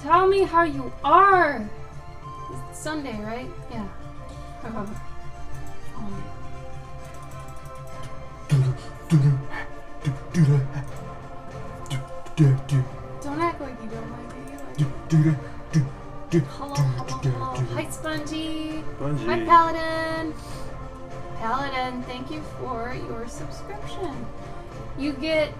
Tell me how you are. It's Sunday, right? Yeah. Don't act like you don't like it. Hello. Hi, Spongy. Hi, Paladin. Paladin, thank you for your subscription. You get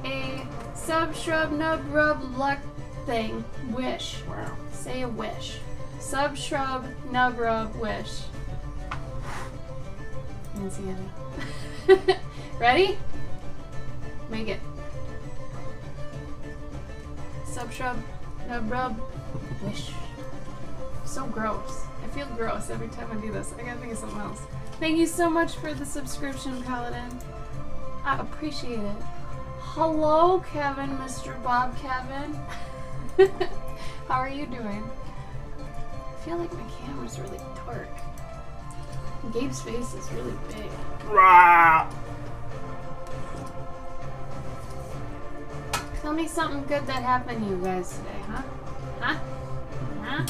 a sub, shrub, nub, rub, luck thing. Wish. Wow. Say a wish. Sub, shrub, nub, rub, wish. I didn't see any. Ready? Make it. Sub, shrub, nub, rub, wish. So gross. I feel gross every time I do this. I gotta think of something else. Thank you so much for the subscription, Paladin. I appreciate it. Hello, Kevin, Mr. Bob Kevin. How are you doing? I feel like my camera's really dark. Gabe's face is really big. Tell me something good that happened to you guys today, huh? Huh? Huh?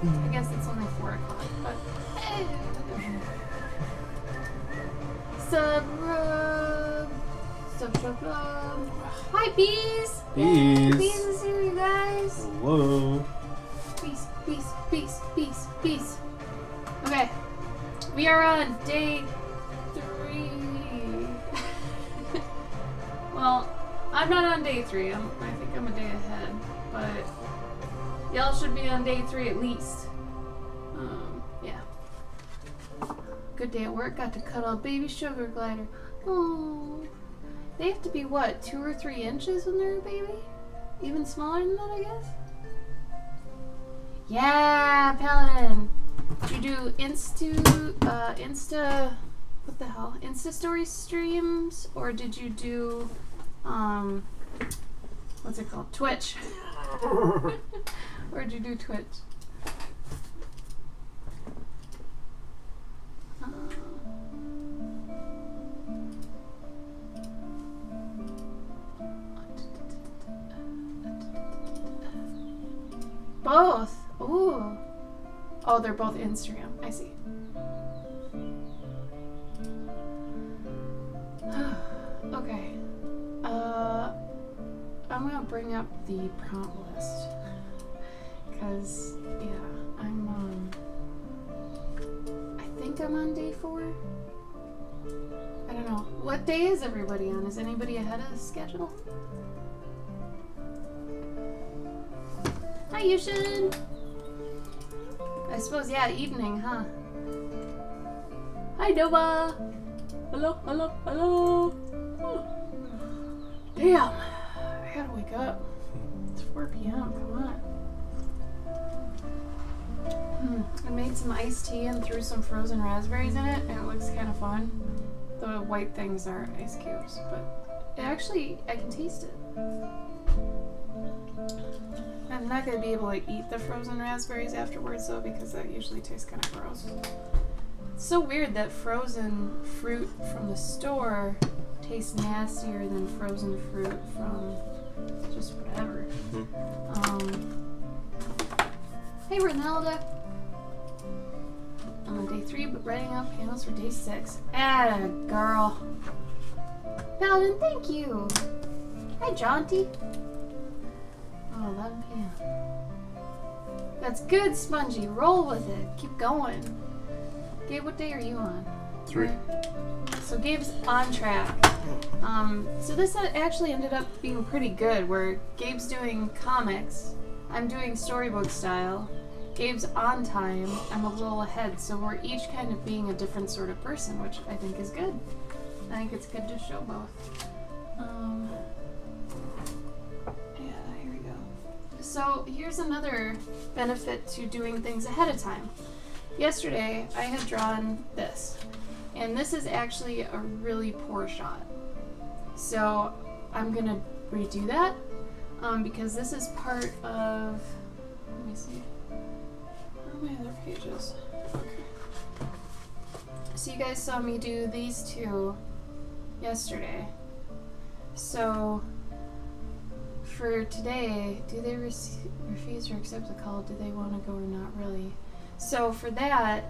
I guess it's only 4 o'clock, but hey. Sub. Hi, Bees! Bees! Yay, Bees is here, you guys! Hello! Peace, peace, peace, peace, peace. Okay, we are on day 3. Well, I'm not on day 3. I think I'm a day ahead, but y'all should be on day 3 at least. Yeah. Good day at work. Got to cuddle a baby sugar glider. Oh, they have to be what, 2 or 3 inches when they're a baby? Even smaller than that, I guess. Yeah, Paladin. Did you do what the hell? Insta story streams, or did you do what's it called? Twitch. Or did you do Twitch? Both. Ooh. Oh, they're both Instagram. I see. Okay. I'm gonna bring up the prompt list. Because, yeah, I think I'm on day 4. I don't know. What day is everybody on? Is anybody ahead of schedule? Hi, Yushin! I suppose, yeah, evening, huh? Hi, Nova! Hello, hello, hello! Oh. Damn! I gotta wake up. It's 4 p.m., come on. I made some iced tea and threw some frozen raspberries in it, and it looks kind of fun. The white things are ice cubes, but it actually, I can taste it. I'm not going to be able to eat the frozen raspberries afterwards, though, because that usually tastes kind of gross. It's so weird that frozen fruit from the store tastes nastier than frozen fruit from just whatever. Hey, Ronaldo. I'm on day 3, but writing up panels for day 6. Atta girl. Paladin, thank you. Hi, Jaunty. Oh, 11 p.m. That's good, Spongy. Roll with it. Keep going. Gabe, what day are you on? 3. So Gabe's on track. So this actually ended up being pretty good, where Gabe's doing comics, I'm doing storybook style, Gabe's on time, I'm a little ahead, so we're each kind of being a different sort of person, which I think is good. I think it's good to show both. Yeah, here we go. So here's another benefit to doing things ahead of time. Yesterday, I had drawn this, and this is actually a really poor shot. So I'm gonna redo that, because this is part of, let me see, where are my other pages? Okay. So you guys saw me do these 2 yesterday. So for today, do they refuse or accept the call? Do they want to go or not really? So for that,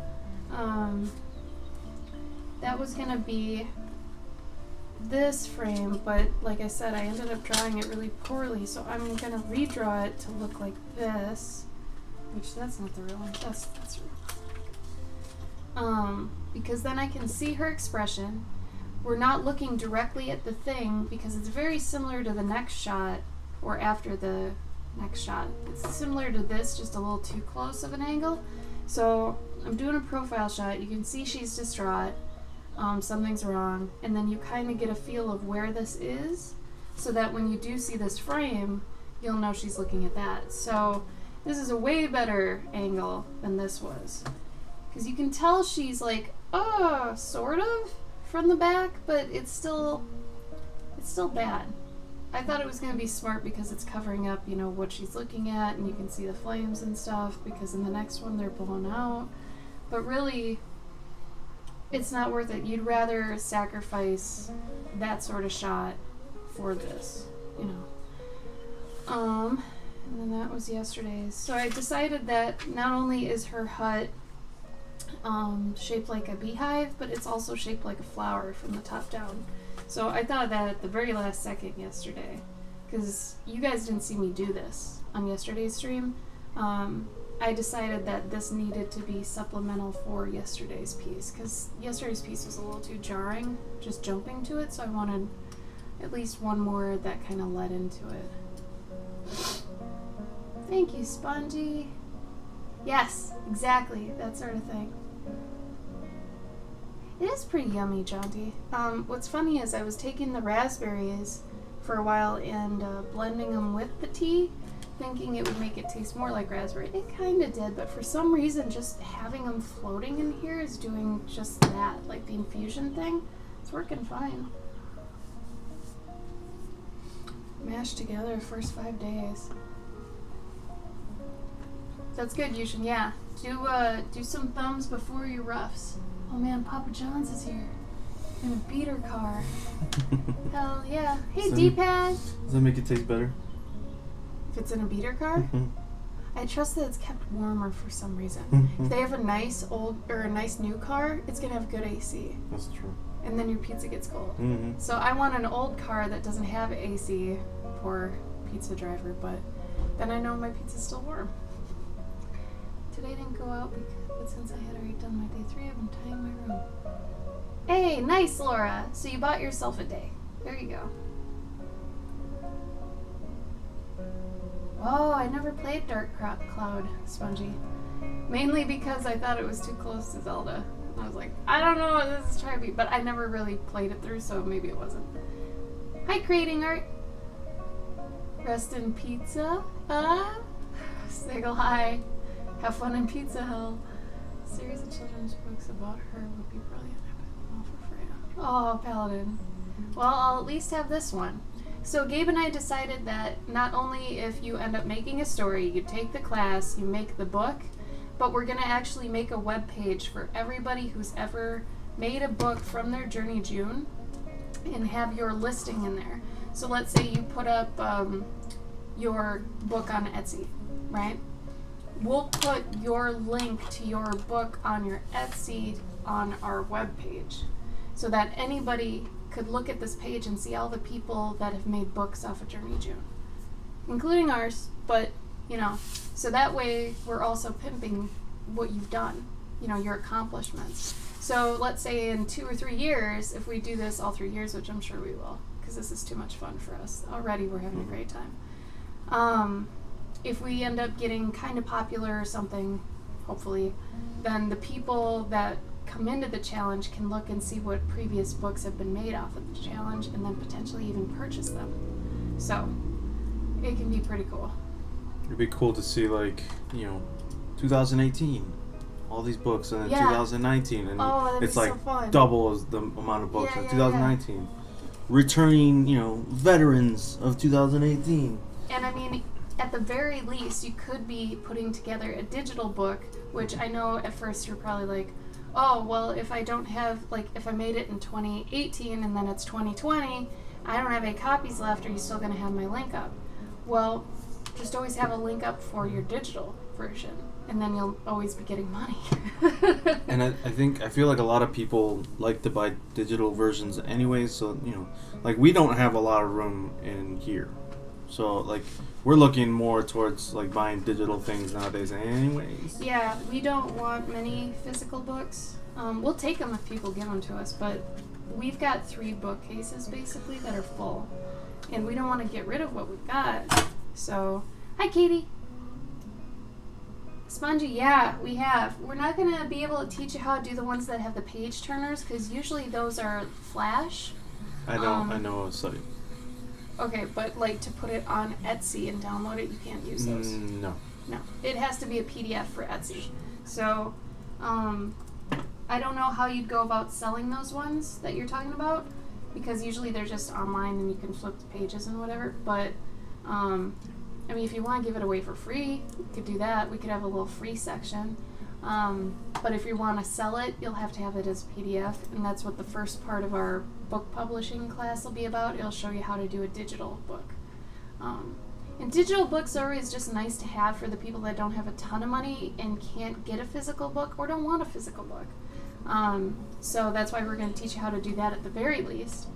that was going to be this frame, but like I said, I ended up drawing it really poorly, so I'm going to redraw it to look like this, which that's not the real one. That's real. Because then I can see her expression. We're not looking directly at the thing because it's very similar to the next shot, or after the next shot. It's similar to this, just a little too close of an angle. So I'm doing a profile shot. You can see she's distraught. Something's wrong. And then you kind of get a feel of where this is, so that when you do see this frame, you'll know she's looking at that. So this is a way better angle than this was. Because you can tell she's like, oh, sort of, from the back, but it's still bad. I thought it was going to be smart because it's covering up, you know, what she's looking at, and you can see the flames and stuff, because in the next one they're blown out. But really, it's not worth it. You'd rather sacrifice that sort of shot for this, you know. And then that was yesterday's. So I decided that not only is her hut shaped like a beehive, but it's also shaped like a flower from the top down. So I thought of that at the very last second yesterday, because you guys didn't see me do this on yesterday's stream. I decided that this needed to be supplemental for yesterday's piece, because yesterday's piece was a little too jarring, just jumping to it, so I wanted at least one more that kind of led into it. Thank you, Spongy. Yes, exactly, that sort of thing. It is pretty yummy, Jaunty. What's funny is I was taking the raspberries for a while and blending them with the tea, thinking it would make it taste more like raspberry. It kind of did, but for some reason just having them floating in here is doing just that, like the infusion thing. It's working fine. Mashed together first 5 days. That's good, Yushin. Yeah, do some thumbs before your roughs. Oh man, Papa John's is here in a beater car. Hell yeah! Hey, D-pad. Does that make it taste better? If it's in a beater car, I trust that it's kept warmer for some reason. If they have a nice old or a nice new car, it's gonna have good AC. That's true. And then your pizza gets cold. So I want an old car that doesn't have AC. Poor pizza driver, but then I know my pizza's still warm. Today didn't go out, but since I had already done my day 3, I've been tying my room. Hey, nice, Laura. So you bought yourself a day. There you go. Oh, I never played Dark Cloud, Spongy. Mainly because I thought it was too close to Zelda. I was like, I don't know what this is trying to be, but I never really played it through, so maybe it wasn't. Hi, Creating Art. Rest in pizza. Sniggle, hi. Have fun in Pizza Hell. A series of children's books about her would be brilliant. All for Freya. Oh, Paladin. Well, I'll at least have this one. So Gabe and I decided that not only if you end up making a story, you take the class, you make the book, but we're going to actually make a web page for everybody who's ever made a book from their JourneyJune and have your listing in there. So let's say you put up your book on Etsy, right? We'll put your link to your book on your Etsy on our web page, so that anybody could look at this page and see all the people that have made books off of JourneyJune, including ours, but, you know, so that way we're also pimping what you've done, you know, your accomplishments. So let's say in 2 or 3 years, if we do this all 3 years, which I'm sure we will, because this is too much fun for us. Already we're having a great time. If we end up getting kind of popular or something, hopefully, then the people that come into the challenge can look and see what previous books have been made off of the challenge and then potentially even purchase them. So it can be pretty cool. It'd be cool to see, like, you know, 2018, all these books, and then 2019, and it's like so double as the amount of books in 2019. Returning, you know, veterans of 2018. And I mean, at the very least, you could be putting together a digital book, which I know at first you're probably like, oh, well, if I don't have, like, if I made it in 2018 and then it's 2020, I don't have any copies left, are you still going to have my link up? Well, just always have a link up for your digital version, and then you'll always be getting money. And I feel like a lot of people like to buy digital versions anyway, so, you know, like, we don't have a lot of room in here. So, like, we're looking more towards, like, buying digital things nowadays anyways. Yeah, we don't want many physical books. We'll take them if people give them to us, but we've got 3 bookcases, basically, that are full. And we don't want to get rid of what we've got. So, hi, Katie. Spongy, yeah, we have. We're not going to be able to teach you how to do the ones that have the page turners, because usually those are Flash. I know a site. Okay, but like to put it on Etsy and download it, you can't use those. No. No, it has to be a PDF for Etsy. So, I don't know how you'd go about selling those ones that you're talking about, because usually they're just online and you can flip the pages and whatever. But, I mean, if you want to give it away for free, you could do that. We could have a little free section. But if you want to sell it, you'll have to have it as a PDF, and that's what the first part of our book publishing class will be about. It'll show you how to do a digital book. And digital books are always just nice to have for the people that don't have a ton of money and can't get a physical book or don't want a physical book. So that's why we're going to teach you how to do that at the very least.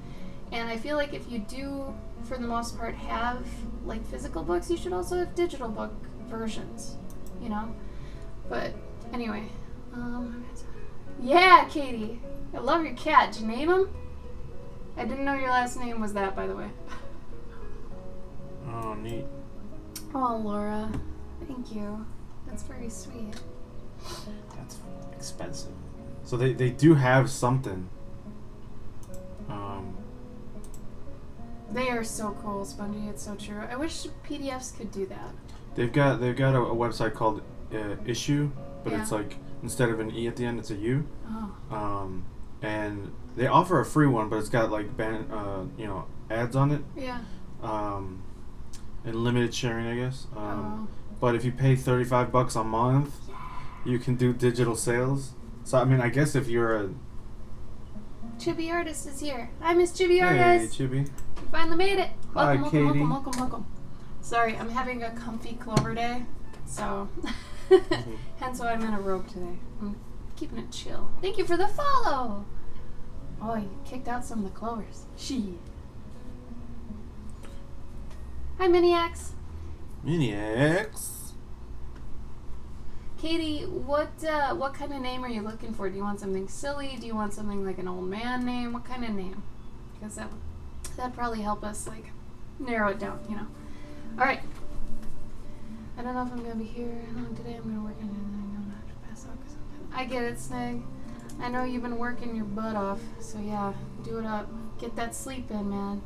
And I feel like if you do, for the most part, have like physical books, you should also have digital book versions, you know? But anyway, yeah, Katie, I love your cat. Did you name him? I didn't know your last name was that, by the way. Oh, neat. Oh, Laura, thank you. That's very sweet. That's expensive. So they do have something. They are so cool, Spongy. It's so true. I wish PDFs could do that. They've got a website called Issue, but Yeah. it's like instead of an E at the end, it's a U. Oh. And they offer a free one, but it's got like ads on it. Yeah. And limited sharing, I guess. Oh. But if you pay $35 a month, you can do digital sales. So I mean, I guess if you're a Chibi Artist is here. Hi, Miss Chibi Hey, Artist. Chibi. You finally made it. Hi, Welcome, Katie. welcome. Sorry, I'm having a comfy Clover day, so hence why I'm in a robe today. I'm keeping it chill. Thank you for the follow. Oh, you kicked out some of the Clovers. Hi, Miniacs. Miniacs. Katie, what kind of name are you looking for? Do you want something silly? Do you want something like an old man name? What kind of name? Because that'd probably help us like narrow it down, you know. All right. I don't know if I'm gonna be here today. I'm gonna work on it, and I'm gonna have to pass out. I get it, Snag. I know you've been working your butt off, so yeah, do it up. Get that sleep in, man.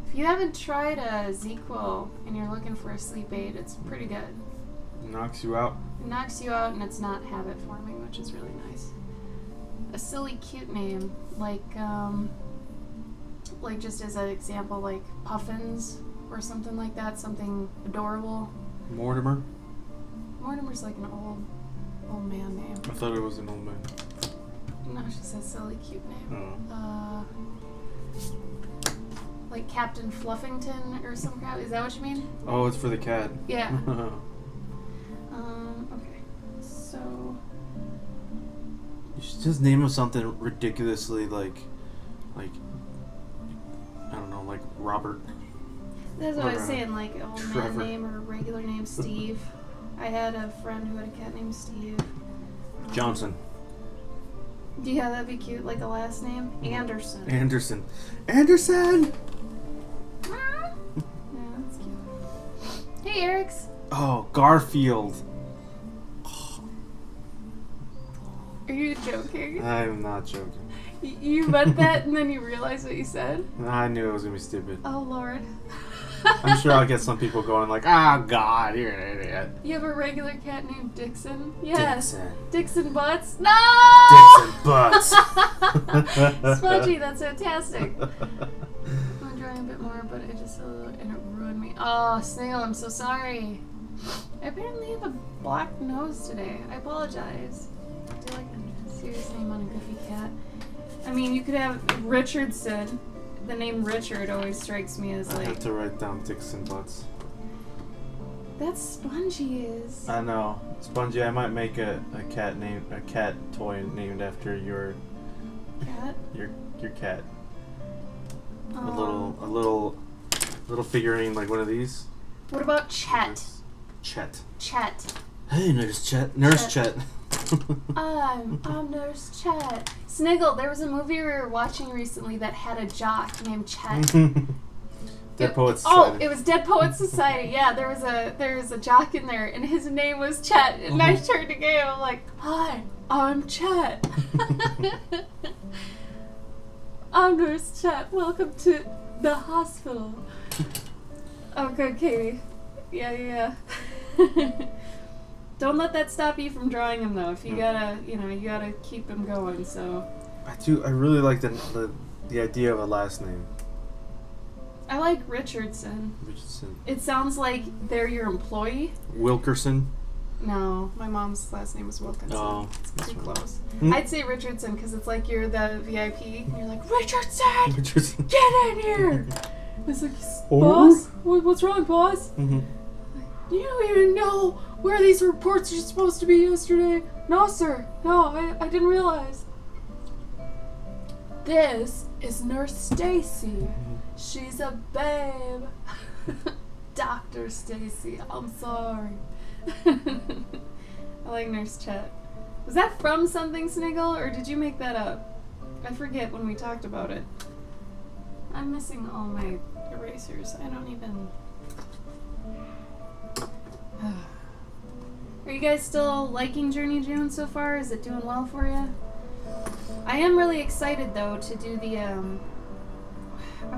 If you haven't tried a ZQL and you're looking for a sleep aid, it's pretty good. Knocks you out. It knocks you out and it's not habit forming, which is really nice. A silly, cute name, like just as an example, like Puffins or something like that, something adorable. Mortimer. Mortimer's like an old man name. I thought it was an old man. No, it's just a silly, cute name. Oh. Like Captain Fluffington or some crap. Is that what you mean? Oh, it's for the cat. Yeah. Okay. So. You should just name him something ridiculously like I don't know, like Robert. That's what I was saying, like an old Trevor. man name or a regular name, Steve. I had a friend who had a cat named Steve. Johnson. Yeah, that'd be cute, like a last name. Anderson. Anderson. Yeah, that's cute. Hey, Eric's. Oh, Garfield. Are you joking? I'm not joking. You meant that and then you realized what you said? I knew it was gonna be stupid. Oh, Lord. I'm sure I'll get some people going like, "Oh God, you're an idiot." You have a regular cat named Dixon? Yes. Dixon. Dixon Butts? No! Dixon Butts. Spongy, that's fantastic. I'm drawing a bit more, but it just and it ruined me. Oh, Snail, I'm so sorry. I apparently have a black nose today. I apologize. Do you like a serious name on a goofy cat? I mean, you could have Richardson. the name Richard always strikes me as I like... have to write down Dixon Butts. That's Spongy's. I know. Spongy, I might make a cat toy named after your Cat? your cat. A little figurine like one of these. What about Chet? Chet. Chet. Hey, Nurse Chet. Nurse Chet. I'm Nurse Chet. Sniggle, there was a movie we were watching recently that had a jock named Chet. Dead Poets Society. Oh, it was Dead Poets Society. Yeah, there was a jock in there, and his name was Chet. And I turned to Gabe, I'm like, "Hi, I'm Chet. I'm Nurse Chet. Welcome to the hospital." Okay, Katie. Yeah. Don't let that stop you from drawing him, though. If you gotta, you gotta keep him going. So. I really like the idea of a last name. I like Richardson. Richardson. It sounds like they're your employee. Wilkerson. No, my mom's last name was Wilkinson. Oh, it's too close. Hmm? I'd say Richardson because it's like you're the VIP and you're like, Richardson, Richardson. get in here. It's like, boss, what's wrong, boss? Mm-hmm. You don't even know where these reports are supposed to be yesterday. No, sir. No, I didn't realize. This is Nurse Stacy. She's a babe. Dr. Stacy, I'm sorry. I like Nurse Chet. Was that from something, Sniggle, or did you make that up? I forget when we talked about it. I'm missing all my erasers. I don't even... Are you guys still liking JourneyJune so far? Is it doing well for you? I am really excited, though, to do the, I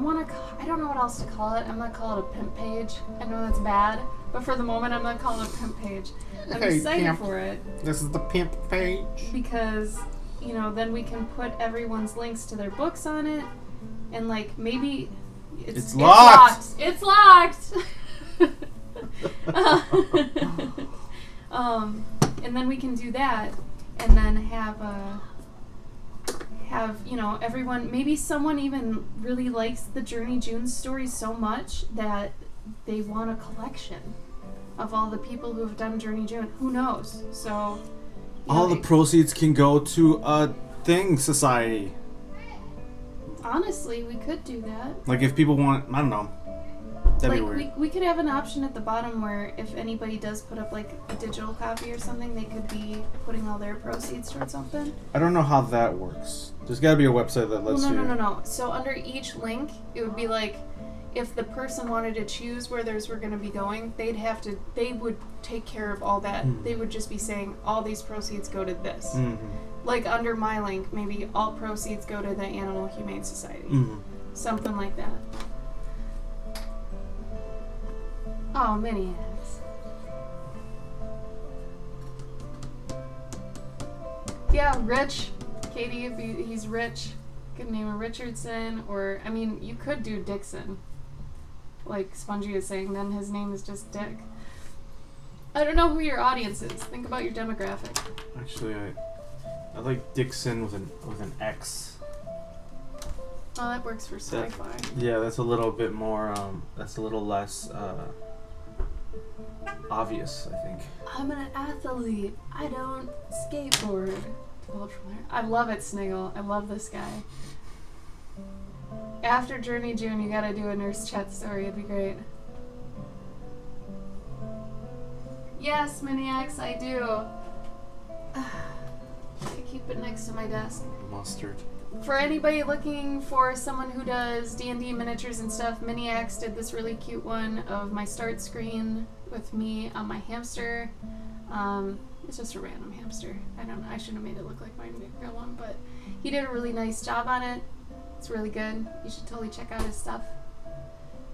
don't know what else to call it. I'm going to call it a pimp page. I know that's bad, but for the moment, I'm going to call it a pimp page. I'm excited for it. This is the pimp page. Because, then we can put everyone's links to their books on it, and, like, maybe... It's locked! It's locked! And then we can do that, and then have everyone, maybe someone even really likes the JourneyJune stories so much that they want a collection of all the people who have done JourneyJune. Who knows? So all the proceeds can go to a society. Honestly, we could do that. Like if people want, I don't know. That'd be weird. We could have an option at the bottom where if anybody does put up like a digital copy or something, they could be putting all their proceeds towards something. I don't know how that works. There's got to be a website that lets you... No. So under each link, it would be like, if the person wanted to choose where theirs were going to be going, they would take care of all that. Mm-hmm. They would just be saying, all these proceeds go to this. Mm-hmm. Like under my link, maybe all proceeds go to the Animal Humane Society. Mm-hmm. Something like that. Oh, Miniacs. Yeah, Rich. Katie, if he's rich, could name him Richardson, or, I mean, you could do Dixon. Like Spongy is saying, then his name is just Dick. I don't know who your audience is. Think about your demographic. Actually, I like Dixon with an X. Oh, that works for sci-fi. Yeah, that's a little bit more, that's a little less, obvious, I think. I'm an athlete. I don't skateboard. I love it, Sniggle. I love this guy. After JourneyJune, you gotta do a Nurse Chet story. It'd be great. Yes, Miniacs, I do. I keep it next to my desk. Mustard. For anybody looking for someone who does D&D miniatures and stuff, Miniacs did this really cute one of my start screen with me on my hamster. It's just a random hamster. I shouldn't have made it look like my real one, but he did a really nice job on it. It's really good. You should totally check out his stuff.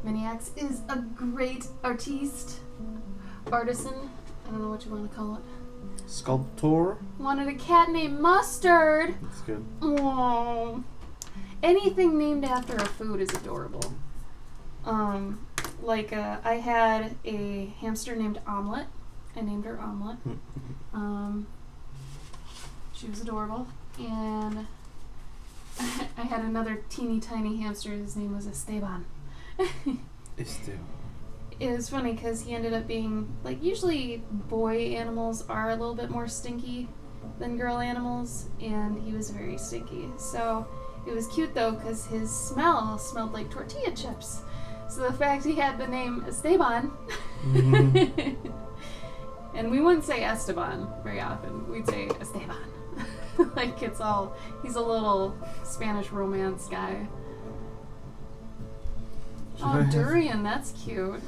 Miniacs is a great artiste. Artisan. I don't know what you want to call it. Sculptor? Wanted a cat named Mustard. That's good. Aww. Anything named after a food is adorable. I had a hamster named Omelette. I named her Omelette. She was adorable. And I had another teeny tiny hamster. His name was Esteban. Esteban. It was funny because he ended up being, like, usually boy animals are a little bit more stinky than girl animals, and he was very stinky. So it was cute though because his smell smelled like tortilla chips. So the fact he had the name Esteban, Mm-hmm. and we wouldn't say Esteban very often, we'd say Esteban. Like he's a little Spanish romance guy. Oh, durian, that's cute.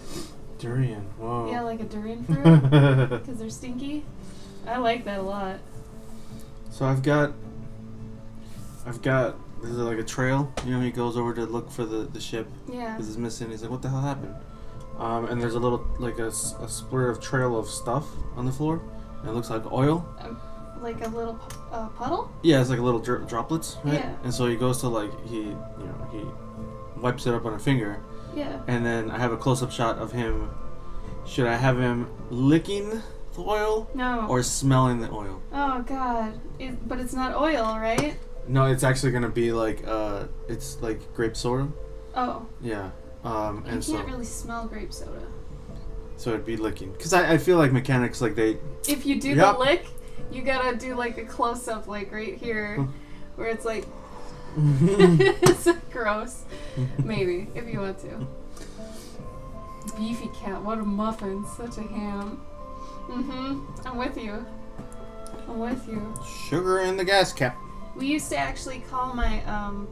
Durian, whoa. Yeah, like a durian fruit, because they're stinky. I like that a lot. So I've got this is like a trail. You know, he goes over to look for the ship. Yeah. Because it's missing. He's like, what the hell happened? And there's a little, like a splur of trail of stuff on the floor. And it looks like oil. Like a little puddle? Yeah, it's like a little droplets, right? Yeah. And so he goes to like, he wipes it up on a finger. Yeah. And then I have a close-up shot of him. Should I have him licking the oil? No. Or smelling the oil? Oh, God. But it's not oil, right? No, it's actually going to be like, it's like grape soda. Oh. Yeah. You And can't really smell grape soda. So it'd be licking. Because I feel like mechanics, like they... If you do the lick, you gotta do like a close-up, like right here, where it's like... It's gross. Maybe, if you want to. Beefy cat, what a muffin. Such a ham. Mm-hmm. I'm with you. Sugar in the gas cap. We used to actually call my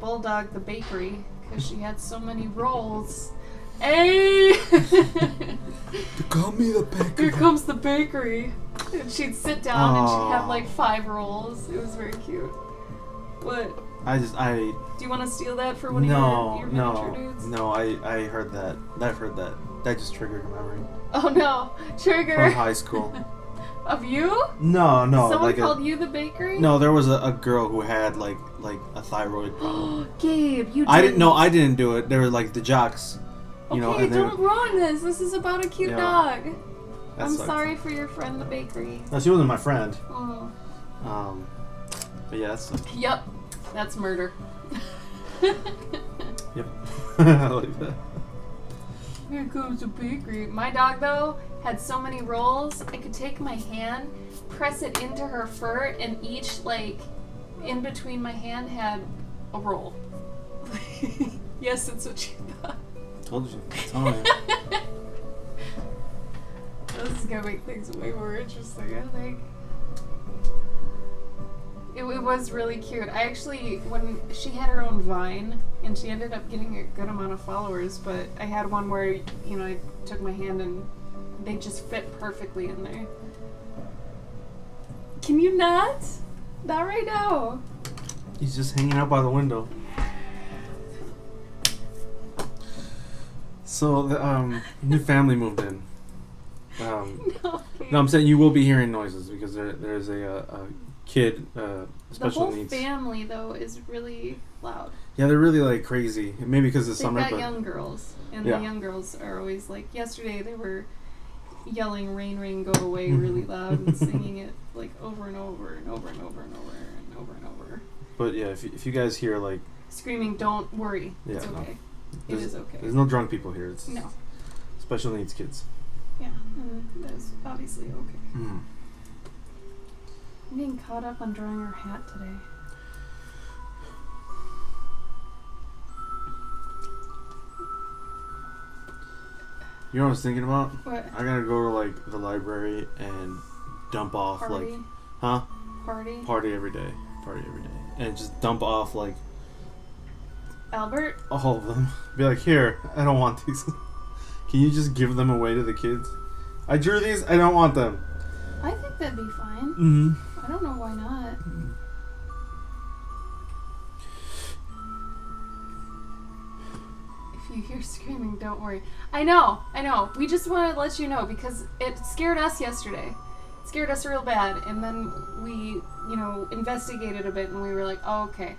bulldog the bakery because she had so many rolls. Hey! They call me the bakery. Here comes the bakery. And she'd sit down and she'd have like 5 rolls. It was very cute. What? Do you want to steal that for one of your miniature dudes? No, I heard that. I've heard that. That just triggered a memory. Oh no. Trigger. From high school. Of you? No. Someone like called you the bakery? No, there was a girl who had like a thyroid problem. Gabe, you didn't. I didn't do it. They were like the jocks. You know, and don't ruin this. This is about a cute dog. I'm sucked. sorry for your friend the bakery. No, she wasn't my friend. Oh. But yeah, that's. Yep. That's murder. Yep. I like that. Here comes the bakery. My dog, though, had so many rolls, I could take my hand, press it into her fur, and each, like, in between my hand had a roll. Yes, that's what you thought. Told you. Telling you. This is gonna make things way more interesting, I think. It was really cute. I actually, when she had her own Vine, and she ended up getting a good amount of followers, but I had one where, you know, I took my hand and they just fit perfectly in there. Can you not? Not right now. He's just hanging out by the window. So the new family moved in. No, I'm saying you will be hearing noises because there's a kid special the whole needs. family though is really loud. Yeah, they're really like crazy. Maybe because it's summer. They've got but young girls, and Yeah. the young girls are always like. Yesterday they were yelling "Rain, Rain, Go Away" really loud and singing it like over and over and over and over and over and over and over. But yeah, if you guys hear like Screaming, don't worry. Yeah, It's okay. It there's- is okay. there's no drunk people here. It's No. special needs kids. Yeah, that is obviously okay. Mm. I'm getting caught up on drawing her hat today. You know what I was thinking about? What? I gotta go to like the library and dump off Party? like, huh? Party? Party every day, and just dump off like Albert? all of them. Be like, here, I don't want these. Can you just give them away to the kids? I drew these. I don't want them. I think that'd be fine. Mm-hmm. I don't know why not. If you hear screaming, don't worry. I know. We just wanted to let you know because it scared us yesterday. It scared us real bad. And then we, investigated a bit and we were like, oh, okay.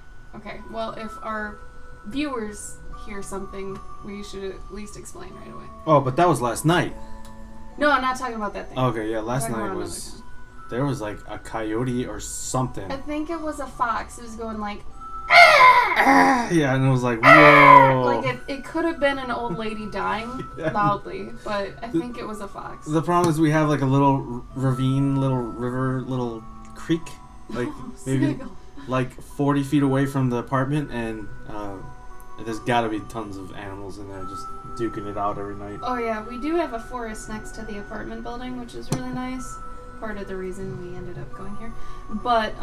Well, if our viewers hear something, we should at least explain right away. Oh, but that was last night. No, I'm not talking about that thing. Okay, yeah, last I'm talking night about was... another time. There was like a coyote or something. I think it was a fox. It was going like, ah! Yeah, and it was like, whoa. Like it could have been an old lady dying loudly, but I think it was a fox. The problem is we have like a little ravine, little river, little creek, like maybe like 40 feet away from the apartment, and there's got to be tons of animals in there just duking it out every night. Oh yeah, we do have a forest next to the apartment building, which is really nice. Part of the reason we ended up going here. But,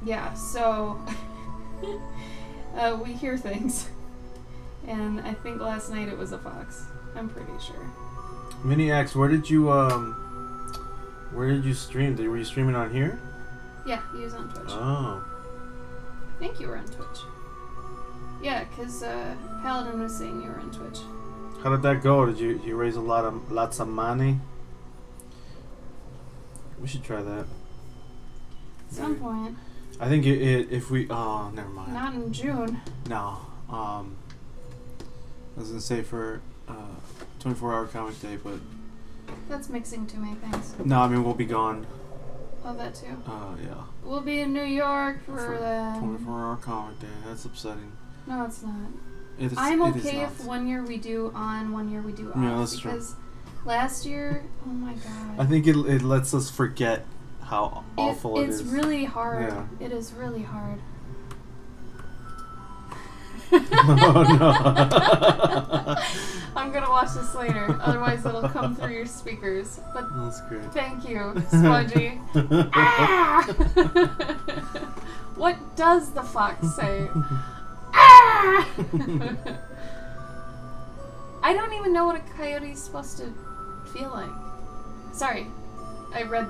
yeah, so we hear things. And I think last night it was a fox. I'm pretty sure. Mini-X, where did you stream? Were you streaming on here? Yeah, he was on Twitch. Oh. I think you were on Twitch. Yeah, because Paladin was saying you were on Twitch. How did that go? Did you raise lots of money? We should try that. At some point. I think if we... Oh, never mind. Not in June. No. I was going to say for 24-hour comic day, but... That's mixing too many things. No, I mean, we'll be gone. Oh, that too? Yeah. We'll be in New York for that. 24-hour comic day. That's upsetting. No, it's not. It I'm is okay not. if 1 year we do on, 1 year we do off. Yeah, that's true. Because last year, oh my god. I think it lets us forget how awful it is. It's really hard. Yeah. It is really hard. Oh no. I'm gonna watch this later, otherwise it'll come through your speakers. But That's great. thank you, Smudgy. Ah! What does the fox say? Ah! I don't even know what a coyote's supposed to feel like. Sorry, I read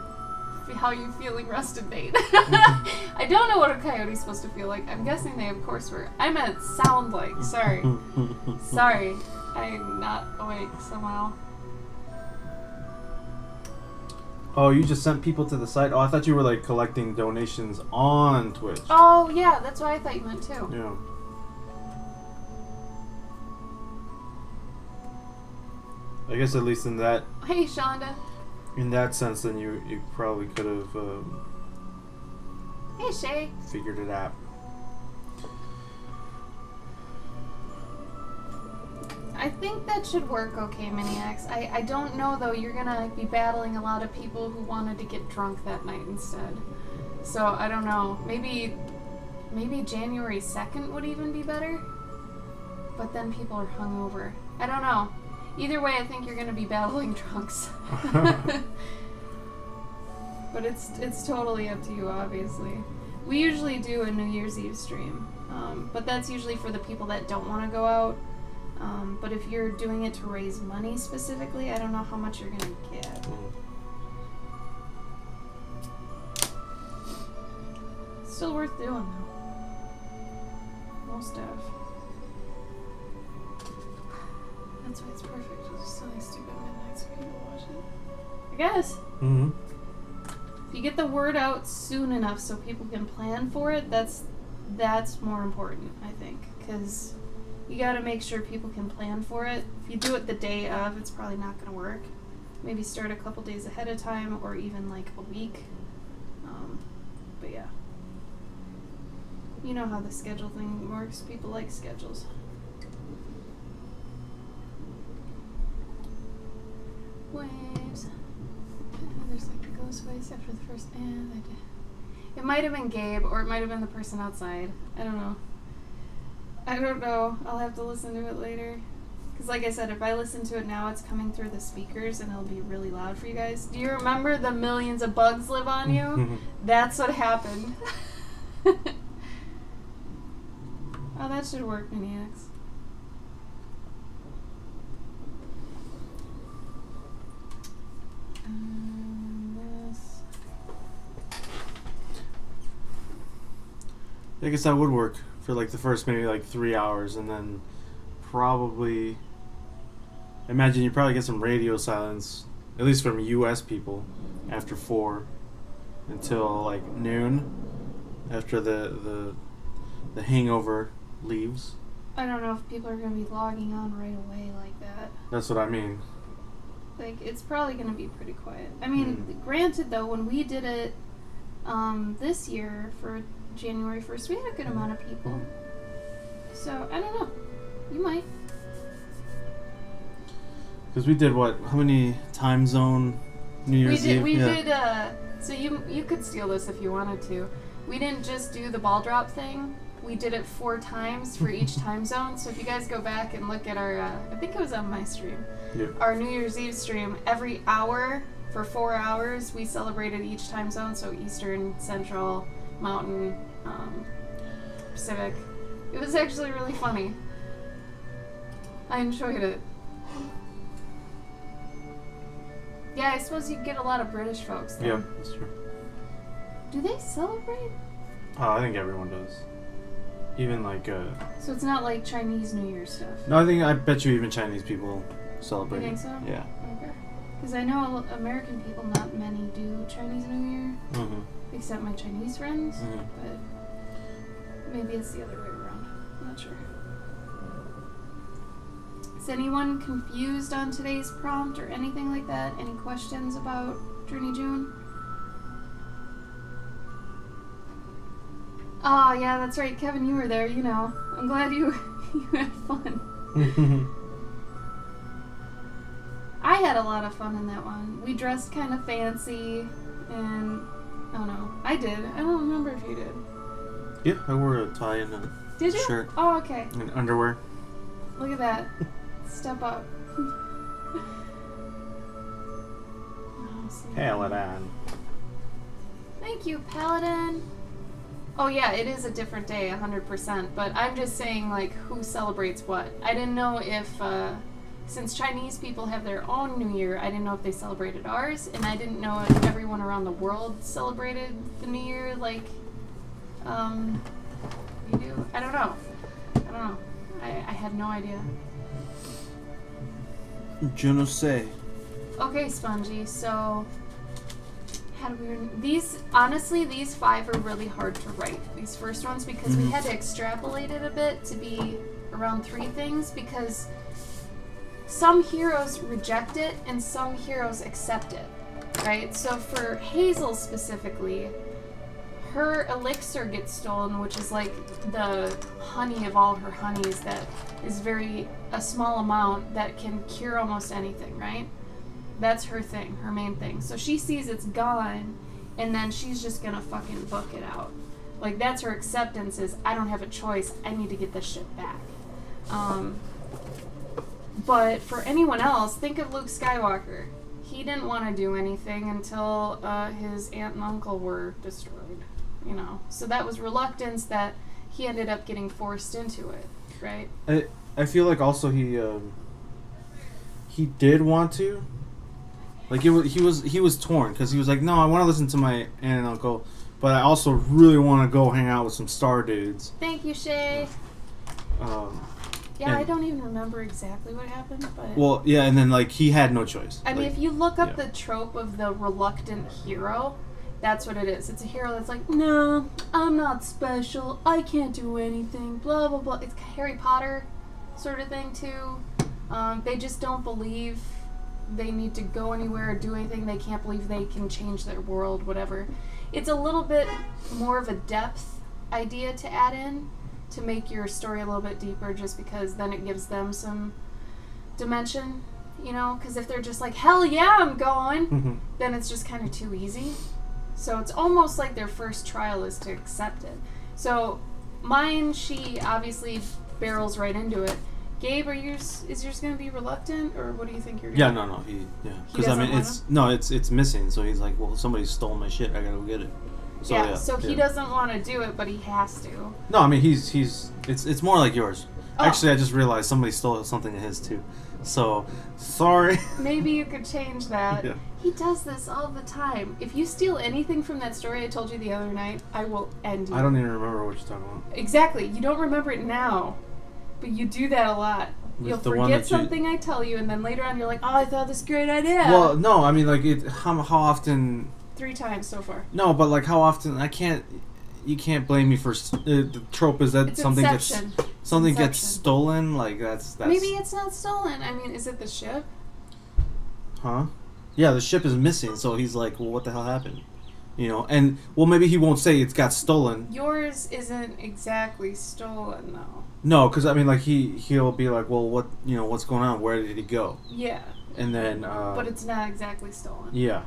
How You Feeling Rusted Date. I don't know what a coyote's supposed to feel like. I'm guessing they have coarse fur. I meant sound like. Sorry. Sorry. I'm not awake somehow. Oh, you just sent people to the site? Oh, I thought you were like collecting donations on Twitch. Oh, yeah, that's what I thought you meant too. Yeah. I guess at least in that Hey, Shonda. sense, then you probably could have Hey, Shay. figured it out. I think that should work okay, Mini-X. I don't know, though. You're gonna be battling a lot of people who wanted to get drunk that night instead. So, I don't know. Maybe January 2nd would even be better? But then people are hungover. I don't know. Either way, I think you're gonna be battling drunks. But it's totally up to you, obviously. We usually do a New Year's Eve stream. But that's usually for the people that don't want to go out. But if you're doing it to raise money specifically, I don't know how much you're gonna get. Still worth doing though. Most of. That's why it's perfect. It's just something stupid midnight so people watch it. I guess. Mm-hmm. If you get the word out soon enough so people can plan for it, that's more important, I think, because you got to make sure people can plan for it. If you do it the day of, it's probably not going to work. Maybe start a couple days ahead of time, or even like a week. But yeah, you know how the schedule thing works. People like schedules. Wait. There's like a ghost voice after the first and it might have been Gabe, or it might have been the person outside. I don't know. I'll have to listen to it later. Because like I said, if I listen to it now, it's coming through the speakers and it'll be really loud for you guys. Do you remember the millions of bugs live on you? That's what happened. Oh, that should work, Mini-X. This. I guess that would work for like the first maybe like 3 hours, and then probably imagine you probably get some radio silence, at least from US people, after 4 until like noon, after the hangover leaves. I don't know if people are going to be logging on right away like that. That's what I mean. Like, it's probably going to be pretty quiet. I mean, granted, though, when we did it this year for January 1st, we had a good amount of people. So, I don't know. You might. Because we did what? How many time zone New Year's Eve? We did, so you could steal this if you wanted to. We didn't just do the ball drop thing. We did it 4 times for each time zone. So if you guys go back and look at our, I think it was on my stream, our New Year's Eve stream, every hour for 4 hours we celebrated each time zone. So Eastern, Central, Mountain, Pacific. It was actually really funny. I enjoyed it. Yeah, I suppose you get a lot of British folks then. Yeah, that's true. Do they celebrate? Oh, I think everyone does. Even like, So it's not like Chinese New Year stuff? No, I bet you even Chinese people celebrate. You think so? Yeah. Okay. Because I know American people, not many do Chinese New Year. Mm-hmm. Except my Chinese friends. Mm-hmm. But maybe it's the other way around. I'm not sure. Is anyone confused on today's prompt or anything like that? Any questions about JourneyJune? Oh, yeah, that's right. Kevin, you were there, you know. I'm glad you had fun. I had a lot of fun in that one. We dressed kind of fancy, and I don't know. I did. I don't remember if you did. Yeah, I wore a tie and a Did you? shirt. Oh, okay. And underwear. Look at that. Step up. Paladin. Thank you, Paladin. Oh yeah, it is a different day, 100%. But I'm just saying, like, who celebrates what. I didn't know if, since Chinese people have their own New Year, I didn't know if they celebrated ours, and I didn't know if everyone around the world celebrated the New Year like, you do. I don't know. I had no idea. Je ne sais. Okay, Spongy, so how do we... These 5 are really hard to write, these first ones, because we had to extrapolate it a bit to be around 3 things, because some heroes reject it and some heroes accept it, right? So for Hazel specifically, her elixir gets stolen, which is like the honey of all her honeys that is a small amount that can cure almost anything, right? That's her thing, her main thing. So she sees it's gone, and then she's just gonna fucking book it out. Like, that's her acceptance is, I don't have a choice, I need to get this shit back. But for anyone else, think of Luke Skywalker. He didn't want to do anything until his aunt and uncle were destroyed, you know. So that was reluctance that he ended up getting forced into it, right? I feel like also he did want to. Like he was torn because he was like, no, I want to listen to my aunt and uncle, but I also really want to go hang out with some star dudes. Thank you, Shay. Yeah, I don't even remember exactly what happened, but... Well, yeah, and then, like, he had no choice. I mean, if you look up the trope of the reluctant hero, that's what it is. It's a hero that's like, no, I'm not special, I can't do anything, blah, blah, blah. It's Harry Potter sort of thing, too. They just don't believe they need to go anywhere or do anything. They can't believe they can change their world, whatever. It's a little bit more of a depth idea to add in, to make your story a little bit deeper, just because then it gives them some dimension, you know? Because if they're just like, hell yeah, I'm going, then it's just kind of too easy. So it's almost like their first trial is to accept it. So mine, she obviously barrels right into it. Gabe, is yours going to be reluctant, or what do you think you're doing? Yeah, no, because I mean, it's missing. So he's like, well, somebody stole my shit. I gotta go get it. So, so he doesn't want to do it, but he has to. No, I mean it's more like yours. Oh. Actually, I just realized somebody stole something of his too. So, sorry. Maybe you could change that. Yeah. He does this all the time. If you steal anything from that story I told you the other night, I will end you. I don't even remember what you're talking about. Exactly. You don't remember it now, but you do that a lot. You'll forget something I tell you, and then later on you're like, oh, I thought this great idea. Well, no, I mean, like, how often... 3 times so far. No, but like how often you can't blame me for the trope is that it's something inception. Gets stolen, like that's maybe it's not stolen. I mean, is it the ship? Huh? Yeah, the ship is missing, so he's like, well, what the hell happened? You know, and well, maybe he won't say it's got stolen. Yours isn't exactly stolen, though. No, because I mean, like he'll be like, well, what's going on? Where did he go? Yeah. And then. But it's not exactly stolen. Yeah.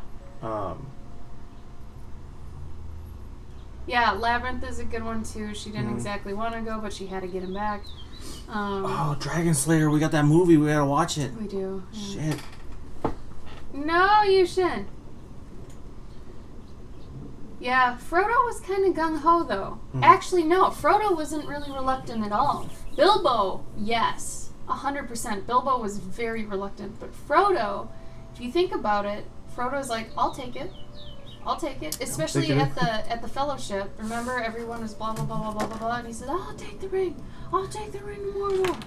Yeah, Labyrinth is a good one too. She didn't exactly want to go, but she had to get him back. Oh, Dragon Slayer! We got that movie. We gotta watch it. We do. Shit. No, you shouldn't. Yeah, Frodo was kind of gung-ho, though. Actually, no. Frodo wasn't really reluctant at all. Bilbo, yes. 100%. Bilbo was very reluctant. But Frodo, if you think about it, Frodo's like, I'll take it. I'll take it. Especially at the Fellowship. Remember, everyone was blah, blah, blah, blah, blah, blah, blah. And he said, I'll take the ring. I'll take the ring to Mordor.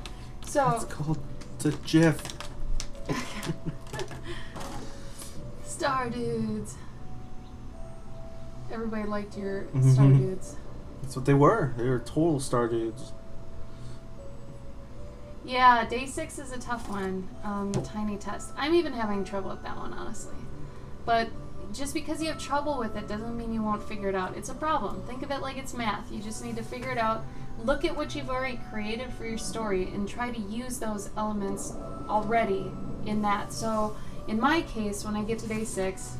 So... It's called the GIF. Star Dudes. Everybody liked your Star Dudes. That's what they were. They were total Star Dudes. Yeah, day 6 is a tough one. The tiny test. I'm even having trouble with that one, honestly. But just because you have trouble with it doesn't mean you won't figure it out. It's a problem. Think of it like it's math. You just need to figure it out. Look at what you've already created for your story and try to use those elements already in that. So, in my case, when I get to day 6,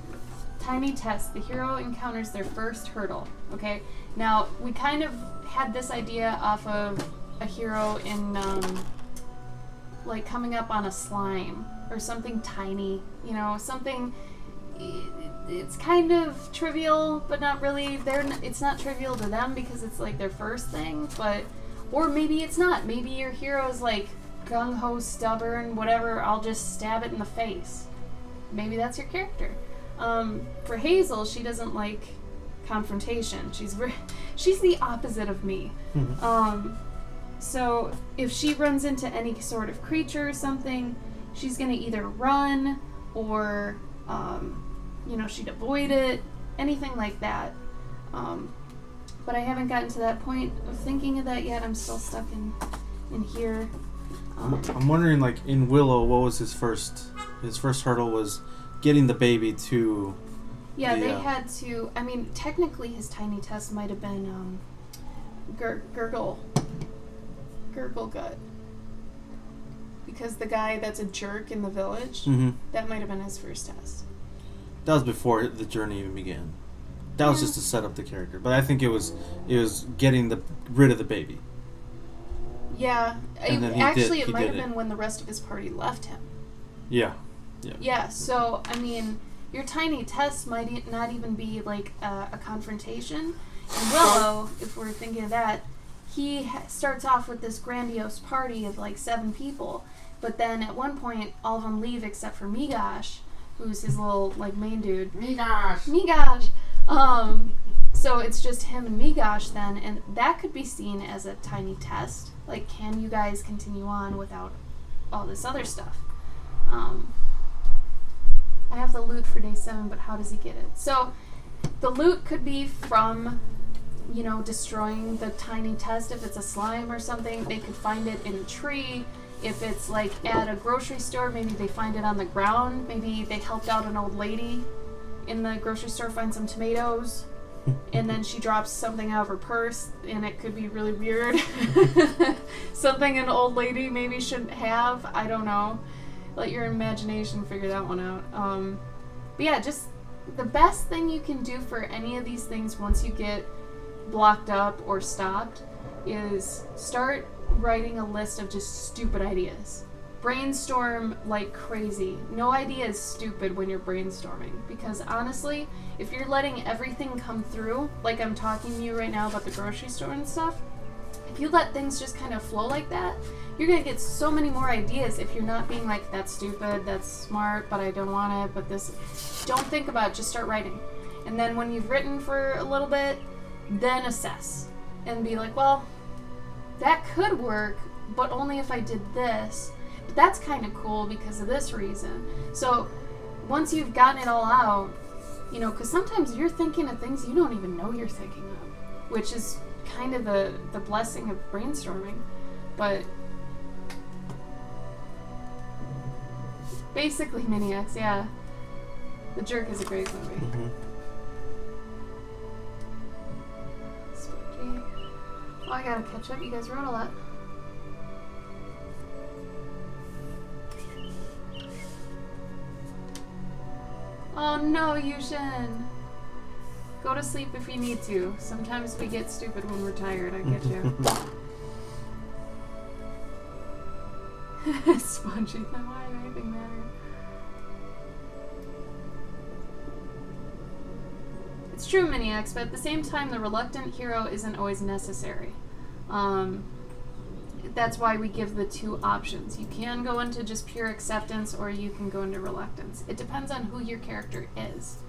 tiny test, the hero encounters their first hurdle, okay? Now, we kind of had this idea off of a hero in, like, coming up on a slime or something tiny, you know, something, it's kind of trivial, but not really, it's not trivial to them because it's, like, their first thing, but, or maybe it's not. Maybe your hero's, like, gung-ho, stubborn, whatever, I'll just stab it in the face. Maybe that's your character. For Hazel, she doesn't like confrontation. She's the opposite of me. So if she runs into any sort of creature or something, she's gonna either run or, she'd avoid it, anything like that. But I haven't gotten to that point of thinking of that yet. I'm still stuck in here. I'm wondering, like, in Willow, what was his first hurdle was getting the baby to... Yeah, they had to... I mean, technically his tiny test might have been Gurgle Gut. Because the guy that's a jerk in the village, that might have been his first test. That was before the journey even began. That was just to set up the character. But I think it was getting rid of the baby. Yeah. And then it might have been when the rest of his party left him. Yeah. Yeah, so, I mean, your tiny test might not even be, like, a confrontation. And Willow, if we're thinking of that, he starts off with this grandiose party of, like, 7 people. But then at one point, all of them leave except for Migosh, who's his little, like, main dude. Migosh! So it's just him and Migosh then, and that could be seen as a tiny test. Like, can you guys continue on without all this other stuff? I have the loot for day 7, but how does he get it? So, the loot could be from, destroying the tiny test. If it's a slime or something, they could find it in a tree. If it's, like, at a grocery store, maybe they find it on the ground. Maybe they helped out an old lady in the grocery store find some tomatoes. And then she drops something out of her purse, and it could be really weird. Something an old lady maybe shouldn't have. I don't know. Let your imagination figure that one out. But yeah, just the best thing you can do for any of these things once you get blocked up or stopped is start writing a list of just stupid ideas. Brainstorm like crazy. No idea is stupid when you're brainstorming, because honestly, if you're letting everything come through, like I'm talking to you right now about the grocery store and stuff, if you let things just kind of flow like that, you're going to get so many more ideas if you're not being like, that's stupid, that's smart, but I don't want it, but this... Don't think about it, just start writing. And then when you've written for a little bit, then assess. And be like, well, that could work, but only if I did this. But that's kind of cool because of this reason. So once you've gotten it all out, because sometimes you're thinking of things you don't even know you're thinking of, which is kind of the blessing of brainstorming. But basically, Mini X, yeah. The Jerk is a great movie. I gotta catch up. You guys wrote a lot. Oh no, Yushin. Go to sleep if you need to. Sometimes we get stupid when we're tired. I get you. Spongy. Then why did anything matter? It's true, Miniax, but at the same time, the reluctant hero isn't always necessary. That's why we give the two options. You can go into just pure acceptance, or you can go into reluctance. It depends on who your character is.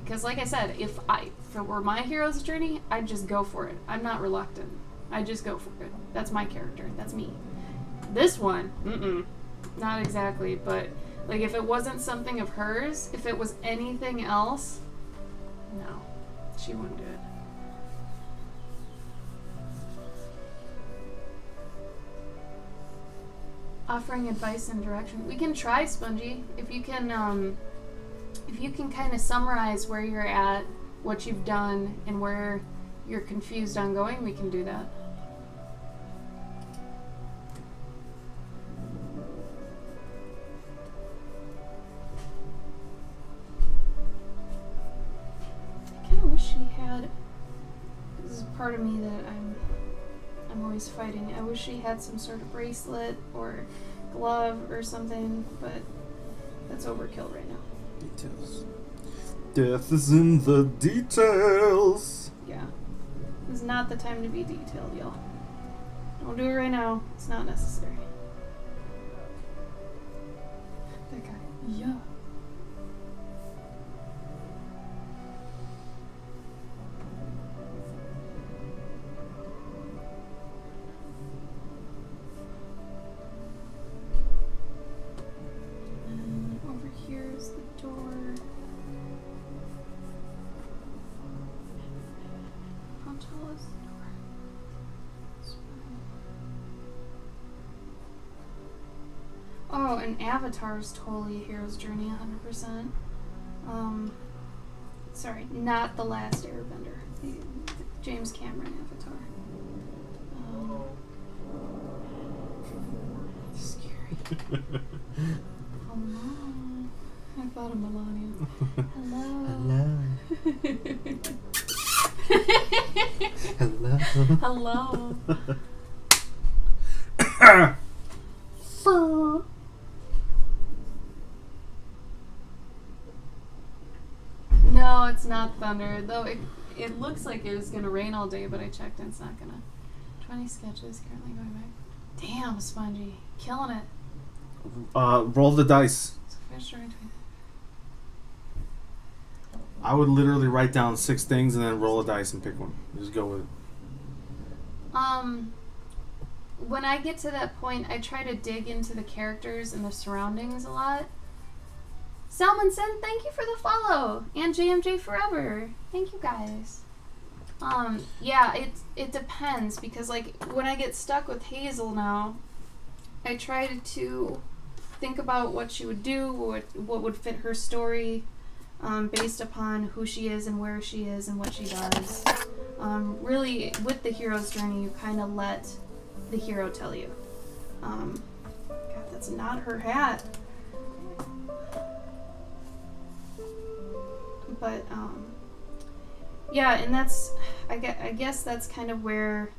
Because like I said, if it were my hero's journey, I'd just go for it. I'm not reluctant. I just go for it. That's my character. That's me. This one, not exactly, but like if it wasn't something of hers, if it was anything else, no, she wouldn't do it. Offering advice and direction. We can try, Spongy. If you can kind of summarize where you're at, what you've done, and where you're confused on going, we can do that. I kind of wish she had. This is part of me that I'm always fighting. I wish she had some sort of bracelet or glove or something, but that's overkill right now. Details. Death is in the details. Yeah. This is not the time to be detailed, y'all. Don't do it right now. It's not necessary. That guy. Yeah. And over here is the door. How tall is the door? Oh, and Avatar's totally a hero's journey, 100%. Sorry, not the last Airbender. The James Cameron Avatar. Scary. Hello. I thought of Melania. Hello. Hello. Hello. No, it's not thunder. Though it looks like it was gonna rain all day, but I checked and it's not gonna. 20 sketches currently going back. Damn, Spongy, killing it. Roll the dice. I would literally write down 6 things and then roll a dice and pick one. Just go with it. When I get to that point, I try to dig into the characters and the surroundings a lot. Salmonson, thank you for the follow, and JMJ Forever. Thank you guys. Yeah, it depends, because like when I get stuck with Hazel now, I try to think about what she would do, what would fit her story, based upon who she is and where she is and what she does. Really, with the hero's journey, you kind of let the hero tell you. God, that's not her hat. But, yeah, and that's, I guess that's kind of where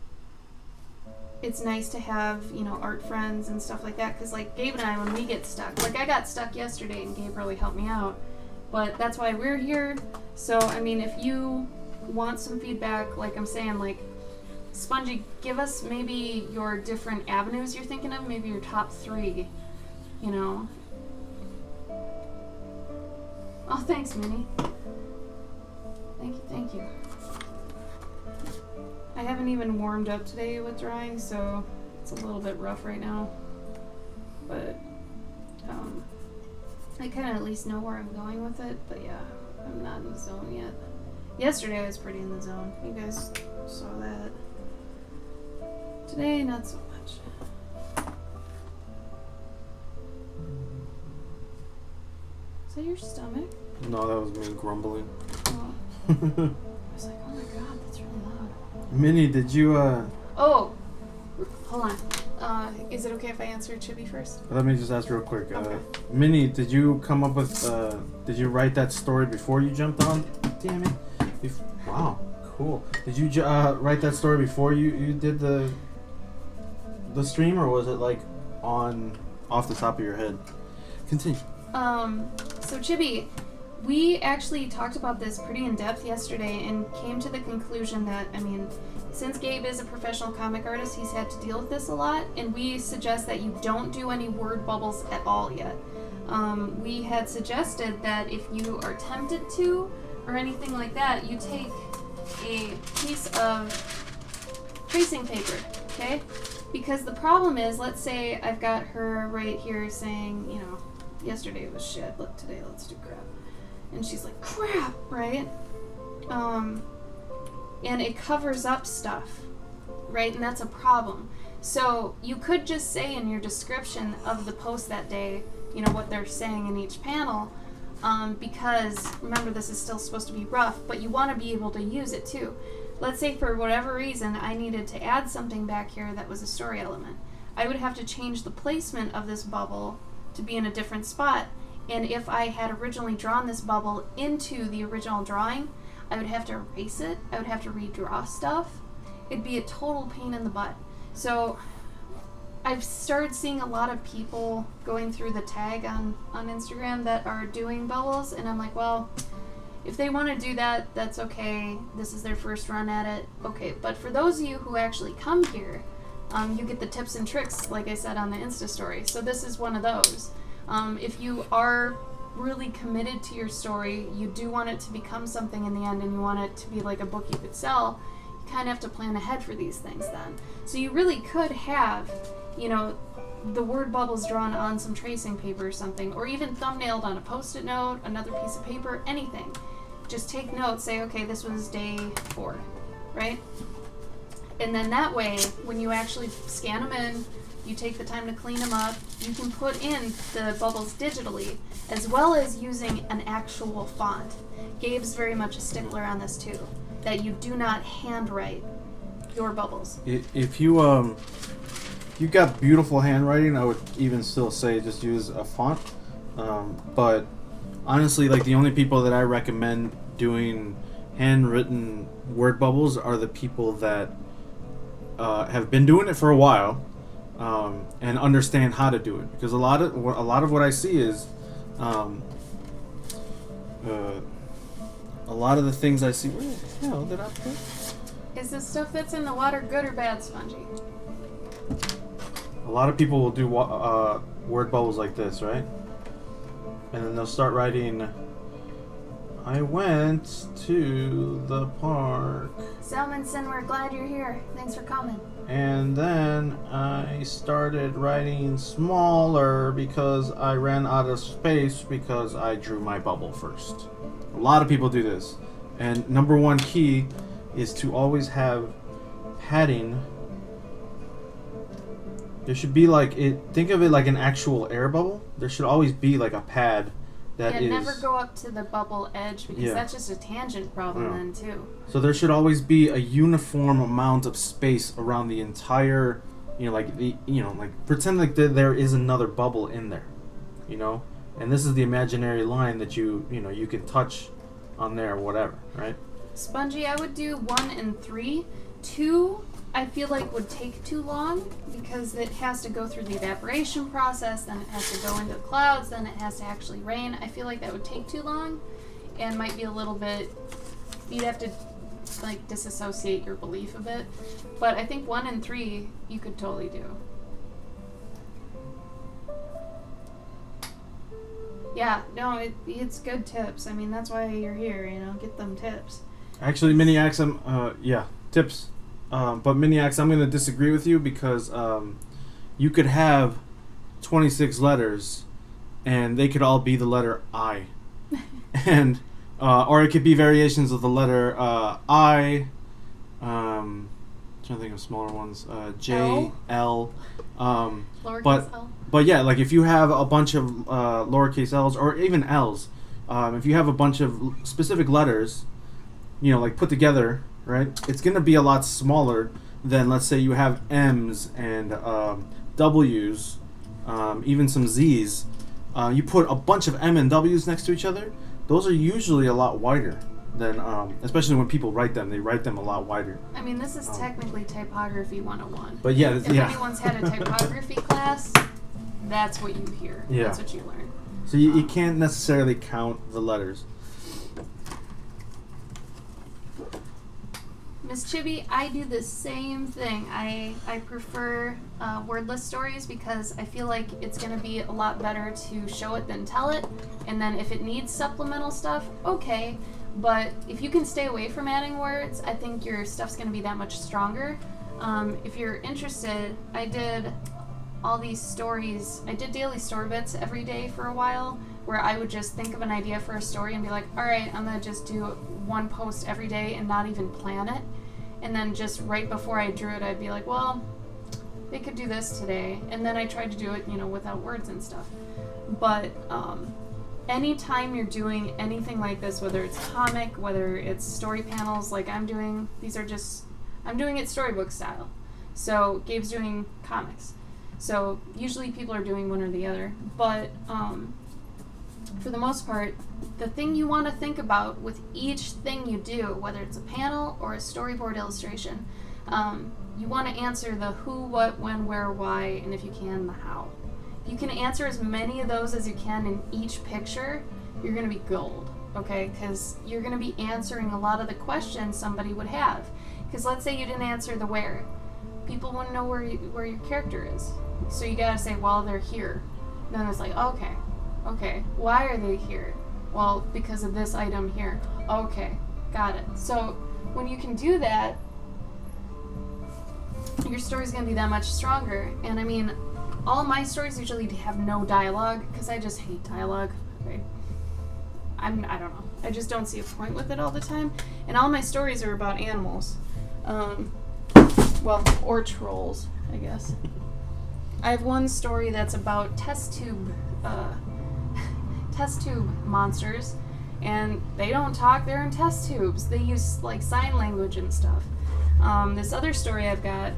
it's nice to have, you know, art friends and stuff like that, because, like, Gabe and I, when we get stuck, like, I got stuck yesterday, and Gabe really helped me out, but that's why we're here. So, I mean, if you want some feedback, like I'm saying, like, Spongy, give us maybe your different avenues you're thinking of, maybe your top 3, you know. Oh, thanks, Minnie. Thank you. I haven't even warmed up today with drawing, so it's a little bit rough right now. But, I kind of at least know where I'm going with it, but yeah, I'm not in the zone yet. Yesterday I was pretty in the zone. You guys saw that. Today, not so much. Is that your stomach? No, that was me grumbling. Oh. I was like, oh my god, that's really loud. Minnie, did you Oh, hold on. Is it okay if I answer Chibi first? Let me just ask real quick. Okay. Minnie, did you come up with? Did you write that story before you jumped on? Damn it! Wow, cool. Did you write that story before you did the stream, or was it like off the top of your head? Continue. So Chibi, we actually talked about this pretty in depth yesterday and came to the conclusion that, I mean, since Gabe is a professional comic artist, he's had to deal with this a lot, and we suggest that you don't do any word bubbles at all yet. We had suggested that if you are tempted to, or anything like that, you take a piece of tracing paper, okay? Because the problem is, let's say I've got her right here saying, you know, yesterday was shit, look, today let's do crap. And she's like, crap, right? And it covers up stuff, right? And that's a problem. So you could just say in your description of the post that day, you know, what they're saying in each panel, because remember, this is still supposed to be rough, but you want to be able to use it too. Let's say for whatever reason I needed to add something back here that was a story element. I would have to change the placement of this bubble to be in a different spot. And if I had originally drawn this bubble into the original drawing, I would have to erase it. I would have to redraw stuff. It'd be a total pain in the butt. So I've started seeing a lot of people going through the tag on Instagram that are doing bubbles, and I'm like, well, if they want to do that, that's okay. This is their first run at it. Okay, but for those of you who actually come here, you get the tips and tricks, like I said on the Insta story. So this is one of those. If you are really committed to your story, you do want it to become something in the end, and you want it to be like a book you could sell, you kind of have to plan ahead for these things then. So you really could have, you know, the word bubbles drawn on some tracing paper or something, or even thumbnailed on a post-it note, another piece of paper, anything. Just take notes, say, okay, this was day 4, right? And then that way, when you actually scan them in, you take the time to clean them up, you can put in the bubbles digitally, as well as using an actual font. Gabe's very much a stickler on this too, that you do not handwrite your bubbles. If you got beautiful handwriting, I would even still say just use a font. But honestly, like, the only people that I recommend doing handwritten word bubbles are the people that have been doing it for a while. And understand how to do it, because a lot of what I see is a lot of the things I see. Where the hell did I put? Is the stuff that's in the water good or bad, Spongy? A lot of people will do word bubbles like this, right? And then they'll start writing, I went to the park. Selmanson, we're glad you're here. Thanks for coming. And then I started writing smaller because I ran out of space because I drew my bubble first. A lot of people do this. And number one key is to always have padding. There should be like think of it like an actual air bubble. There should always be like a pad that is... never go up to the bubble edge, because that's just a tangent problem then too. So there should always be a uniform amount of space around the entire, like pretend like there is another bubble in there, and this is the imaginary line that you can touch on there or whatever, right? Spongy, I would do 1 and 3. 2, I feel like would take too long, because it has to go through the evaporation process, then it has to go into the clouds, then it has to actually rain. I feel like that would take too long and might be a little bit, you'd have to like disassociate your belief a bit. But I think 1 and 3 you could totally do. Yeah, no, it's good tips. I mean, that's why you're here, get them tips. Actually, Miniax, tips. But Miniax, I'm going to disagree with you, because you could have 26 letters and they could all be the letter I. And or it could be variations of the letter I. I'm trying to think of smaller ones. J, L. Lowercase L. But yeah, like if you have a bunch of lowercase L's or even L's, if you have a bunch of specific letters, like put together, right? It's going to be a lot smaller then let's say you have M's and W's, even some Z's. You put a bunch of M and W's next to each other. Those are usually a lot wider than, especially when people write them. They write them a lot wider. I mean, this is technically typography 101. But yeah, if anyone's had a typography class, that's what you hear. Yeah. That's what you learn. So you can't necessarily count the letters. Miss Chibi, I do the same thing. I prefer wordless stories because I feel like it's going to be a lot better to show it than tell it. And then if it needs supplemental stuff, okay. But if you can stay away from adding words, I think your stuff's going to be that much stronger. If you're interested, I did all these stories. I did daily story bits every day for a while where I would just think of an idea for a story and be like, all right, I'm going to just do one post every day and not even plan it. And then just right before I drew it, I'd be like, well, they could do this today. And then I tried to do it, without words and stuff. But anytime you're doing anything like this, whether it's comic, whether it's story panels like I'm doing, I'm doing it storybook style. So Gabe's doing comics. So usually people are doing one or the other. But for the most part, the thing you want to think about with each thing you do, whether it's a panel or a storyboard illustration, you want to answer the who, what, when, where, why, and if you can, the how. If you can answer as many of those as you can in each picture, you're going to be gold, okay? Because you're going to be answering a lot of the questions somebody would have. Because let's say you didn't answer the where. People wouldn't know where your character is. So you got to say, well, they're here. Then it's like, okay, why are they here? Well, because of this item here. Okay, got it. So when you can do that, your story's going to be that much stronger. And I mean, all my stories usually have no dialogue because I just hate dialogue. Right? I don't know. I just don't see a point with it all the time. And all my stories are about animals. Or trolls, I guess. I have one story that's about test tube monsters, and they don't talk, they're in test tubes. They use like sign language and stuff. This other story I've got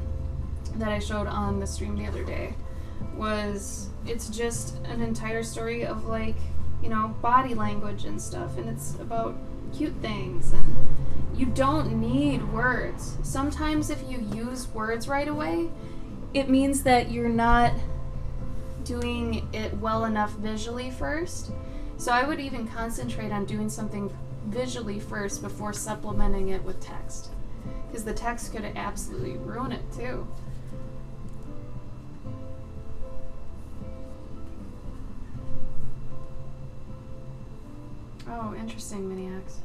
that I showed on the stream the other day it's just an entire story of like, body language and stuff, and it's about cute things, and you don't need words. Sometimes if you use words right away, it means that you're not doing it well enough visually first. So I would even concentrate on doing something visually first before supplementing it with text. Because the text could absolutely ruin it too. Oh, interesting, Miniacs.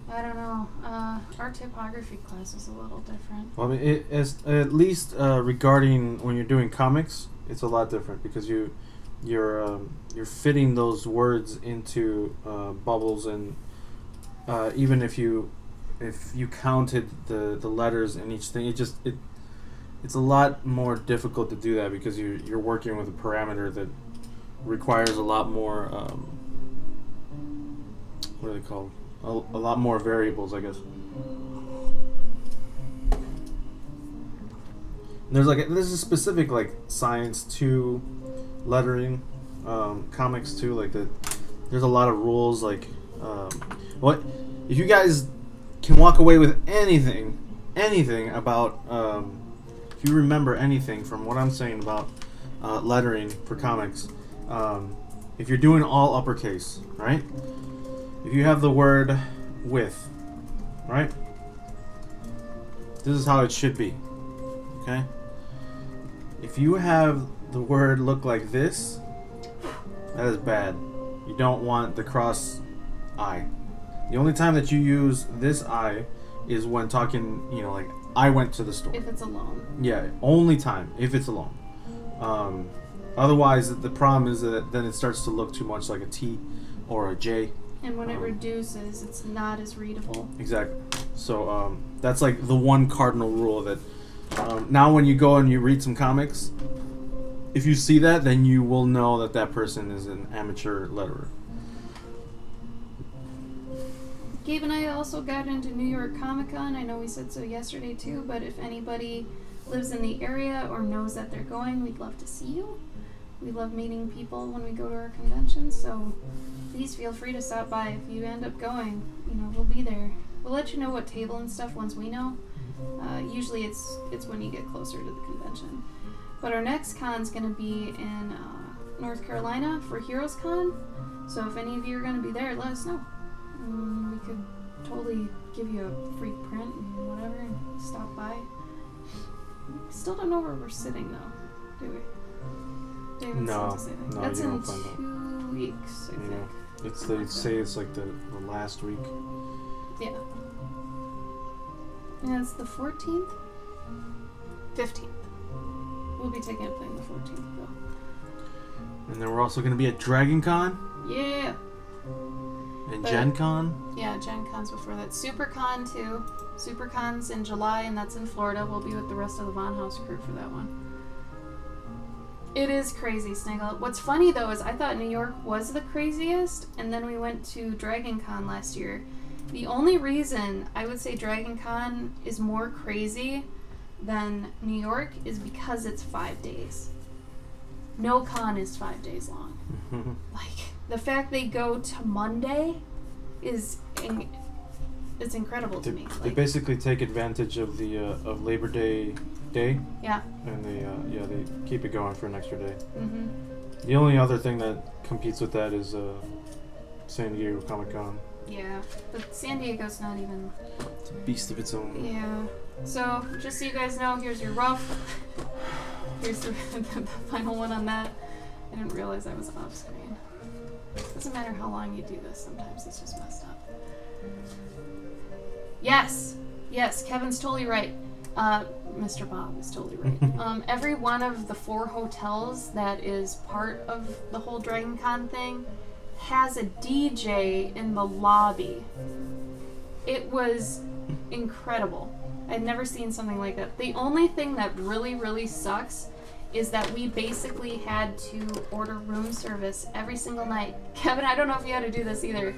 I don't know. Our typography class is a little different. Well, I mean, at least regarding when you're doing comics, it's a lot different because you're fitting those words into bubbles, and even if you counted the letters in each thing, it's a lot more difficult to do that because you're working with a parameter that requires a lot more. What are they called? A lot more variables, I guess. There's a specific like science to lettering, comics too. Like there's a lot of rules. Like, what if you guys can walk away with anything about if you remember anything from what I'm saying about lettering for comics, if you're doing all uppercase, right? If you have the word with, right? This is how it should be, okay? If you have the word look like this, that is bad. You don't want the cross I. The only time that you use this I is when talking, like, I went to the store. If it's alone. Yeah, only time, if it's alone. Otherwise, the problem is that then it starts to look too much like a T or a J. And when it reduces, it's not as readable. Exactly. So that's like the one cardinal rule that now when you go and you read some comics, if you see that, then you will know that person is an amateur letterer. Gabe and I also got into New York Comic Con. I know we said so yesterday too, but if anybody lives in the area or knows that they're going, we'd love to see you. We love meeting people when we go to our conventions, so please feel free to stop by if you end up going. You know, we'll be there. We'll let you know what table and stuff once we know. Usually it's when you get closer to the convention. But our next con's going to be in North Carolina for Heroes Con. So if any of you are going to be there, let us know. We could totally give you a free print and whatever and stop by. Still don't know where we're sitting though, do we? David No, sent us anything. no, That's you in don't find out. 2 weeks, I think. It's they say it's like the last week. Yeah. Yeah, it's the 14th? 15th. We'll be taking a plane the 14th, though. And then we're also going to be at Dragon Con Yeah! and But- Gen Con. Yeah, Gen Con's before that. SuperCon, too. SuperCon's in July, and that's in Florida. We'll be with the rest of the Von House crew for that one. It is crazy, Snaggle. What's funny, though, is I thought New York was the craziest, and then we went to Dragon Con last year. The only reason I would say Dragon Con is more crazy than New York is because it's 5 days. No con is 5 days long. Like, the fact they go to Monday is it's incredible to me. They Like, basically take advantage of the of Labor Day, yeah. and they keep it going for an extra day. Mm-hmm. The only other thing that competes with that is San Diego Comic Con. Yeah, but San Diego's not even. It's a beast of its own. Yeah. So, just so you guys know, here's your rough. Here's the final one on that. I didn't realize I was off screen. Doesn't matter how long you do this, sometimes it's just messed up. Yes! Yes, Kevin's totally right. Mr. Bob is totally right. Every one of the 4 hotels that is part of the whole Dragon Con thing has a DJ in the lobby. It was incredible. I'd never seen something like that. The only thing that really, really sucks is that we basically had to order room service every single night. Kevin, I don't know if you had to do this either,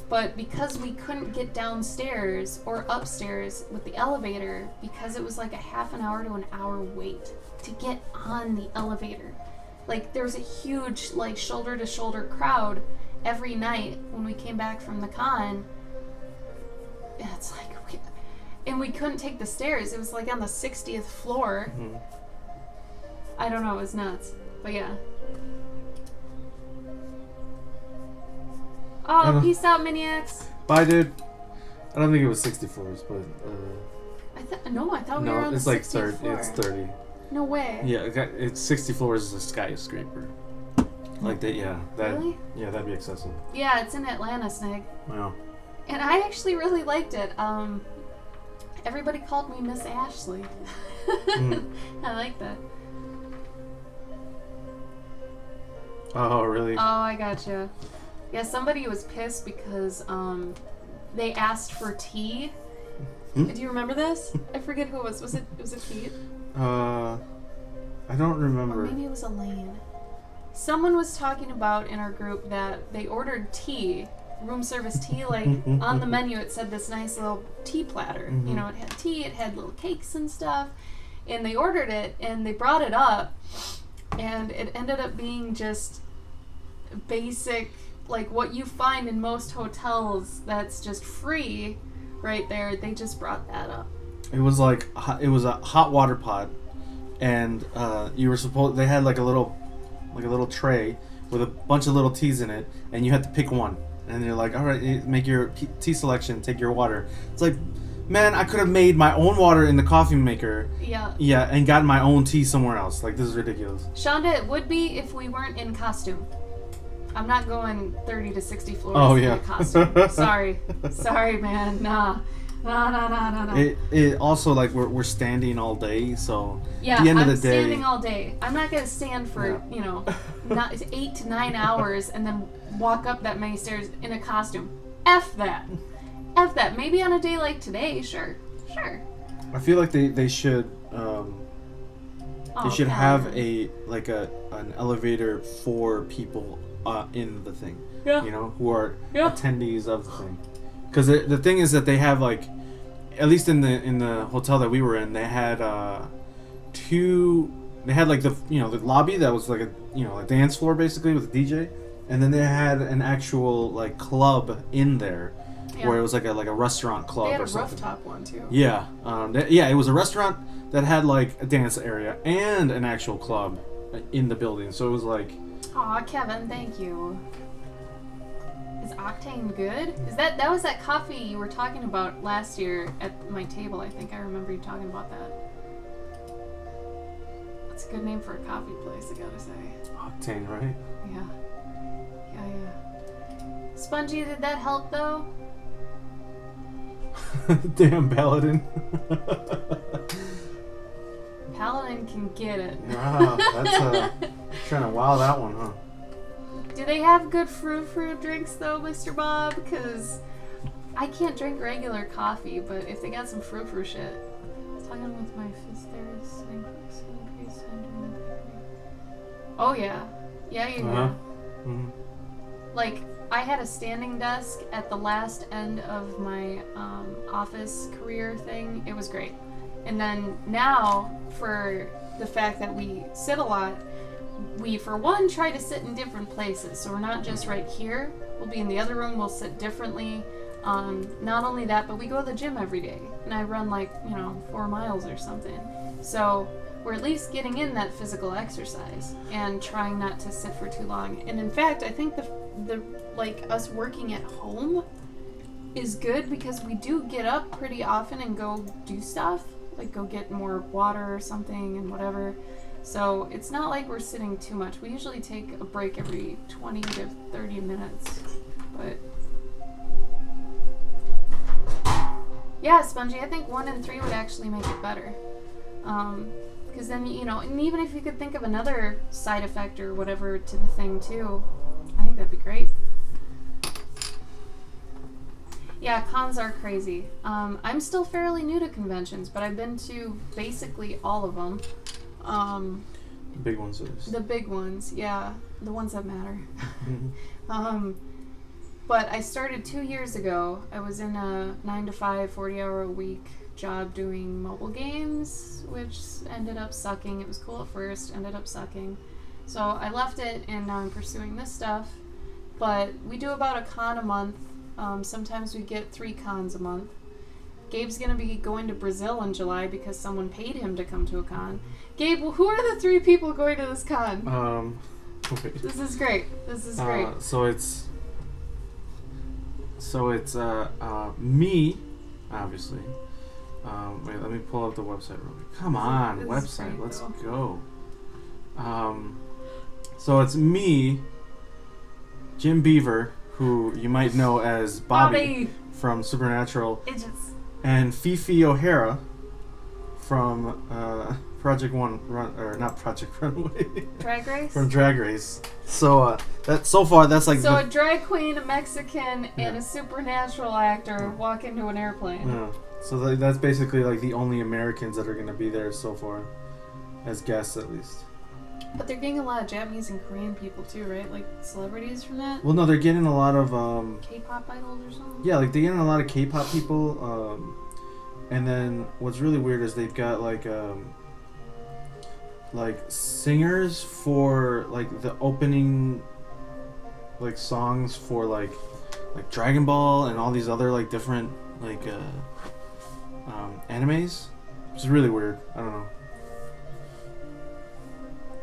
but because we couldn't get downstairs or upstairs with the elevator, because it was like a half an hour to an hour wait to get on the elevator. Like, there was a huge, like, shoulder-to-shoulder crowd every night when we came back from the con. And it's like, we couldn't take the stairs. It was like on the 60th floor. Mm-hmm. I don't know, it was nuts. But yeah. Oh, peace out, Miniacs. Bye, dude. I don't think it was 60 floors, but I thought we were on it's the like 60th 30. floor. It's 30. No way. Yeah, it's 60 floors is a skyscraper. Like that, yeah. Really? Yeah, that'd be excessive. Yeah, it's in Atlanta, Snag. Wow. And I actually really liked it. Everybody called me Miss Ashley. I like that. Oh, really? Oh, I gotcha. Yeah, somebody was pissed because they asked for tea. Do you remember this? I forget who it was. Was it Pete? I don't remember. Or maybe it was Elaine. Someone was talking about in our group that they ordered tea, room service tea, like on the menu it said this nice little tea platter. You know, it had tea, it had little cakes and stuff. And they ordered it and they brought it up and it ended up being just basic, like what you find in most hotels that's just free right there. They just brought that up. It was like it was a hot water pot, and you were supposed. They had like a little tray with a bunch of little teas in it, and you had to pick one. And they're like, "All right, make your tea selection. Take your water." It's like, man, I could have made my own water in the coffee maker. Yeah. Yeah, and gotten my own tea somewhere else. Like, this is ridiculous. Shonda, it would be if we weren't in costume. I'm not going 30 to 60 floors in a costume. Sorry, man. Nah. It also, like, we're standing all day, so yeah, at the end I'm of the day, standing all day. I'm not gonna stand for not 8 to 9 hours and then walk up that many stairs in a costume. F that. Maybe on a day like today, sure. I feel like they should have an elevator for people in the thing. Yeah. You know, who are attendees of the thing. Because the thing is that they have like, at least in the hotel that we were in, they had two. They had like the lobby that was like a dance floor basically with a DJ, and then they had an actual like club in there, where it was like a restaurant club they had or a something. rooftop one too. Yeah, it was a restaurant that had like a dance area and an actual club in the building. So it was like. Aw, Kevin, thank you. Is Octane good? Is that was that coffee you were talking about last year at my table? I think I remember you talking about that. That's a good name for a coffee place, I gotta say. Octane, right? Yeah. Spongy, did that help though? Damn Paladin. Paladin can get it. Wow, that's trying to wow that one, huh? Do they have good fruit drinks though, Mr. Bob? Because I can't drink regular coffee, but if they got some fruit shit. I was talking with my sisters. Oh yeah. Yeah, you know. Mm-hmm. Like, I had a standing desk at the last end of my office career thing. It was great. And then now, for the fact that we sit a lot, we, for one, try to sit in different places. So we're not just right here. We'll be in the other room. We'll sit differently. Not only that, but we go to the gym every day. And I run 4 miles or something. So we're at least getting in that physical exercise and trying not to sit for too long. And in fact, I think the us working at home is good because we do get up pretty often and go do stuff. Like go get more water or something and whatever. So it's not like we're sitting too much. We usually take a break every 20 to 30 minutes. But yeah, Spongy, I think 1 and 3 would actually make it better. Because then, and even if you could think of another side effect or whatever to the thing too, I think that'd be great. Yeah, cons are crazy. I'm still fairly new to conventions, but I've been to basically all of them. The big ones, at least. The big ones, yeah. The ones that matter. But I started 2 years ago. I was in a 9-to-5, 40-hour-a-week job doing mobile games, which ended up sucking. It was cool at first, ended up sucking. So I left it, and now I'm pursuing this stuff. But we do about a con a month. Sometimes we get 3 cons a month. Gabe's going to be going to Brazil in July because someone paid him to come to a con. Gabe, who are the 3 people going to this con? Okay. This is great. This is great. So it's me, obviously. Wait, let me pull up the website real quick. Come on, website. Great, let's though. go. So it's me, Jim Beaver, who you might know as Bobby from Supernatural, and Fifi O'Hara from Project One, not Project Runway. Drag Race? From Drag Race. So that's like a drag queen, a Mexican, and a supernatural actor walk into an airplane. Yeah. So that's basically like the only Americans that are going to be there so far, as guests at least. But they're getting a lot of Japanese and Korean people too, right? Like celebrities from that? Well, no, they're getting a lot of K-pop idols or something? Yeah, like they're getting a lot of K-pop people. And then what's really weird is they've got like singers for like the opening like songs for like Dragon Ball and all these other like different like animes, which is really weird. I don't know.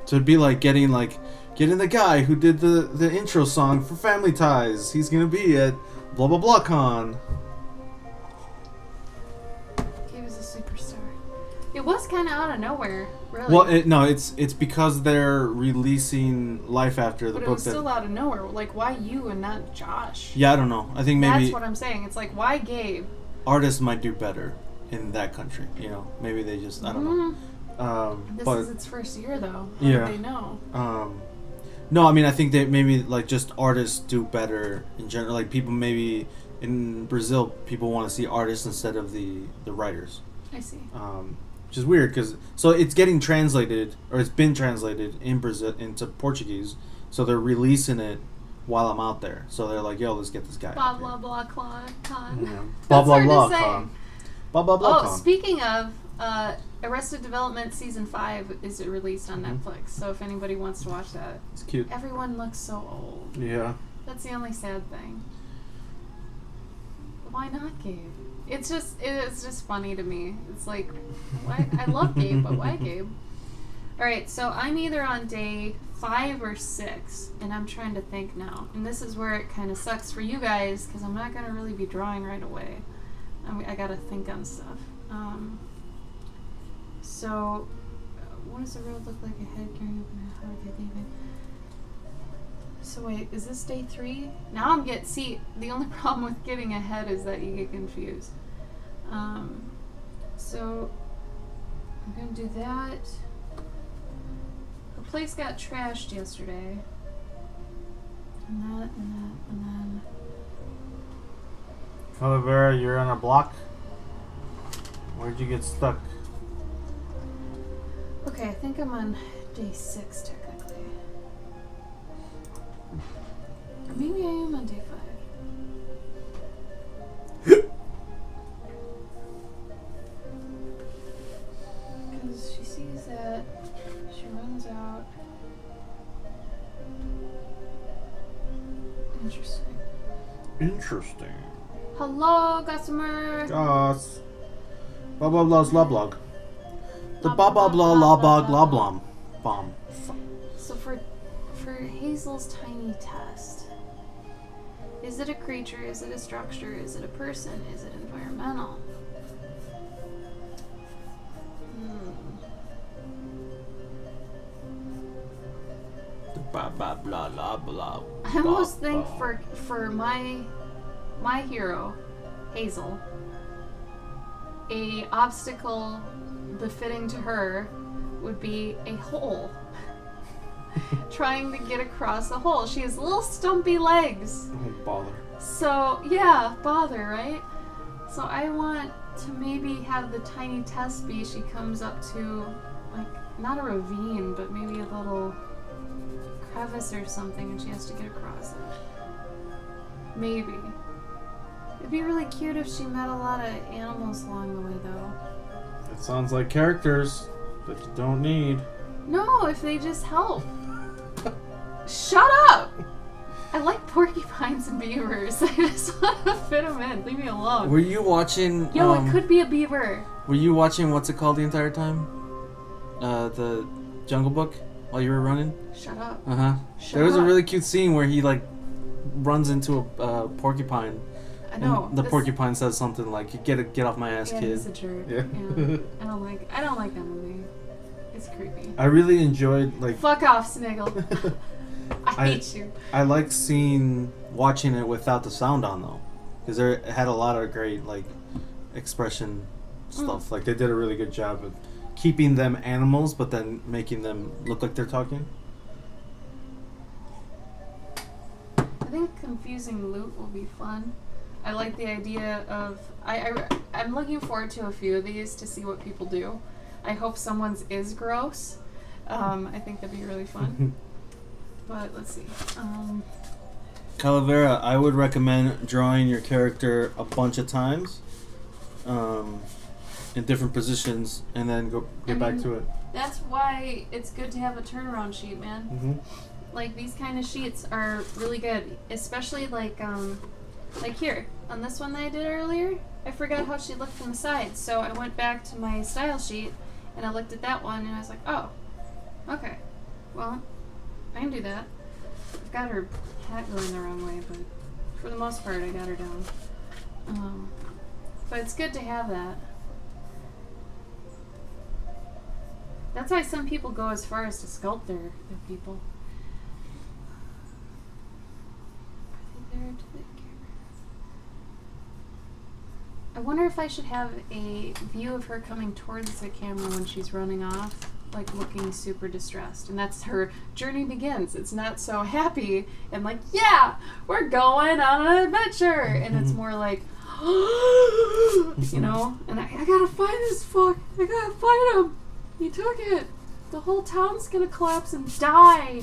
So it'd be like getting the guy who did the intro song for Family Ties. He's gonna be at blah blah blah con. He was a superstar. It was kind of out of nowhere, really. Well, it's because they're releasing Life After the but book. It was still out of nowhere. Like, why you and not Josh? Yeah, I don't know. I think maybe that's what I'm saying. It's like, why Gabe? Artists might do better in that country. Maybe they just I don't know. This is its first year, though. How Yeah. do they know? No, I mean I think that maybe like just artists do better in general. Like people maybe in Brazil, people want to see artists instead of the writers. I see. Which is weird because it's getting translated or it's been translated in Brazil into Portuguese, so they're releasing it while I'm out there. So they're like, yo, let's get this guy. Blah blah blah con. Yeah. Blah blah blah con. Blah blah blah con. Speaking of, Arrested Development season 5 is released on Netflix. So if anybody wants to watch that, It's cute. everyone looks so old. Yeah. That's the only sad thing. Why not Gabe? It's just funny to me. It's like, why? I love Gabe, but why Gabe? All right, so I'm either on day 5 or 6, and I'm trying to think now. And this is where it kind of sucks for you guys, because I'm not going to really be drawing right away. I got to think on stuff. So, what does the road look like ahead? Carrying up how are they leaving? So wait, is this day 3? Now I'm see, the only problem with getting ahead is that you get confused. So, I'm going to do that. The place got trashed yesterday. And that, and that, and then... Calavera, you're on a block. Where'd you get stuck? Okay, I think I'm on day 6 technically. Or maybe I am on day 5. Because she sees that, she runs out. Interesting. Interesting. Hello, customer! Goss. Blah blah blah's la blog. The blah blah blah la bog la blom. Bomb. So for Hazel's tiny test, is it a creature? Is it a structure? Is it a person? Is it environmental? The blah blah blah blah blah. I almost think for my hero, Hazel, a obstacle befitting to her would be a hole. Trying to get across a hole. She has little stumpy legs. Oh, bother. So, yeah, bother, right? So I want to maybe have the tiny test be she comes up to, like, not a ravine, but maybe a little crevice or something, and she has to get across it. Maybe. It'd be really cute if she met a lot of animals along the way, though. That sounds like characters that you don't need. No, if they just help. Shut up! I like porcupines and beavers. I just want to fit them in. Leave me alone. Were you watching? Yo, it could be a beaver. Were you watching what's it called the entire time? The Jungle Book while you were running. Shut up. There was a really cute scene where he like runs into a porcupine. I know. And the porcupine says something like, "Get off my ass, yeah, kid." He's a jerk. Yeah. I don't like that movie. It's creepy. I really enjoyed like. Fuck off, Sniggle. I hate you. I like watching it without the sound on though, because it had a lot of great like expression stuff. Like they did a really good job of keeping them animals, but then making them look like they're talking. I think confusing loot will be fun. I like the idea of I'm looking forward to a few of these to see what people do. I hope someone's is gross. I think that'd be really fun. But let's see. Calavera, I would recommend drawing your character a bunch of times, in different positions, and then get back to it. That's why it's good to have a turnaround sheet, man. Mm-hmm. Like these kind of sheets are really good, especially like here on this one that I did earlier. I forgot how she looked from the side, so I went back to my style sheet and I looked at that one and I was like, oh, okay, well, I can do that. I've got her hat going the wrong way, but for the most part, I got her down. But it's good to have that. That's why some people go as far as to sculpt their people. Are they there to the camera? I wonder if I should have a view of her coming towards the camera when she's running off, like looking super distressed. And that's her journey begins. It's not so happy and like, yeah, we're going on an adventure. And it's more like, you know, and I gotta find this fuck. I gotta find him. He took it. The whole town's gonna collapse and die.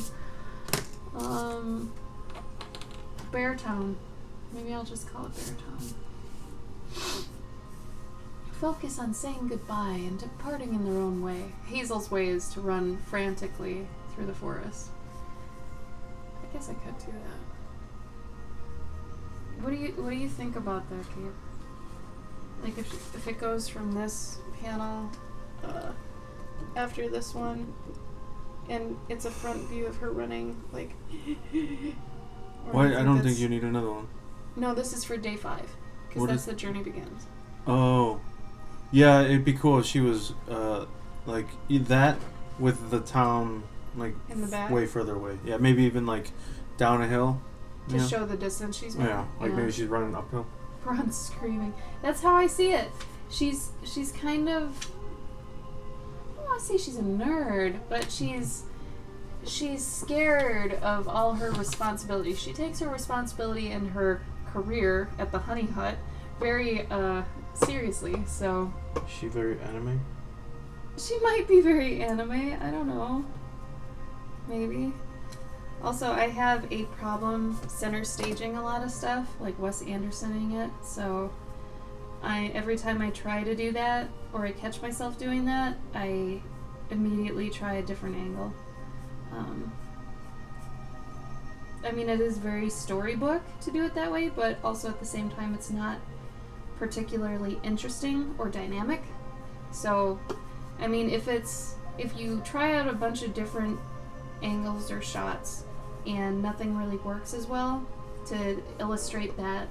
Beartown. Maybe I'll just call it Beartown. Focus on saying goodbye and departing in their own way. Hazel's way is to run frantically through the forest. I guess I could do that. What do you think about that, Gabe? Like if it goes from this panel after this one, and it's a front view of her running, like. Why? I don't think you need another one. No, this is for day 5, because that's the journey begins. Oh, yeah, it'd be cool if she was like that with the town like in the back, way further away. Yeah, maybe even like down a hill to show the distance she's making. Yeah, like maybe she's running uphill. Run screaming. That's how I see it. She's kind of. I don't want to say she's a nerd, but she's scared of all her responsibilities. She takes her responsibility and her career at the honey hut very seriously, so. Is she very anime? She might be very anime, I don't know. Maybe. Also, I have a problem center staging a lot of stuff, like Wes Andersoning it, so every time I try to do that, or I catch myself doing that, I immediately try a different angle. I mean, it is very storybook to do it that way, but also at the same time, it's not particularly interesting or dynamic. So, I mean, if you try out a bunch of different angles or shots and nothing really works as well to illustrate that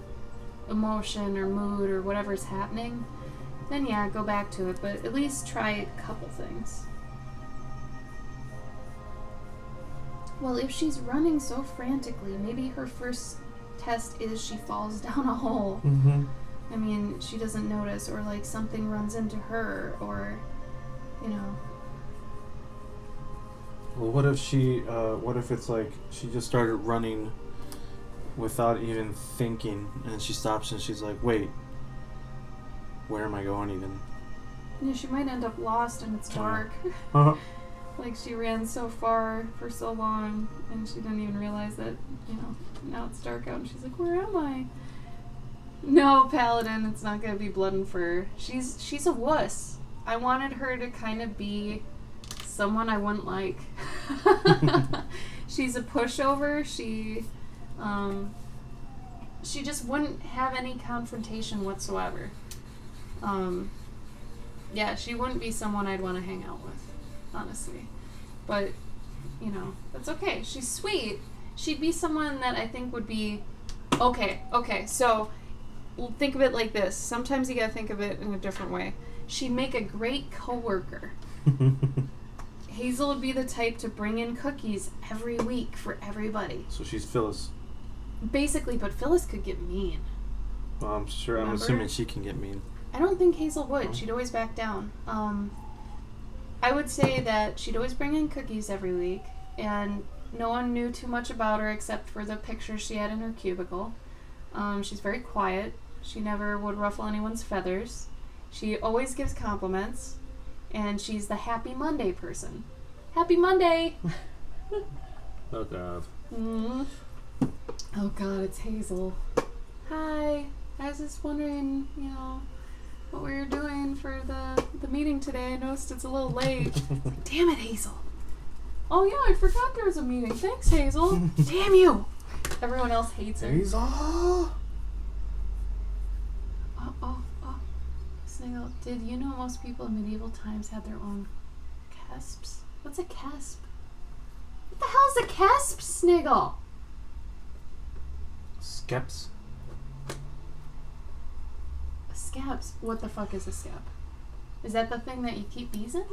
emotion or mood or whatever's happening, then yeah, go back to it, but at least try a couple things. Well, if she's running so frantically, maybe her first test is she falls down a hole. Mm-hmm. I mean, she doesn't notice, or like something runs into her, or, you know. Well, what if it's like she just started running without even thinking, and she stops and she's like, wait, where am I going even? Yeah, she might end up lost and it's dark. Like she ran so far for so long and she didn't even realize that, you know, now it's dark out and she's like, where am I? No, Paladin, it's not gonna be blood and fur. She's a wuss. I wanted her to kind of be someone I wouldn't like. She's a pushover. She just wouldn't have any confrontation whatsoever. Yeah, she wouldn't be someone I'd want to hang out with, honestly. But, you know, that's okay. She's sweet. She'd be someone that I think would be... Okay, so think of it like this. Sometimes you gotta think of it in a different way. She'd make a great coworker. Hazel would be the type to bring in cookies every week for everybody. So she's Phyllis. Basically, but Phyllis could get mean. Well, I'm sure. Remember? I'm assuming she can get mean. I don't think Hazel would. Oh. She'd always back down. I would say that she'd always bring in cookies every week, and no one knew too much about her except for the pictures she had in her cubicle. She's very quiet. She never would ruffle anyone's feathers. She always gives compliments, and she's the Happy Monday person. Happy Monday! Oh, God. Mm. Oh, God, it's Hazel. Hi. I was just wondering, you know, what we were doing for the meeting today. I noticed it's a little late. Like, damn it, Hazel. Oh, yeah, I forgot there was a meeting. Thanks, Hazel. Damn you. Everyone else hates her. Hazel! Oh. Sniggle, did you know most people in medieval times had their own casps? What's a casp? What the hell is a casp, Sniggle? Skeps? A scaps? What the fuck is a scap? Is that the thing that you keep bees in?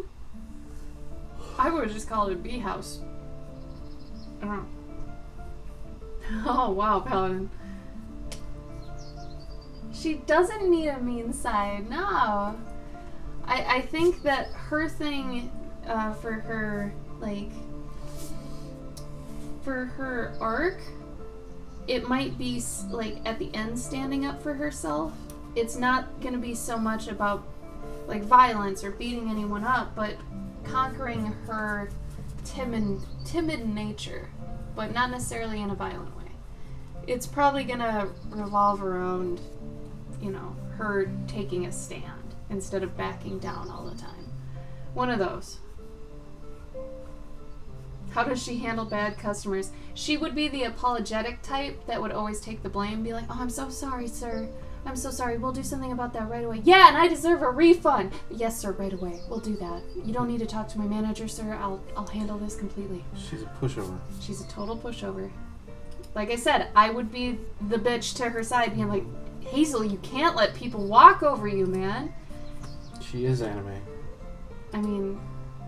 I would just call it a bee house. I don't know. Oh, wow, Paladin. She doesn't need a mean side, no. I think that her thing for her, like, for her arc, it might be, like, at the end standing up for herself. It's not going to be so much about, like, violence or beating anyone up, but conquering her timid nature, but not necessarily in a violent way. it's probably gonna revolve around, her taking a stand instead of backing down all the time. One of those. How does she handle bad customers? She would be the apologetic type that would always take the blame, be like, "Oh, I'm so sorry, sir. I'm so sorry. We'll do something about that right away." "Yeah, and I deserve a refund." "Yes, sir, right away. We'll do that. You don't need to talk to my manager, sir. I'll handle this completely." She's a pushover. She's a total pushover. Like I said, I would be the bitch to her side, being like, "Hazel, you can't let people walk over you, man." She is anime. I mean,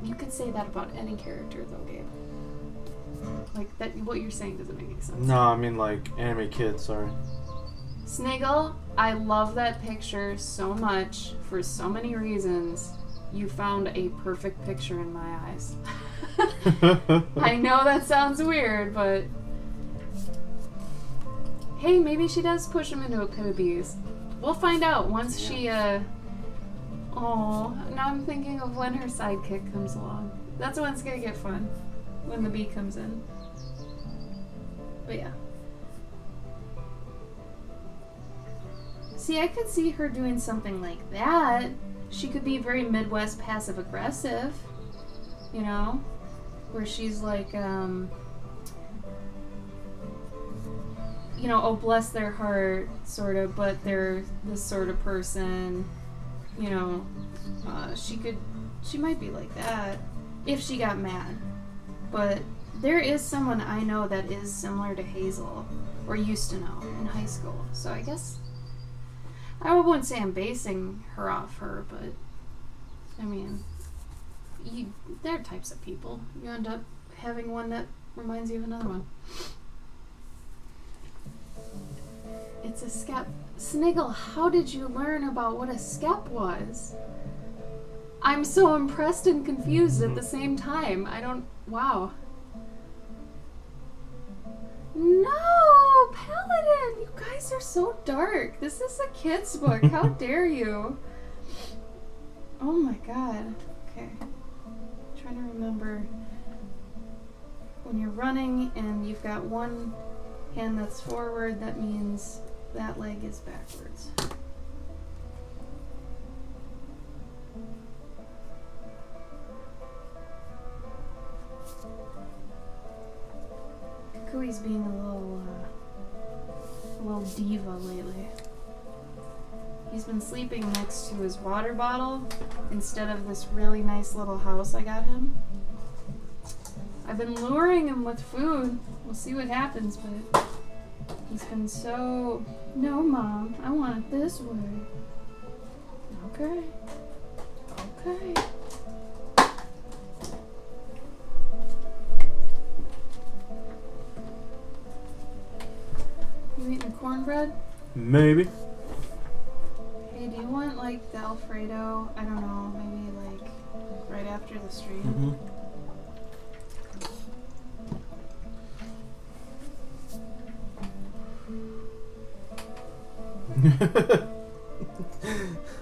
you could say that about any character, though, Gabe. Like, that. What you're saying doesn't make any sense. No, I mean like anime kids, sorry. Sniggle, I love that picture so much for so many reasons. You found a perfect picture in my eyes. I know that sounds weird, but hey, maybe she does push him into a pit of bees. We'll find out once she, oh, now I'm thinking of when her sidekick comes along. That's when it's gonna get fun. When the bee comes in. But yeah. See, I could see her doing something like that. She could be very Midwest passive-aggressive, where she's like, oh, bless their heart, sort of, but they're this sort of person, she might be like that if she got mad. But there is someone I know that is similar to Hazel, or used to know, in high school, so I guess I wouldn't say I'm basing her off her, but, I mean, there are types of people. You end up having one that reminds you of another one. It's a skep. Sniggle, how did you learn about what a skep was? I'm so impressed and confused at the same time. Wow. No, Paladin! You guys are so dark. This is a kid's book. How dare you? Oh my god. Okay. Trying to remember. When you're running and you've got one hand that's forward, that means that leg is backwards. Kui's being a little diva lately. He's been sleeping next to his water bottle instead of this really nice little house I got him. I've been luring him with food. We'll see what happens, but he's been so... "No, Mom, I want it this way." Okay. Okay. You eating cornbread? Maybe. Hey, do you want like the Alfredo? I don't know, maybe like right after the stream? Mm-hmm.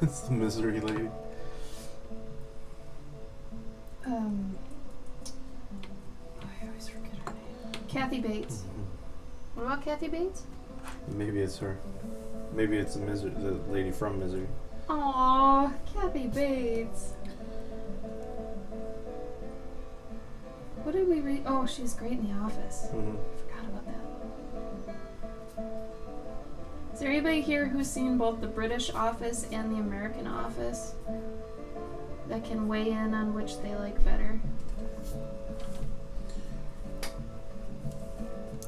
It's the misery lady. I always forget her name. Kathy Bates. Mm-hmm. What about Kathy Bates? Maybe it's her. Maybe it's the lady from Misery. Aww, Kathy Bates. What did we read? Oh, she's great in The Office. Mm-hmm. I forgot about that. Is there anybody here who's seen both the British Office and the American Office that can weigh in on which they like better?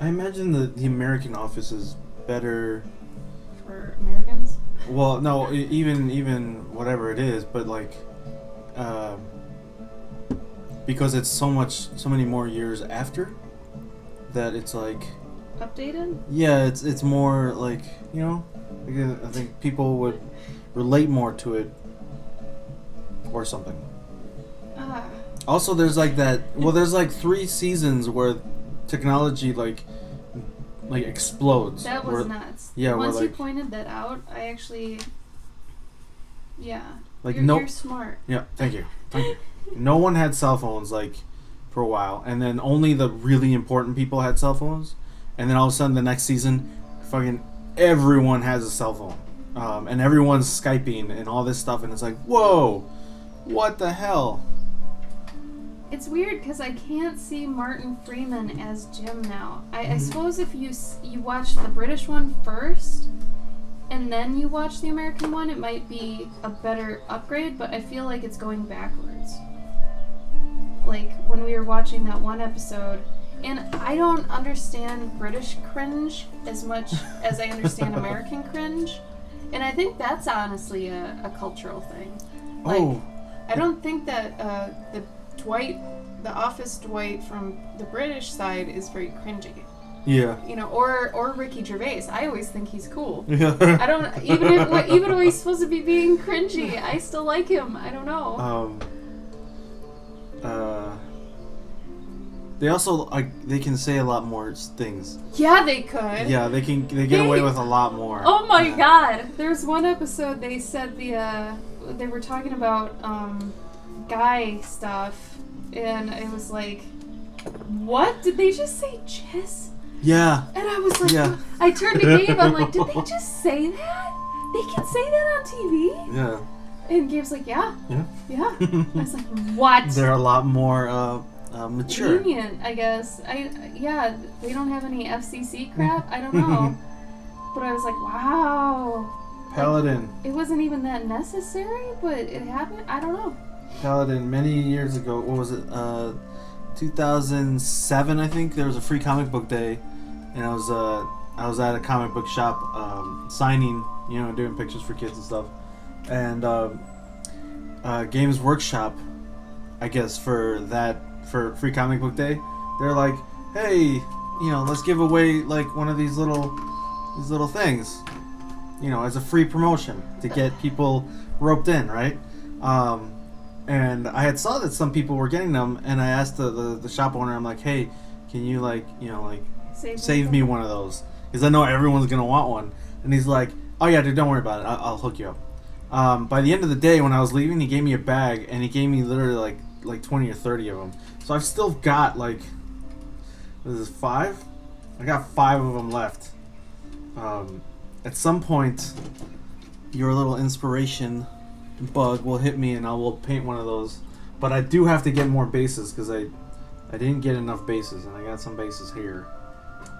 I imagine the American Office is better For Americans? Well, no, even whatever it is, but like, because it's so many more years after, that it's like Updated? Yeah, it's more like, again, I think people would relate more to it or something. Also, there's like there's like 3 seasons where technology like explodes. That was nuts. Yeah, once where, you pointed that out, I actually, like you're smart. Yeah, thank you. No one had cell phones like for a while, and then only the really important people had cell phones, and then all of a sudden the next season fucking everyone has a cell phone. And everyone's Skyping and all this stuff, and it's like, whoa, what the hell? It's weird because I can't see Martin Freeman as Jim now. I suppose if you watch the British one first, and then you watch the American one, it might be a better upgrade, but I feel like it's going backwards. Like, when we were watching that one episode, and I don't understand British cringe as much as I understand American cringe. And I think that's honestly a cultural thing. Like, I don't think that the Office Dwight from the British side is very cringy. Yeah. You know, or Ricky Gervais. I always think he's cool. Yeah. I don't even though he's supposed to be being cringy, I still like him. I don't know. They also they can say a lot more things. Yeah, they could. Yeah, they get away with a lot more. Oh my god! There's one episode they said they were talking about guy stuff, and it was like, what did they just say? Jizz? Yeah. And I was like, yeah. I turned to Gabe. I'm like, did they just say that? They can say that on TV? Yeah. And Gabe's like, yeah. Yeah. I was like, what? They're a lot more mature. Lenient, I guess. They don't have any FCC crap. I don't know. But I was like, wow. Paladin. Like, it wasn't even that necessary, but it happened. I don't know. Paladin, many years ago, what was it? 2007, I think. There was a free comic book day, and I was at a comic book shop signing, doing pictures for kids and stuff. And Games Workshop, I guess for free comic book day, they're like, hey, let's give away like one of these little things, as a free promotion to get people roped in, right? And I had saw that some people were getting them, and I asked the shop owner, I'm like, hey, can you save me one of those, because I know everyone's gonna want one. And he's like, oh yeah, dude, don't worry about it, I'll hook you up. By the end of the day, when I was leaving, he gave me a bag, and he gave me literally like 20 or 30 of them. So I've still got what is this, 5? I got 5 of them left. At some point, your little inspiration bug will hit me, and I will paint one of those. But I do have to get more bases, because I didn't get enough bases, and I got some bases here.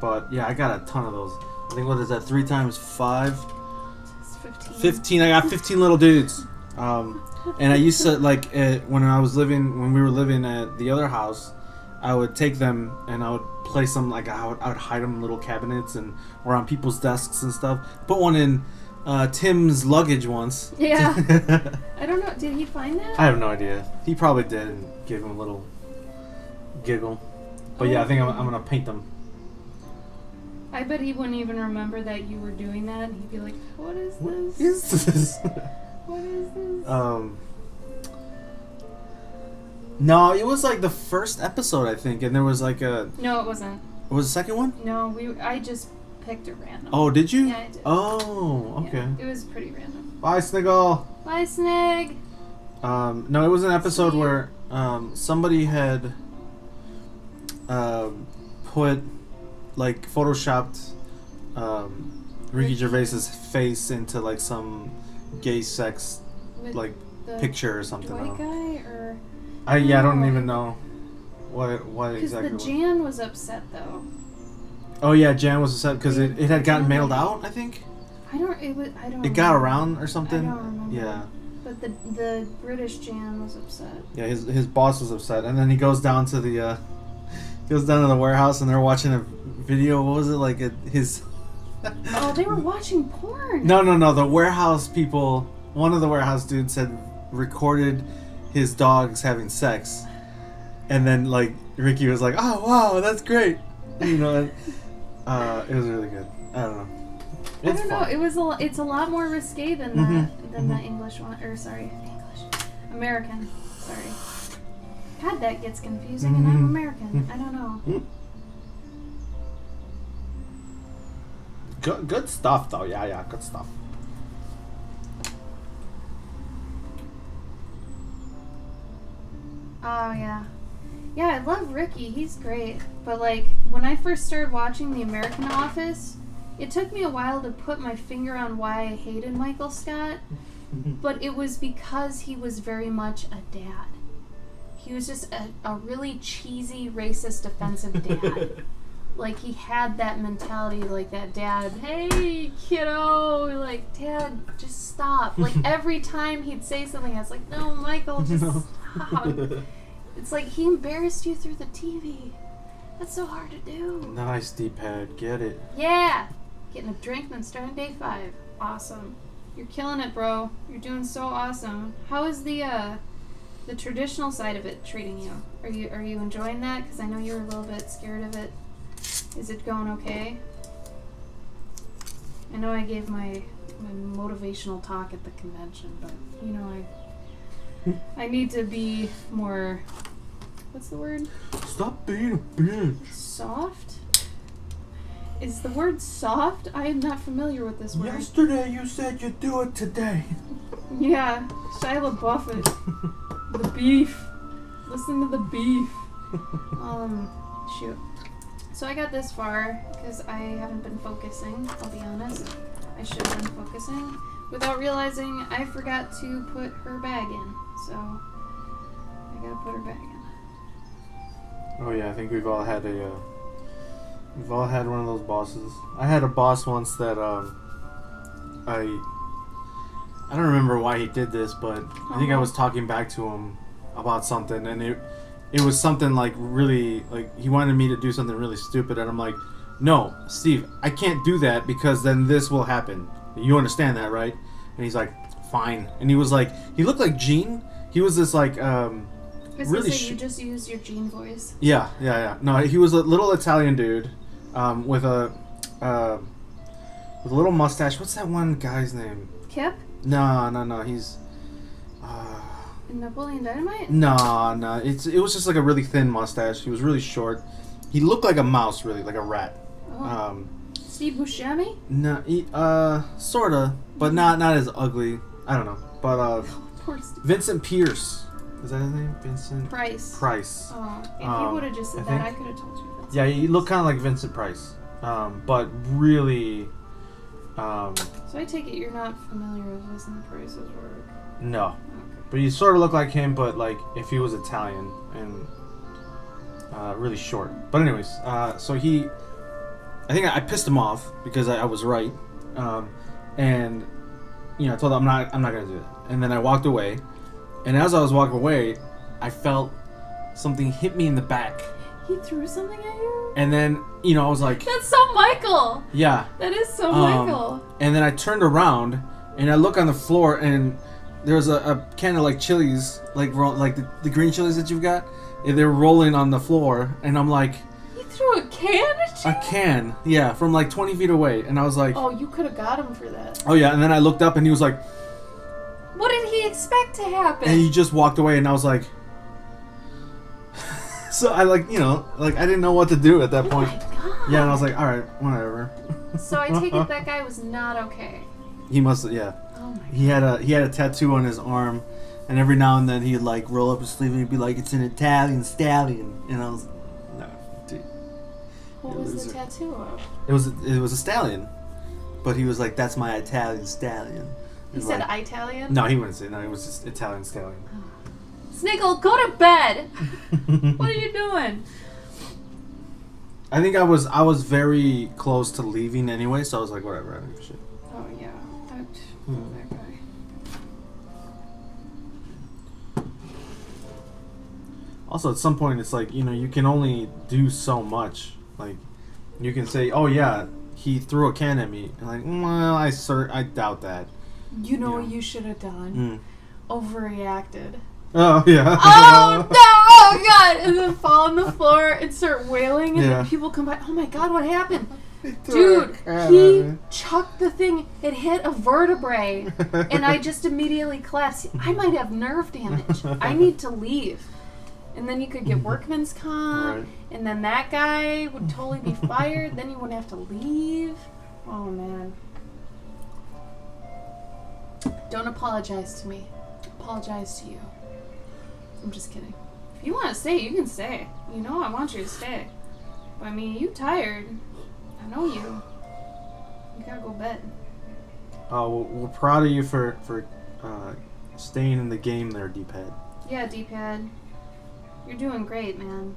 But yeah, I got a ton of those. I think, what is that, 3 times 5? 15. I got 15 little dudes. And I used to, when we were living at the other house, I would take them and I would place them, I would hide them in little cabinets or on people's desks and stuff. Put one in Tim's luggage once. Yeah. I don't know. Did he find that? I have no idea. He probably did and gave him a little giggle. But yeah, I think I'm going to paint them. I bet he wouldn't even remember that you were doing that, and he'd be like, what is this? What is this? What is this? No, it was like the first episode, I think, and there was like a... No, it wasn't. It was the second one? No, I just picked it random. Oh, did you? Yeah, I did. Oh, okay. Yeah, it was pretty random. Bye, Sniggle! Bye, Snig! No, it was an episode where somebody had put, photoshopped Ricky Gervais's face into, some gay sex, With picture or something. White guy, or... I don't even know what exactly. Because the Jan was upset, though. Oh yeah, Jan was upset because it had gotten mailed out, I think. I don't. It got around or something. I don't remember. Yeah. But the British Jan was upset. Yeah, his boss was upset, and then he goes down to the warehouse, and they're watching a video. What was it his? Oh, they were watching porn. No. The warehouse people. One of the warehouse dudes had recorded his dogs having sex, and then Ricky was like, "Oh wow, that's great," it was really good. I don't know. It's I don't fun. know. It's a lot more risque than the English one, or American. Sorry. God, that gets confusing, and I'm American. I don't know. Good stuff though. Yeah, good stuff. Oh, yeah. Yeah, I love Ricky. He's great. But, when I first started watching The American Office, It took me a while to put my finger on why I hated Michael Scott, but it was because he was very much a dad. He was just a really cheesy, racist, offensive dad. Like, he had that mentality, like that dad, hey, kiddo, like, Dad, just stop. Like, every time he'd say something, I was like, no, Michael, just stop. It's like, he embarrassed you through the TV. That's so hard to do. Nice, D-pad. Get it. Yeah. Getting a drink, then starting day 5. Awesome. You're killing it, bro. You're doing so awesome. How is the traditional side of it treating you? Are you enjoying that? Because I know you were a little bit scared of it. Is it going okay? I know I gave my motivational talk at the convention, but you know I need to be more, what's the word? Stop being a bitch. Soft? Is the word soft? I am not familiar with this word. Yesterday you said you'd do it today. Yeah, Shia LaBeouf. The beef. Listen to the beef. Shoot. So I got this far because I haven't been focusing, I'll be honest. I should have been focusing. Without realizing I forgot to put her bag in. So I gotta put her bag in. Oh yeah, I think we've all had one of those bosses. I had a boss once that I don't remember why he did this, but I think I was talking back to him about something, and it was something like really, like he wanted me to do something really stupid, and I'm like, no, Steve, I can't do that because then this will happen. You understand that, right? And he's like, fine. And he was like, he looked like Gene. He was this like really. You just used your Gene voice. Yeah. No, he was a little Italian dude with a little mustache. What's that one guy's name? Kip? No. He's. Napoleon Dynamite? No. It was just like a really thin mustache. He was really short. He looked like a mouse, really, like a rat. Oh. Steve Buscemi? No, sorta, but not as ugly. I don't know, but Poor Steve. Vincent Pierce. Is that his name? Vincent Price. Oh, if you would have just said that, I could have told you. Vincent. Yeah, he looked kind of like Vincent Price, but really. So I take it you're not familiar with Vincent Price's work. No, Okay. but he sort of looked like him, but like if he was Italian and really short. But anyways, so I think I pissed him off because I was right, and I told him I'm not gonna do that. And then I walked away, and as I was walking away, I felt something hit me in the back. He threw something at you? And then I was like, that's so Michael. Yeah. That is so Michael. And then I turned around and I look on the floor and there was a can of like chilies, like the green chilies that you've got. And they're rolling on the floor, and I'm like, he threw a can at you? A can, yeah, from like 20 feet away. And I was like, oh, you could have got him for that. Oh yeah, and then I looked up and he was like, what did he expect to happen? And he just walked away, and I was like, so I I didn't know what to do at that point. Oh my God. Yeah, and I was like, all right, whatever. So I take it that guy was not okay. He must have, yeah. Oh my God. He had a tattoo on his arm, and every now and then he'd like roll up his sleeve and he'd be like, it's an Italian stallion, and I was, no, dude. What was the tattoo of? It was a stallion, but he was like, that's my Italian stallion. He said Italian? No, he wouldn't say. No, it was just Italian stallion. Sniggle, go to bed. What are you doing? I think I was very close to leaving anyway, so I was like, whatever, I don't give a shit. Oh yeah, that guy. Also, at some point, it's like, you can only do so much. Like, you can say, oh yeah, he threw a can at me, and like, well, I doubt that. You know what you should have done? Overreacted. Oh yeah. Oh no! Oh God! And then fall on the floor and start wailing, and then people come by. Oh my God! What happened? Dude, he chucked the thing. It hit a vertebrae, and I just immediately collapsed. I might have nerve damage. I need to leave. And then you could get workman's comp, right. And then that guy would totally be fired. Then you wouldn't have to leave. Oh man! Don't apologize to me. Apologize to you. I'm just kidding. If you want to stay, you can stay. I want you to stay. But I mean, you tired. I know you. You gotta go bed. Oh, we're proud of you for staying in the game there, D-pad. Yeah, D-pad. You're doing great, man.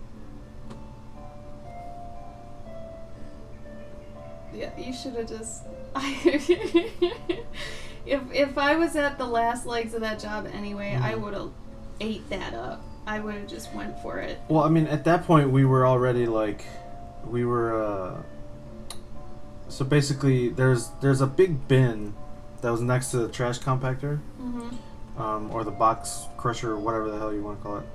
Yeah, you should have just... If I was at the last legs of that job anyway, I would have ate that up. I would have just went for it. Well, I mean, at that point, we were already, so basically, there's a big bin that was next to the trash compactor. Mm-hmm. Or the box crusher, or whatever the hell you want to call it.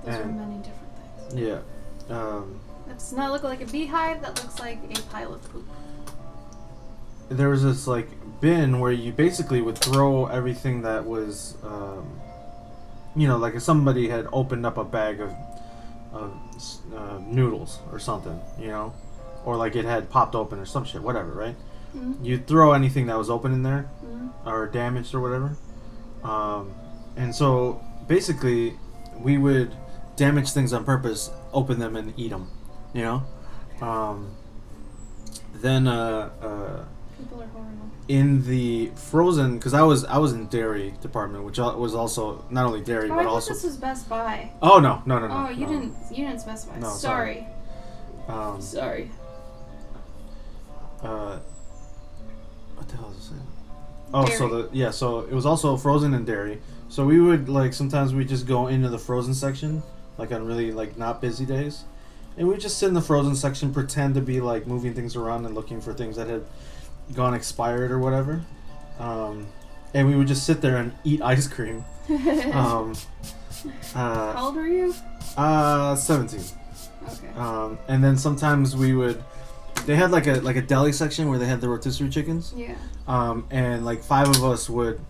Those are many different things. Yeah. That does not look like a beehive. That looks like a pile of poop. There was this bin where you basically would throw everything that was, like if somebody had opened up a bag of noodles or something, or like it had popped open or some shit, whatever, right? Mm-hmm. You'd throw anything that was open in there, Mm-hmm. or damaged or whatever. And so basically, we would damage things on purpose, open them, and eat them. Then People are horrible. in the frozen, because I was in dairy department, which was also not only dairy Oh, but I thought also. this was Best Buy. Oh no! Oh, you no. didn't specify. No, sorry. sorry. Sorry. What the hell is it saying? Oh, Dairy. so it was also frozen and dairy. So we would sometimes we just go into the frozen section, on really not busy days, and we just sit in the frozen section, pretend to be moving things around and looking for things that had gone expired or whatever, and we would just sit there and eat ice cream. How old were you? 17. Okay. And then sometimes we would. They had a deli section where they had the rotisserie chickens. Yeah. And 5 of us would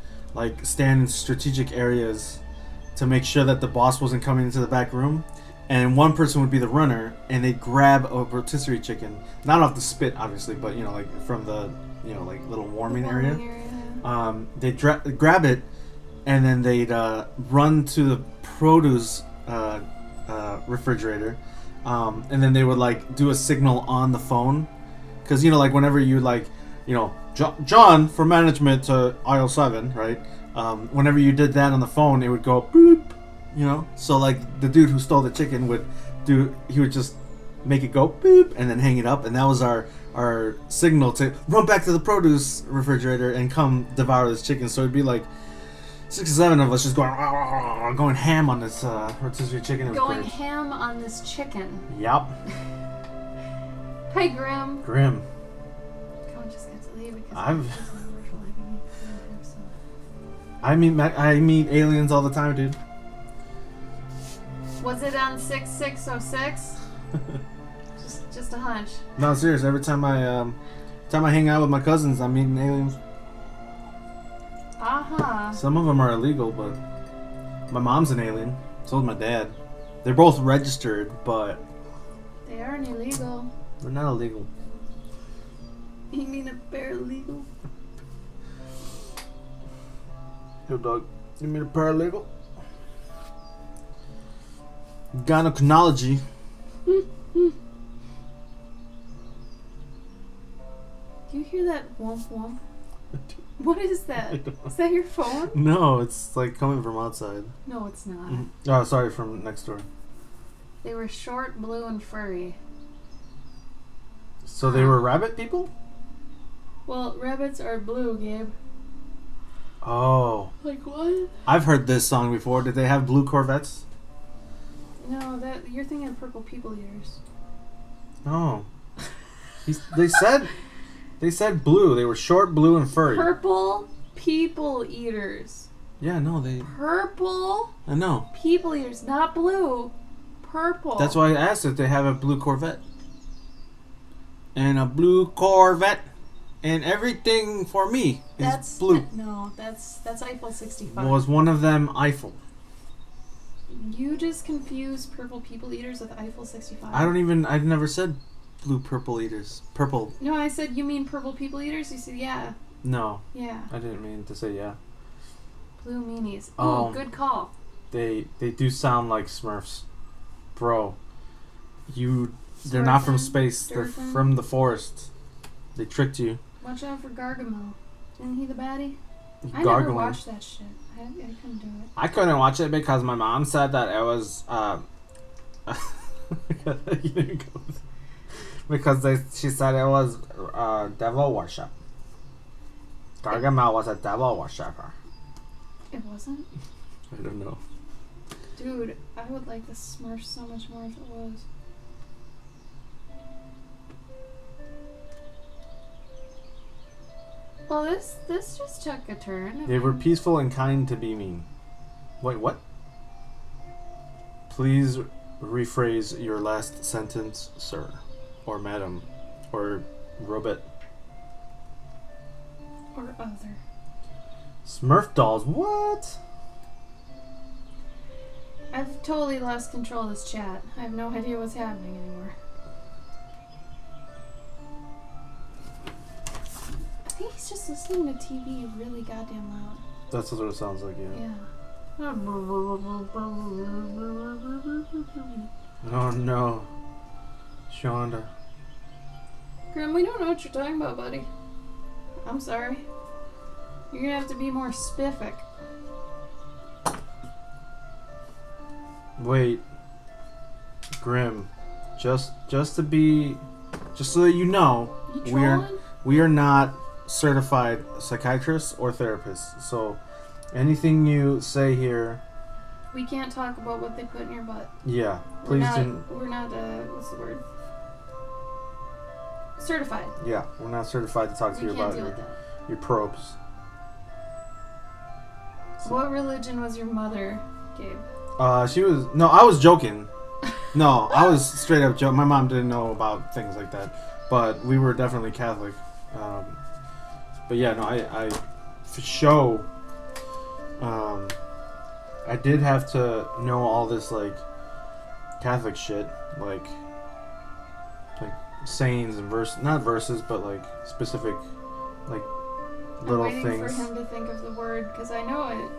stand in strategic areas to make sure that the boss wasn't coming into the back room, and one person would be the runner, and they'd grab a rotisserie chicken, not off the spit obviously, but from the little warming area. They'd grab it, and then they'd run to the produce refrigerator. And then they would do a signal on the phone, because whenever you John from management to aisle 7, right? Whenever you did that on the phone, it would go boop, So the dude who stole the chicken would just make it go boop and then hang it up, and that was our signal to run back to the produce refrigerator and come devour this chicken. So it'd be 6 or 7 of us just going ham on this rotisserie chicken. It was Going great. ham on this chicken. Yep. Hi, Grim. Grim. Colin just got to leave because I meet aliens all the time, dude. Was it on 6606? just a hunch. No, serious. Every time I hang out with my cousins, I'm meeting aliens. Aha. Some of them are illegal, but my mom's an alien. So is my dad. They're both registered, but They aren't illegal. they're not illegal. You mean a paralegal? Yo, dog. You mean a paralegal? Gynecology. Do you hear that womp womp? What is that? Is that your phone? No, it's coming from outside. No, it's not. Oh, sorry, from next door. They were short, blue, and furry. So they were rabbit people? Well, rabbits are blue, Gabe. Oh. Like what? I've heard this song before. Did they have blue Corvettes? No, that you're thinking of purple people eaters. Oh. They said blue. They were short, blue, and furry. Purple people eaters. Yeah, no, they... Purple I know. people eaters, not blue. Purple. That's why I asked if they have a blue Corvette. And a blue Corvette. And everything for me is blue. No, that's Eiffel 65. Was one of them Eiffel? You just confuse purple people eaters with Eiffel 65. I've never said blue purple eaters. Purple. No, I said you mean purple people eaters? You said yeah. No. Yeah. I didn't mean to say yeah. Blue meanies. Oh. Ooh, good call. They do sound like Smurfs. Bro. They're not from space. They're Smurfing? from the forest. They tricked you. Watch out for Gargamel. Isn't he the baddie? I never Gargamel. watched that shit. I couldn't do it. I couldn't watch it because my mom said that it was because she said it was devil worship. Gargamel was a devil worshipper. It wasn't? I don't know. Dude, I would like the Smurfs so much more if it was. Well, this just took a turn. They were peaceful and kind to be mean. Wait, what? Please rephrase your last sentence, sir. Or madam. Or robot. Or other. Smurf dolls, what? I've totally lost control of this chat. I have no idea what's happening anymore. I think he's just listening to TV really goddamn loud. That's what it sounds like, yeah. Yeah. Oh no. Shonda. Grim, we don't know what you're talking about, buddy. I'm sorry. You're gonna have to be more specific. Wait. Grim. Just so that you know, You trolling? we are not certified psychiatrists or therapists. So anything you say here, We can't talk about what they put in your butt. yeah, please do. We're not, what's the word? Certified. Yeah, we're not certified to talk to We you can't about deal with that. your probes. What religion was your mother, Gabe? I was joking. No, I was straight up joking. My mom didn't know about things like that, but we were definitely Catholic. But yeah, no, I for show, I did have to know all this like Catholic shit, like sayings and not verses, but like specific, like little I'm waiting things. for him to think of the word, because I know it.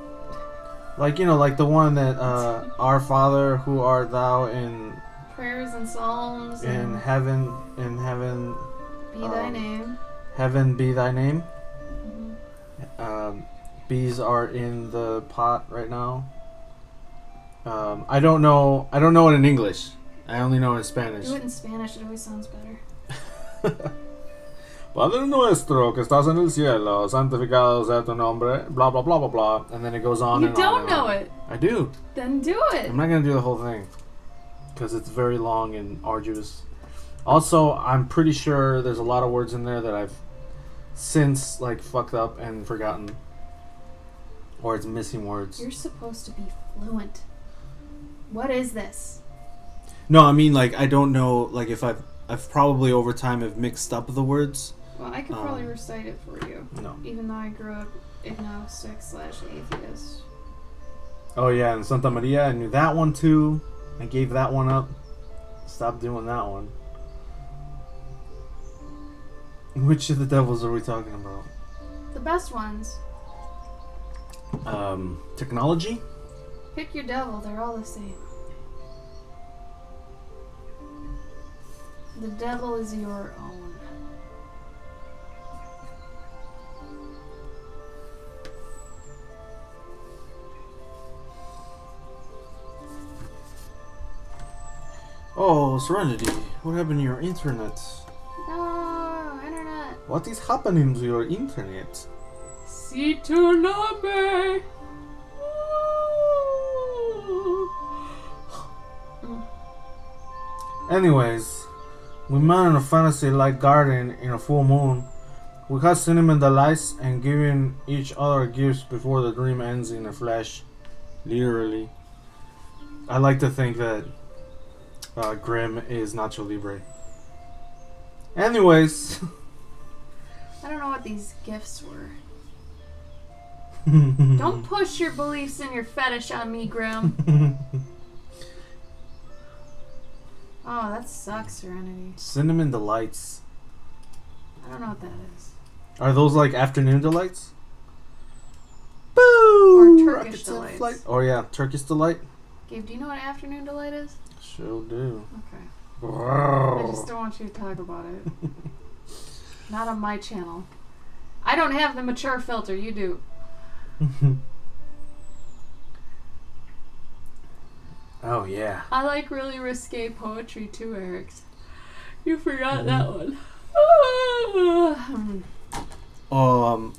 Like, like the one that, Our Father, who art thou in Prayers and psalms. in heaven, Be thy name. heaven be thy name. Mm-hmm. Bees are in the pot right now. I don't know it in English. I only know it in Spanish. Do it in Spanish, it always sounds better. Padre nuestro que estás en el cielo, santificado sea tu nombre, blah blah blah blah blah, and then it goes on. You and don't on and know on. it. I do. Then do it. I'm not gonna do the whole thing because it's very long and arduous. Also, I'm pretty sure there's a lot of words in there that I've since like fucked up and forgotten, or it's missing words. You're supposed to be fluent. What is this? No, I mean like I don't know like if I've probably over time have mixed up the words. Well, I could probably recite it for you. No. Even though I grew up agnostic/atheist. Oh yeah, and Santa Maria, I knew that one too. I gave that one up. Stop doing that one. Which of the devils are we talking about? The best ones. Technology? Pick your devil, they're all the same. The devil is your own. Oh, Serenity, what happened to your internet? No, internet. What is happening to your internet? Si tu nombre. Anyways, we met in a fantasy-like garden in a full moon. We cut cinnamon delights and giving each other gifts before the dream ends in a flash. Literally. I like to think that Grimm is Nacho Libre. Anyways. I don't know what these gifts were. Don't push your beliefs and your fetish on me, Grim. Oh, that sucks, Serenity. Cinnamon delights. I don't know what that is. Are those like afternoon delights? Boo! Or Turkish Rockets in delights. flight. Oh yeah, Turkish delight. Gabe, do you know what afternoon delight is? Sure do. Okay. I just don't want you to talk about it. Not on my channel. I don't have the mature filter. You do. Oh, yeah. I like really risque poetry too, Eric. You forgot that one.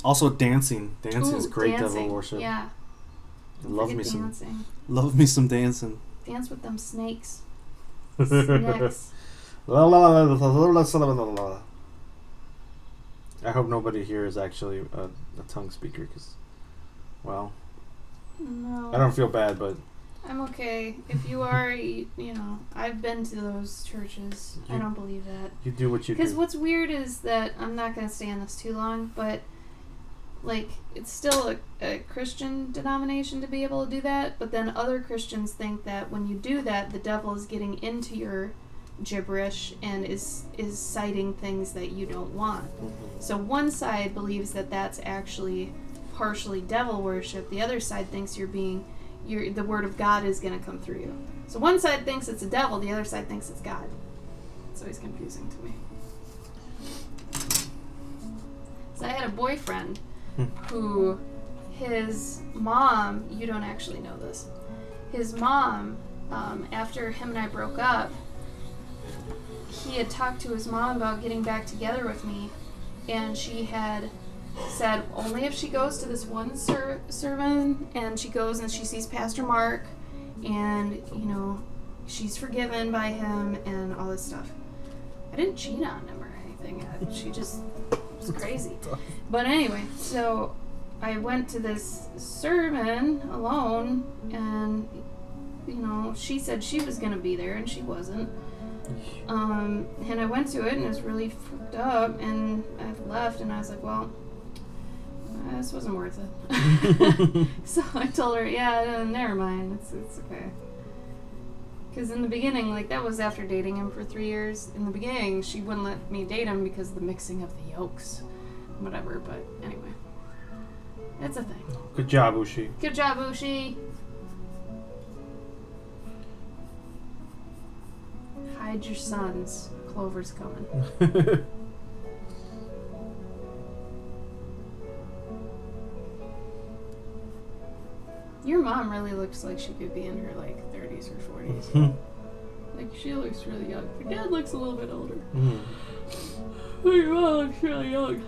Also dancing. Dancing is Ooh, great dancing. devil worship. Yeah. Love me some. Dancing. Love me some dancing. Dance with them snakes. Snacks. La, la, la, la, la, la, la, la, la. I hope nobody here is actually a tongue speaker, because, well, No. I don't feel bad, but I'm okay. If you are, you know, I've been to those churches. I don't believe that. you do what you Because do. what's weird is that I'm not going to stay on this too long, but like it's still a Christian denomination to be able to do that, but then other Christians think that when you do that, the devil is getting into your gibberish and is citing things that you don't want. So one side believes that that's actually partially devil worship. The other side thinks the word of God is going to come through you. So one side thinks it's a devil, the other side thinks it's God. It's always confusing to me. So I had a boyfriend who, his mom, you don't actually know this, his mom, after him and I broke up, he had talked to his mom about getting back together with me, and she had said only if she goes to this one sermon and she goes and she sees Pastor Mark and, you know, she's forgiven by him and all this stuff. I didn't cheat on him or anything. She just was crazy. But anyway, so I went to this sermon alone, and, you know, she said she was going to be there and she wasn't. And I went to it and it was really fucked up, and I left and I was like, well, this wasn't worth it. So I told her, yeah, never mind, it's okay. Because in the beginning, like, that was after dating him for 3 years. In the beginning, she wouldn't let me date him because of the mixing of the yolks. Whatever, but anyway. It's a thing. Good job, Ushi. Good job, Ushi. Hide your sons. Clover's coming. Your mom really looks like she could be in her, like, 30s or 40s. Like, she looks really young. Your dad looks a little bit older. But your mom looks really young.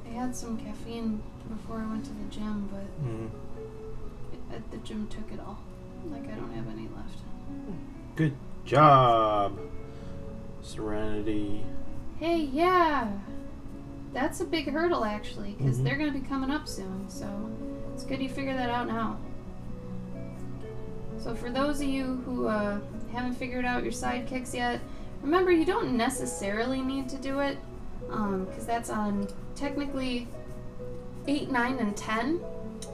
I had some caffeine before I went to the gym, but the gym took it all. Like, I don't have any left. Good job, Serenity. Hey, yeah! That's a big hurdle, actually, because they're going to be coming up soon, so it's good you figure that out now. So for those of you who haven't figured out your sidekicks yet, remember, you don't necessarily need to do it, because that's on, technically, 8, 9, and 10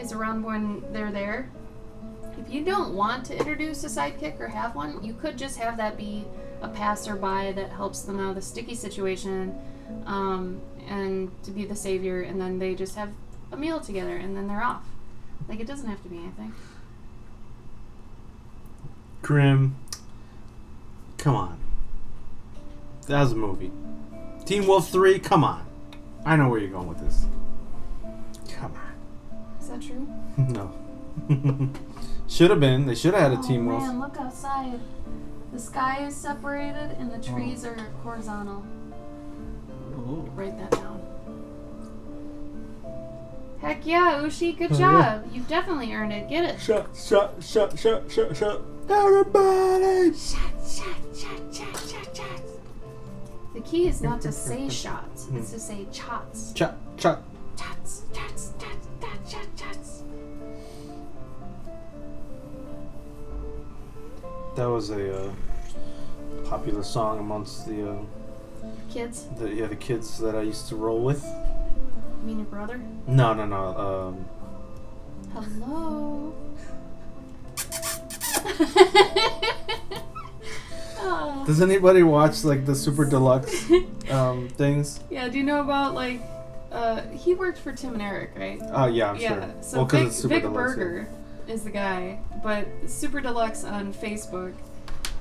is around when they're there. If you don't want to introduce a sidekick or have one, you could just have that be a passerby that helps them out of the sticky situation, and to be the savior, and then they just have a meal together, and then they're off. Like, it doesn't have to be anything. Grim. Come on. That was a movie. Teen Wolf 3, come on. I know where you're going with this. Come on. Is that true? No. Should have been. They should have had a Teen Wolf. Oh man, look outside. The sky is separated and the trees are horizontal. Oh. Write that down. Heck yeah, Ushi, good job. You've definitely earned it. Get it. Shut. Everybody! Shut. The key is not to say shots. It's to say chots. Shut. Chots. That was a popular song amongst the Kids? the kids that I used to roll with. You mean your brother? No. Hello? Oh. Does anybody watch like the Super Deluxe things? Yeah, do you know about, like, he worked for Tim and Eric, right? Yeah, I'm Yeah, sure. so Well, 'cause Vic, it's Super Vic Deluxe, Berger is the guy, but Super Deluxe on Facebook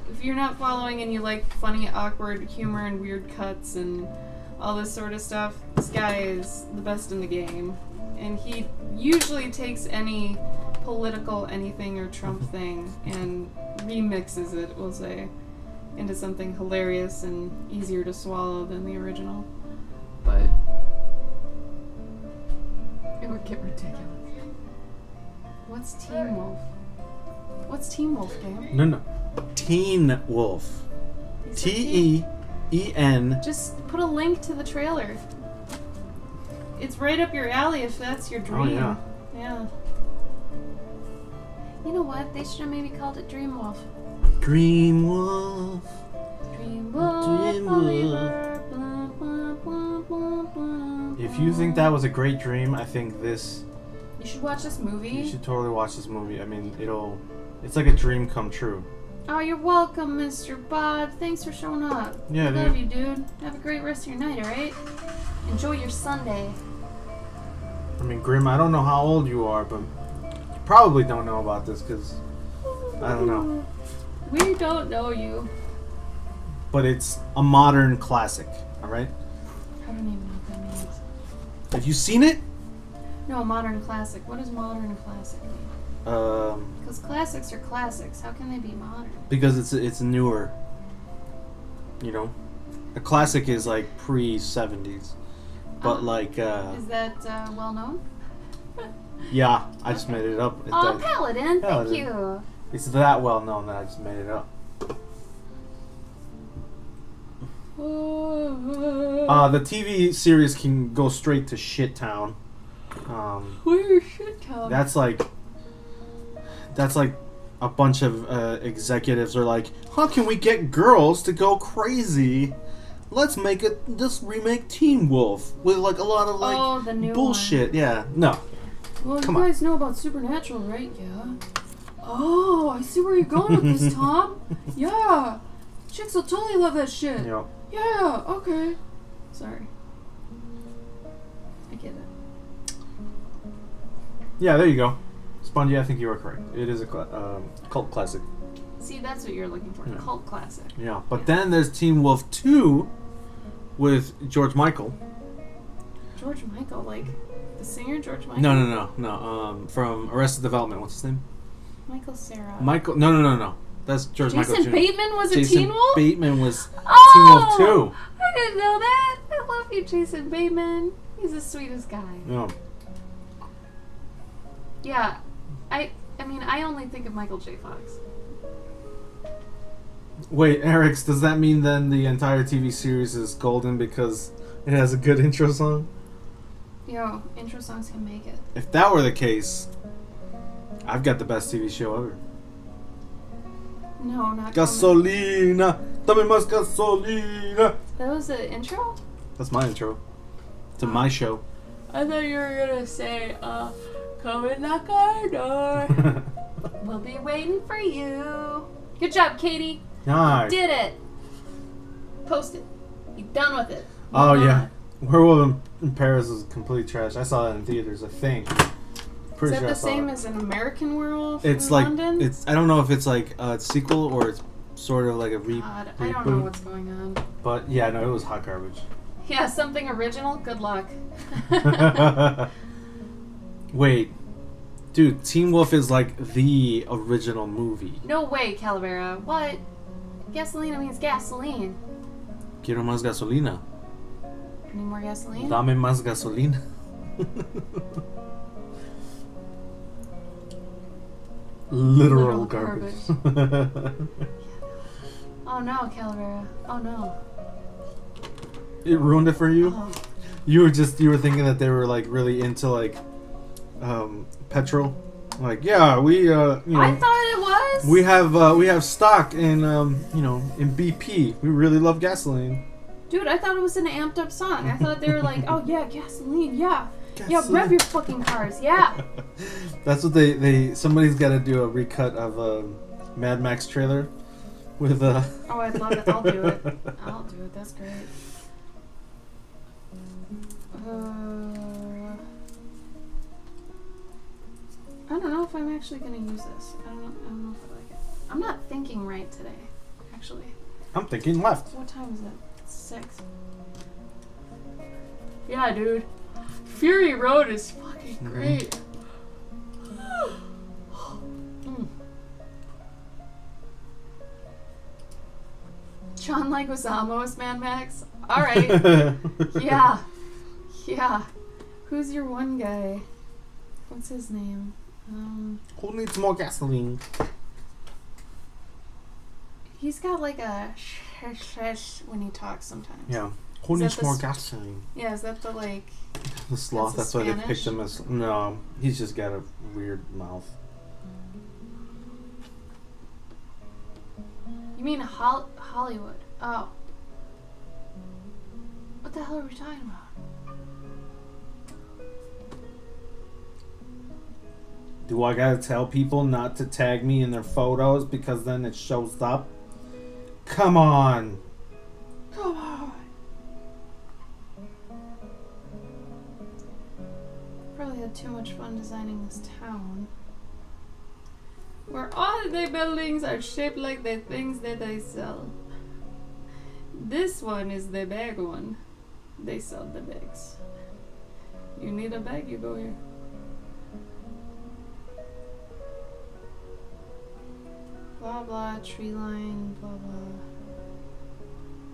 if you're not following and you like funny, awkward humor and weird cuts and all this sort of stuff, this guy is the best in the game. And he usually takes any political anything or Trump thing and remixes it, we'll say, into something hilarious and easier to swallow than the original. But it would get ridiculous. What's Teen Wolf? What's Teen Wolf, game? No. Teen Wolf. T-E-E-N. Just put a link to the trailer. It's right up your alley if that's your dream. Oh, yeah. Yeah. You know what? They should have maybe called it Dream Wolf. Dream Wolf. Dream Wolf. Dream Wolf. Oliver, blah, blah, blah, blah, blah, If you think that was a great dream, I think this... You should watch this movie. You should totally watch this movie. I mean, it's like a dream come true. Oh, you're welcome, Mr. Bod. Thanks for showing up. Yeah, I dude. love you, dude. Have a great rest of your night, alright? Enjoy your Sunday. I mean, Grim, I don't know how old you are, but you probably don't know about this because I don't know. We don't know you. But it's a modern classic, alright? I don't even know what that means. Have you seen it? No, modern classic. What does modern classic mean? Because classics are classics. How can they be modern? Because it's newer. You know? A classic is like pre-70s. But like, Is that well known? yeah, I just made it up. Oh, Paladin, thank Paladin. you. It's that well known that I just made it up. The TV series can go straight to shit town. Where's shit town? That's like a bunch of executives are like, how can we get girls to go crazy? Let's just remake Teen Wolf with like a lot of the new bullshit. one. Yeah, no. Well, Come you on. guys know about Supernatural, right? Yeah. Oh, I see where you're going with this, Tom. Yeah. Chicks will totally love that shit. Yep. Yeah, okay. Sorry. I get it. Yeah, there you go. Spongy, I think you are correct. It is a cult classic. See, that's what you're looking for. Yeah. Cult classic. Yeah, but then there's Teen Wolf 2 with George Michael. George Michael, like the singer George Michael? No. From Arrested Development. What's his name? Michael Cera. Michael. No. That's George Michael. Jason Jr. Bateman was Jason a Teen Wolf? Bateman was Oh! Teen Wolf 2. I didn't know that. I love you, Jason Bateman. He's the sweetest guy. Yeah. Yeah. I mean, I only think of Michael J. Fox. Wait, Eric, does that mean then the entire TV series is golden because it has a good intro song? Yo, intro songs can make it. If that were the case, I've got the best TV show ever. No, not Gasolina, dame más gasolina. That was the intro? That's my intro to my show. I thought you were gonna say, come and knock our door. We'll be waiting for you. Good job, Katie. Nice. Did it. Post it. You done with it. Oh Move yeah, on. Werewolf in Paris is complete trash. I saw that in theaters. I think. Is Pretty that sure I the saw same it. as an American Werewolf It's in like London? I don't know if it's like a sequel or it's sort of like a God, I don't know reboot. what's going on. But yeah, no, it was hot garbage. Yeah, something original? Good luck. Wait, dude, Teen Wolf is like the original movie. No way, Calavera. What? Gasolina means gasoline. Quiero más gasolina. Need more gasoline? Dame más gasolina. Literal garbage. Oh no, Calavera. Oh no. It ruined it for you. Oh. You were thinking that they were like really into like petrol. Like, yeah, we I thought it was. we have stock in in BP. We really love gasoline. Dude, I thought it was an amped up song. I thought they were like, oh yeah, gasoline, yeah. Yeah, Gasoline. rev your fucking cars, yeah. That's what somebody's got to do a recut of a Mad Max trailer with Oh, I'd love it. I'll do it. I'll do it. That's great. I don't know if I'm actually gonna use this. I don't know if I like it. I'm not thinking right today. actually. I'm thinking left. What time is it? 6. Yeah, dude. Fury Road is fucking great. Mm. John Leguizamo is Mad Max. All right. Yeah. Yeah. Who's your one guy? What's his name? Who needs more gasoline? He's got like a when he talks sometimes. Yeah. Who Is that needs the more s- gasoline? Yeah, is that the like... The sloth. That's That's a why they picked Spanish? him as. No, he's just got a weird mouth. You mean Hollywood? Oh. What the hell are we talking about? Do I gotta tell people not to tag me in their photos because then it shows up? Come on. Come on. Probably had too much fun designing this town. Where all the buildings are shaped like the things that they sell. This one is the bag one. They sell the bags. You need a bag, you go here. Blah blah, tree line, blah blah.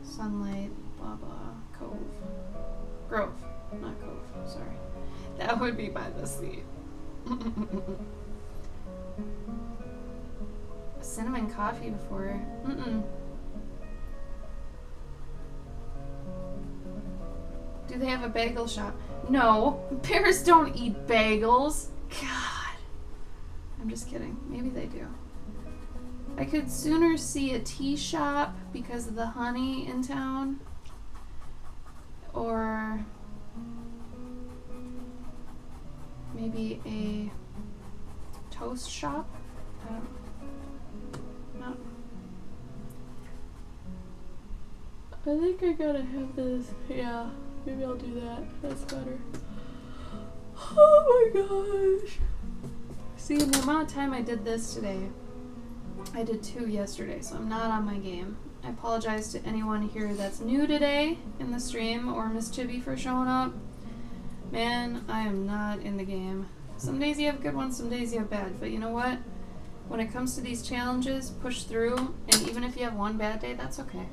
Sunlight, blah blah, cove. Grove, not cove, sorry. That would be by the sea. Cinnamon coffee before. Do they have a bagel shop? No, bears don't eat bagels. God. I'm just kidding. Maybe they do. I could sooner see a tea shop because of the honey in town. Or maybe a toast shop. I don't know. I think I gotta have this. Yeah, maybe I'll do that. That's better. Oh my gosh. See, in the amount of time I did this today, I did 2 yesterday, so I'm not on my game. I apologize to anyone here that's new today in the stream or Miss Chibi for showing up. Man, I am not in the game. Some days you have good ones, some days you have bad, but you know what? When it comes to these challenges, push through, and even if you have one bad day, that's okay.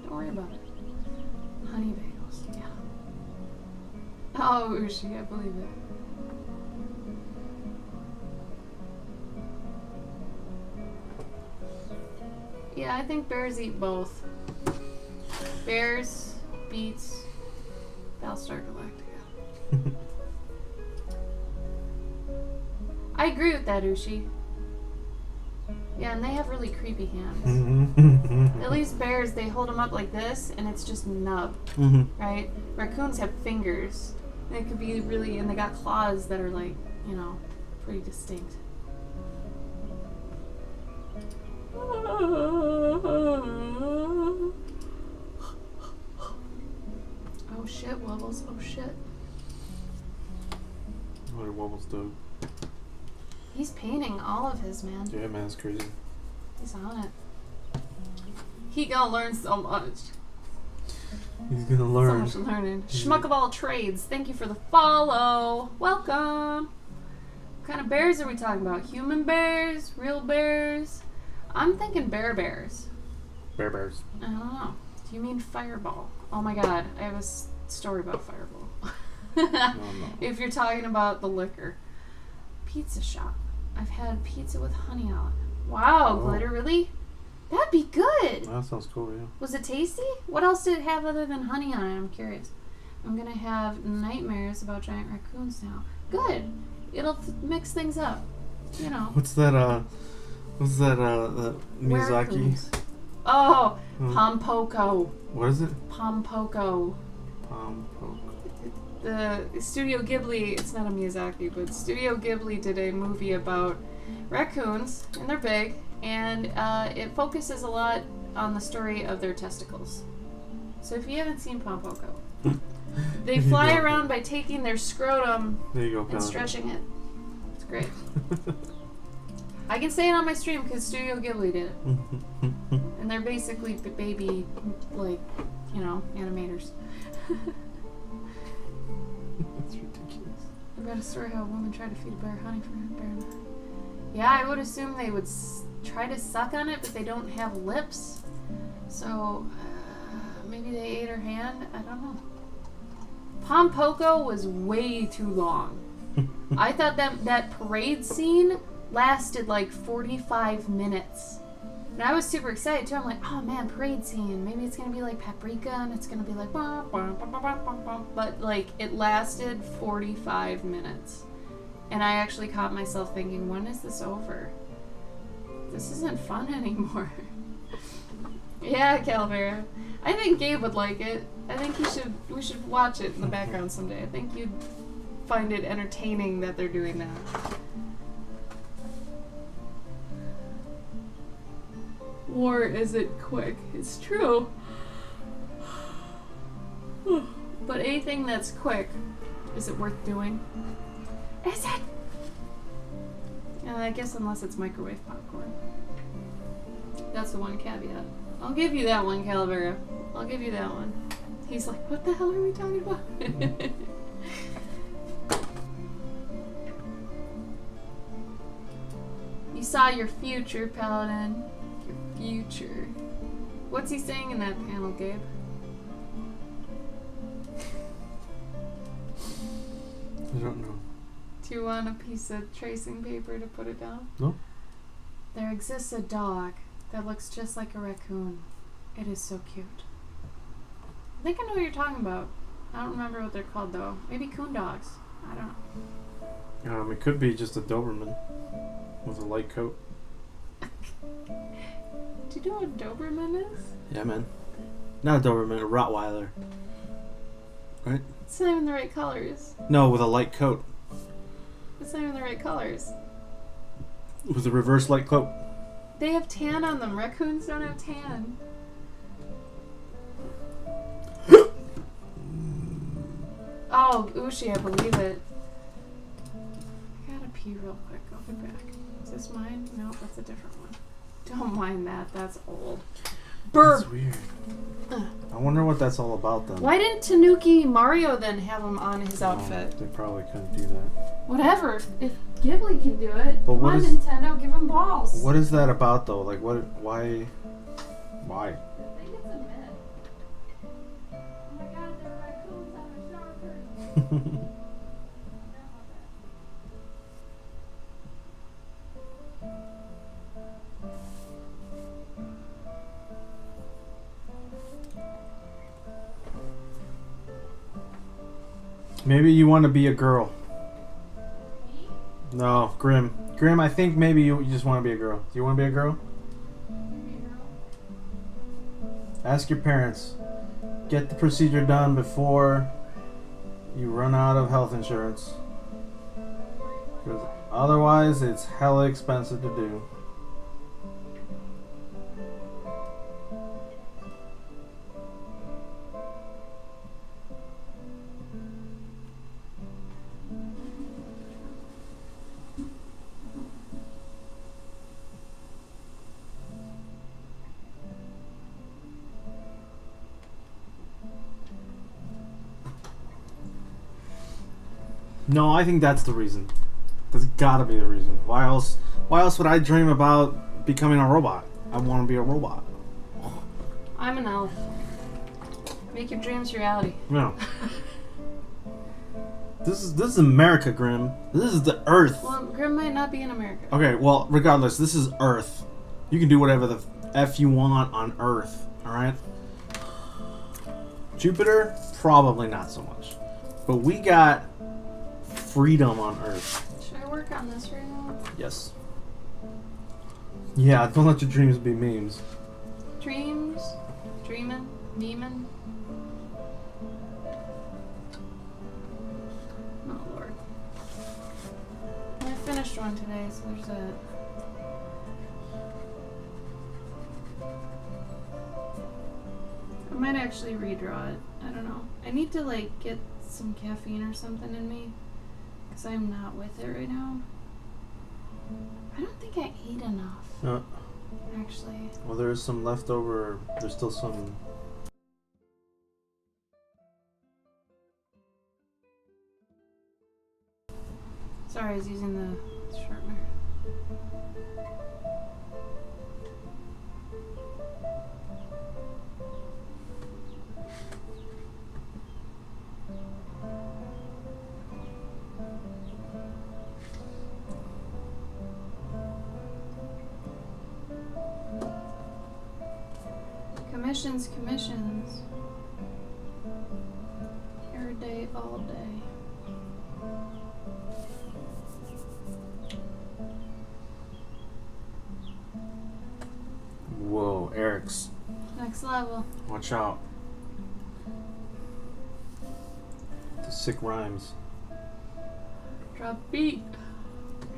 Don't worry about it. Honey bagels, yeah. Oh, Ushi, I believe it. Yeah, I think bears eat both. Bears beats Battlestar Galactica. I agree with that, Ushi. Yeah, and they have really creepy hands. At least bears, they hold them up like this, and it's just nub, right? Raccoons have fingers. And it could be really, and they got claws that are like, you know, pretty distinct. Oh shit, Wubbles. Oh shit. What are Wubbles do? He's painting all of his, man. Yeah, man, it's crazy. He's on it. He gonna learn so much. He's gonna So learn. much learning. Schmuck of all trades. Thank you for the follow. Welcome. What kind of bears are we talking about? Human bears? Real bears? I'm thinking bears. Bears. I don't know. Do you mean Fireball? Oh my god, I have a story about Fireball. No. If you're talking about the liquor. Pizza shop. I've had pizza with honey on it. Wow, Oh. glitter, really? That'd be good. That sounds cool, yeah. Was it tasty? What else did it have other than honey on it? I'm curious. I'm gonna have nightmares about giant raccoons now. Good. It'll mix things up. You know. What's that, Miyazaki? Raccoons. Oh, Hmm. Pompoko. What is it? Pompoko. Pompoko. The Studio Ghibli, it's not a Miyazaki, but Studio Ghibli did a movie about raccoons, and they're big, and it focuses a lot on the story of their testicles. So if you haven't seen Pompoko, they fly around by taking their scrotum There you go, and pal. stretching it. It's great. I can say it on my stream because Studio Ghibli did it. And they're basically baby, like, you know, animators. That's ridiculous. I've got a story how a woman tried to feed a bear honey from a bear. Yeah, I would assume they would try to suck on it, but they don't have lips. So, maybe they ate her hand? I don't know. Pompoko was way too long. I thought that parade scene lasted like 45 minutes. And I was super excited too. I'm like, oh man, parade scene. Maybe it's going to be like Paprika and it's going to be like... But like, it lasted 45 minutes. And I actually caught myself thinking, when is this over? This isn't fun anymore. Yeah, Calvera. I think Gabe would like it. I think we should watch it in the background someday. I think you'd find it entertaining that they're doing that. War isn't quick. It's true. But anything that's quick, is it worth doing? Is it? I guess unless it's microwave popcorn. That's the one caveat. I'll give you that one, Calavera. I'll give you that one. He's like, what the hell are we talking about? You saw your future, Paladin. Your future. What's he saying in that panel, Gabe? I don't know. Do you want a piece of tracing paper to put it down? No. There exists a dog that looks just like a raccoon. It is so cute. I think I know what you're talking about. I don't remember what they're called though. Maybe coon dogs. I don't know. It could be just a Doberman with a light coat. Do you know what Doberman is? Yeah, man. Not a Doberman, a Rottweiler. Right? It's not even the right colors. No, with a light coat. It's not even the right colors. With a reverse light coat. They have tan on them. Raccoons don't have tan. Oh, Ushi, I believe it. I gotta pee real quick. I'll be back. Is this mine? No, that's a different one. Don't mind that. That's old. Burp! That's weird. I wonder what that's all about then. Why didn't Tanuki Mario then have him on his outfit? They probably couldn't do that. Whatever. If Ghibli can do it, But come what on, is- Nintendo, give him balls. What is that about though? Like what? Why? Why? I think it's a myth. Oh my god, there are raccoons on the shower curtain. Maybe you want to be a girl. Me? No, Grim. Grim, I think maybe you just want to be a girl. Do you want to be a girl? Maybe a girl. Ask your parents. Get the procedure done before you run out of health insurance. Because otherwise, it's hella expensive to do. No, I think that's the reason. That's gotta be the reason. Why else would I dream about becoming a robot? I want to be a robot. I'm an elf. Make your dreams reality. No. This is America, Grim. This is the Earth. Well, Grim might not be in America. Okay, well, regardless, this is Earth. You can do whatever the F you want on Earth, alright? Jupiter, probably not so much. But we got freedom on Earth. Should I work on this right now? Yes. Yeah, don't let your dreams be memes. Dreams? Dreamin'? Memin'? Oh, Lord. I finished one today, so there's that. I might actually redraw it. I don't know. I need to, like, get some caffeine or something in me. Because I'm not with it right now. I don't think I ate enough, actually. Well, there's some leftover. There's still some. Sorry, I was using the sharpener. Commissions. Every day, all day. Whoa, Eric's. Next level. Watch out. The sick rhymes. Drop beat.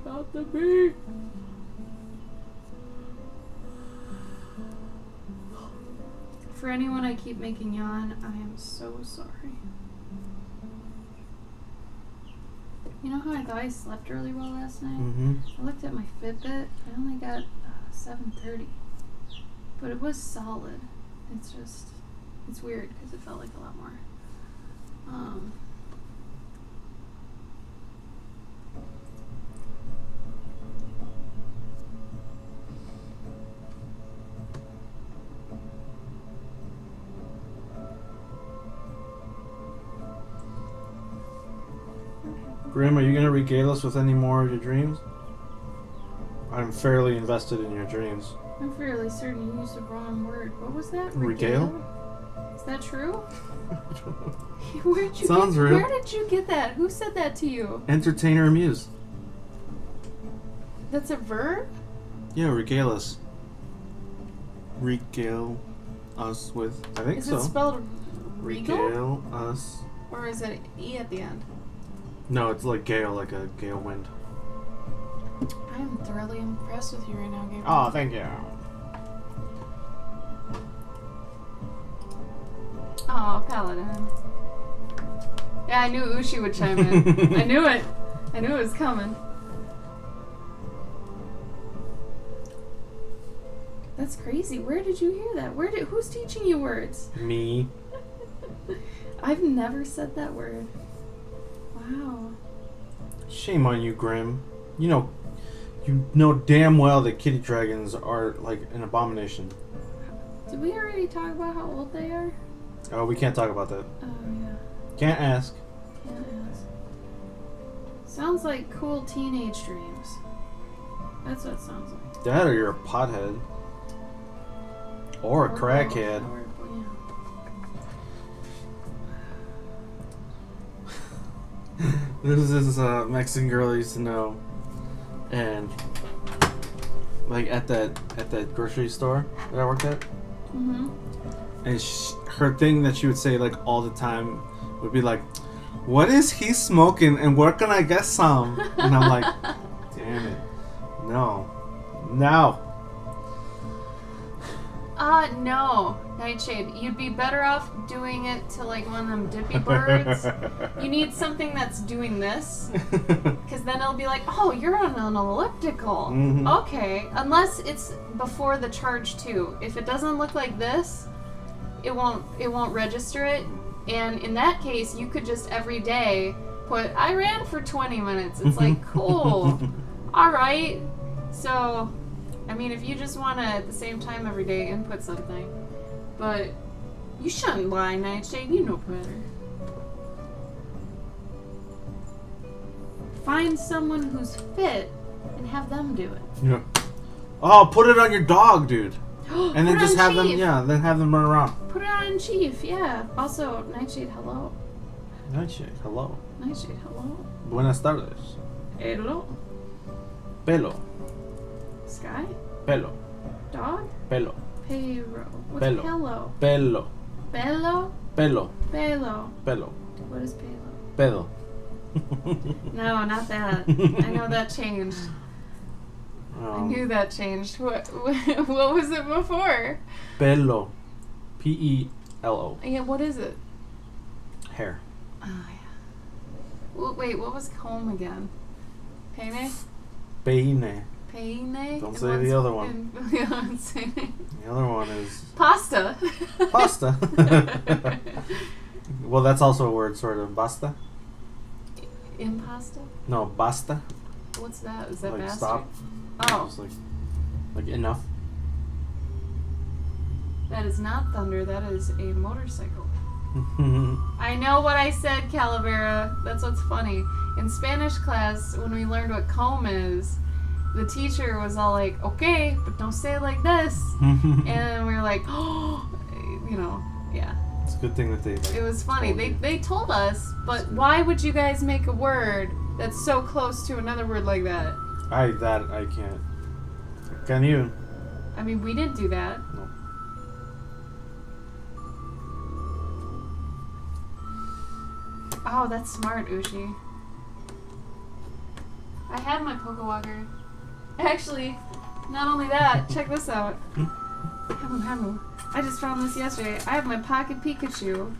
Drop the beat. For anyone I keep making yawn, I am so sorry. You know how I thought I slept really well last night? Mm-hmm. I looked at my Fitbit. I only got 7:30, but it was solid. It's weird because it felt like a lot more. Grim, are you gonna regale us with any more of your dreams? I'm fairly invested in your dreams. I'm fairly certain you used the wrong word. What was that? Regale? Is that true? Where'd you Sounds real. Where did you get that? Who said that to you? Entertain or amuse. That's a verb? Yeah, regale us. Regale us with. I think Is so. it spelled regal? Regale us. Or is it E at the end? No, it's like gale, like a gale wind. I am thoroughly impressed with you right now, Gabriel. Oh, thank you. Oh, Paladin. Yeah, I knew Ushi would chime in. I knew it. I knew it was coming. That's crazy. Where did you hear that? Who's teaching you words? Me. I've never said that word. Wow. Shame on you, Grim. You know damn well that kitty dragons are like an abomination. Did we already talk about how old they are? Oh, we can't talk about that. Oh, yeah. Can't ask. Can't ask. Sounds like cool teenage dreams. That's what it sounds like. That or you're a pothead. Or a crackhead. There's this Mexican girl I used to know, and like at that grocery store that I worked at. Mm-hmm. And her thing that she would say like all the time would be like, "What is he smoking? And where can I get some?" And I'm like, "Damn it, no." No, Nightshade. You'd be better off doing it to like one of them dippy birds. You need something that's doing this, because then it'll be like, oh, you're on an elliptical. Mm-hmm. Okay, unless it's before the charge too. If it doesn't look like this, it won't register it. And in that case, you could just every day put, I ran for 20 minutes. It's like, cool. All right. So, I mean, if you just want to, at the same time every day, input something. But you shouldn't lie, Nightshade. You know better. Find someone who's fit and have them do it. Yeah. Oh, put it on your dog, dude. And then Put it just on have them, Chief. then have them run around. Put it on Chief, yeah. Also, Nightshade, hello. Nightshade, hello. Nightshade, hello. Buenas tardes. Hello. Pelo. Sky? Pelo. Dog? Pelo. Pero. What's Pelo. pillow? Pelo. Bello? Pelo. Pelo. Pelo. What is pelo? Pedo. No, not that. I know that changed. I knew that changed. What was it before? Pelo. P-E-L-O. Yeah, what is it? Hair. Oh, yeah. Well, wait, what was comb again? Pene? Peine. Peine. Don't and say the one's- other one. and the other one's saying The other one is pasta. pasta. Well, that's also a word, sort of. Basta? Impasta? No, basta. What's that? Is that Like bastard? stop. Oh, Just like enough. that is not thunder. That is a motorcycle. I know what I said, Calavera. That's what's funny. In Spanish class, when we learned what comb is, the teacher was all like, okay, but don't say it like this. And we were like, oh, you know, yeah. It's a good thing that they. Like, It was funny. told They, you. they told us, but That's good. why would you guys make a word that's so close to another word like that? I can't. Can't even. I mean, we didn't do that. No. Oh, that's smart, Ushi. I had my Pokewalker. Actually, not only that, check this out. Hamu. I just found this yesterday. I have my Pocket Pikachu.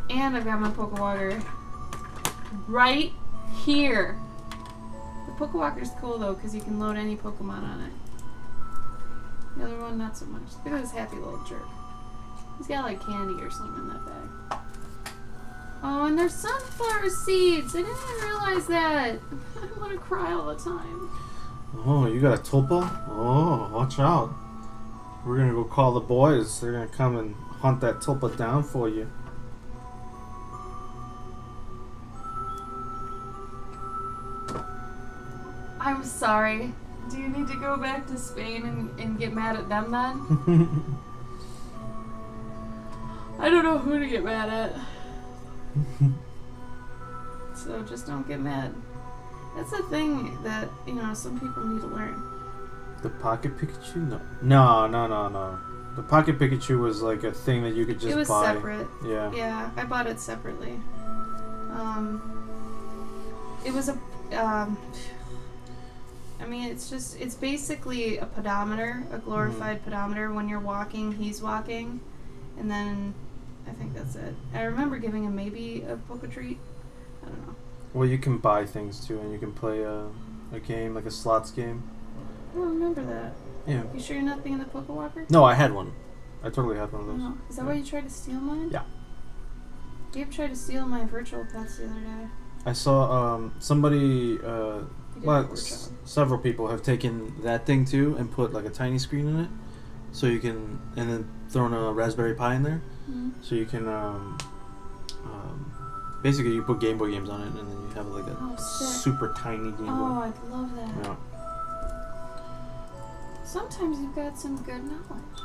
And I've got my Pokewalker right here. The Pokewalker's cool though, because you can load any Pokemon on it. The other one, not so much. Look at this happy little jerk. He's got like candy or something in that bag. Oh, and there's sunflower seeds. I didn't even realize that. I want to cry all the time. Oh, you got a tulpa? Oh, watch out. We're gonna go call the boys. They're gonna come and hunt that tulpa down for you. I'm sorry. Do you need to go back to Spain and get mad at them then? I don't know who to get mad at. So just don't get mad. That's a thing that, you know, some people need to learn. The Pocket Pikachu? No. The Pocket Pikachu was like a thing that you could just It was buy. separate. Yeah. Yeah, I bought it separately. It was a, I mean, it's basically a pedometer, a glorified pedometer. When you're walking, he's walking. And then I think that's it. I remember giving him maybe a Poke Treat. I don't know. Well, you can buy things too, and you can play a game, like a slots game. I don't remember that. Yeah. You sure you're not thinking of Pokewalker? No, I had one. I totally had one of those. No. Is that why you tried to steal mine? Yeah. Gabe tried to steal my virtual pets the other day. I saw somebody, He did a well, poor job. several people have taken that thing too and put like a tiny screen in it, so you can, and then thrown a Raspberry Pi in there, Mhm. so you can, basically you put Game Boy games on it, and then you have like a Oh, sick. super tiny Game Boy. Oh, I'd love that. Yeah. Sometimes you've got some good knowledge.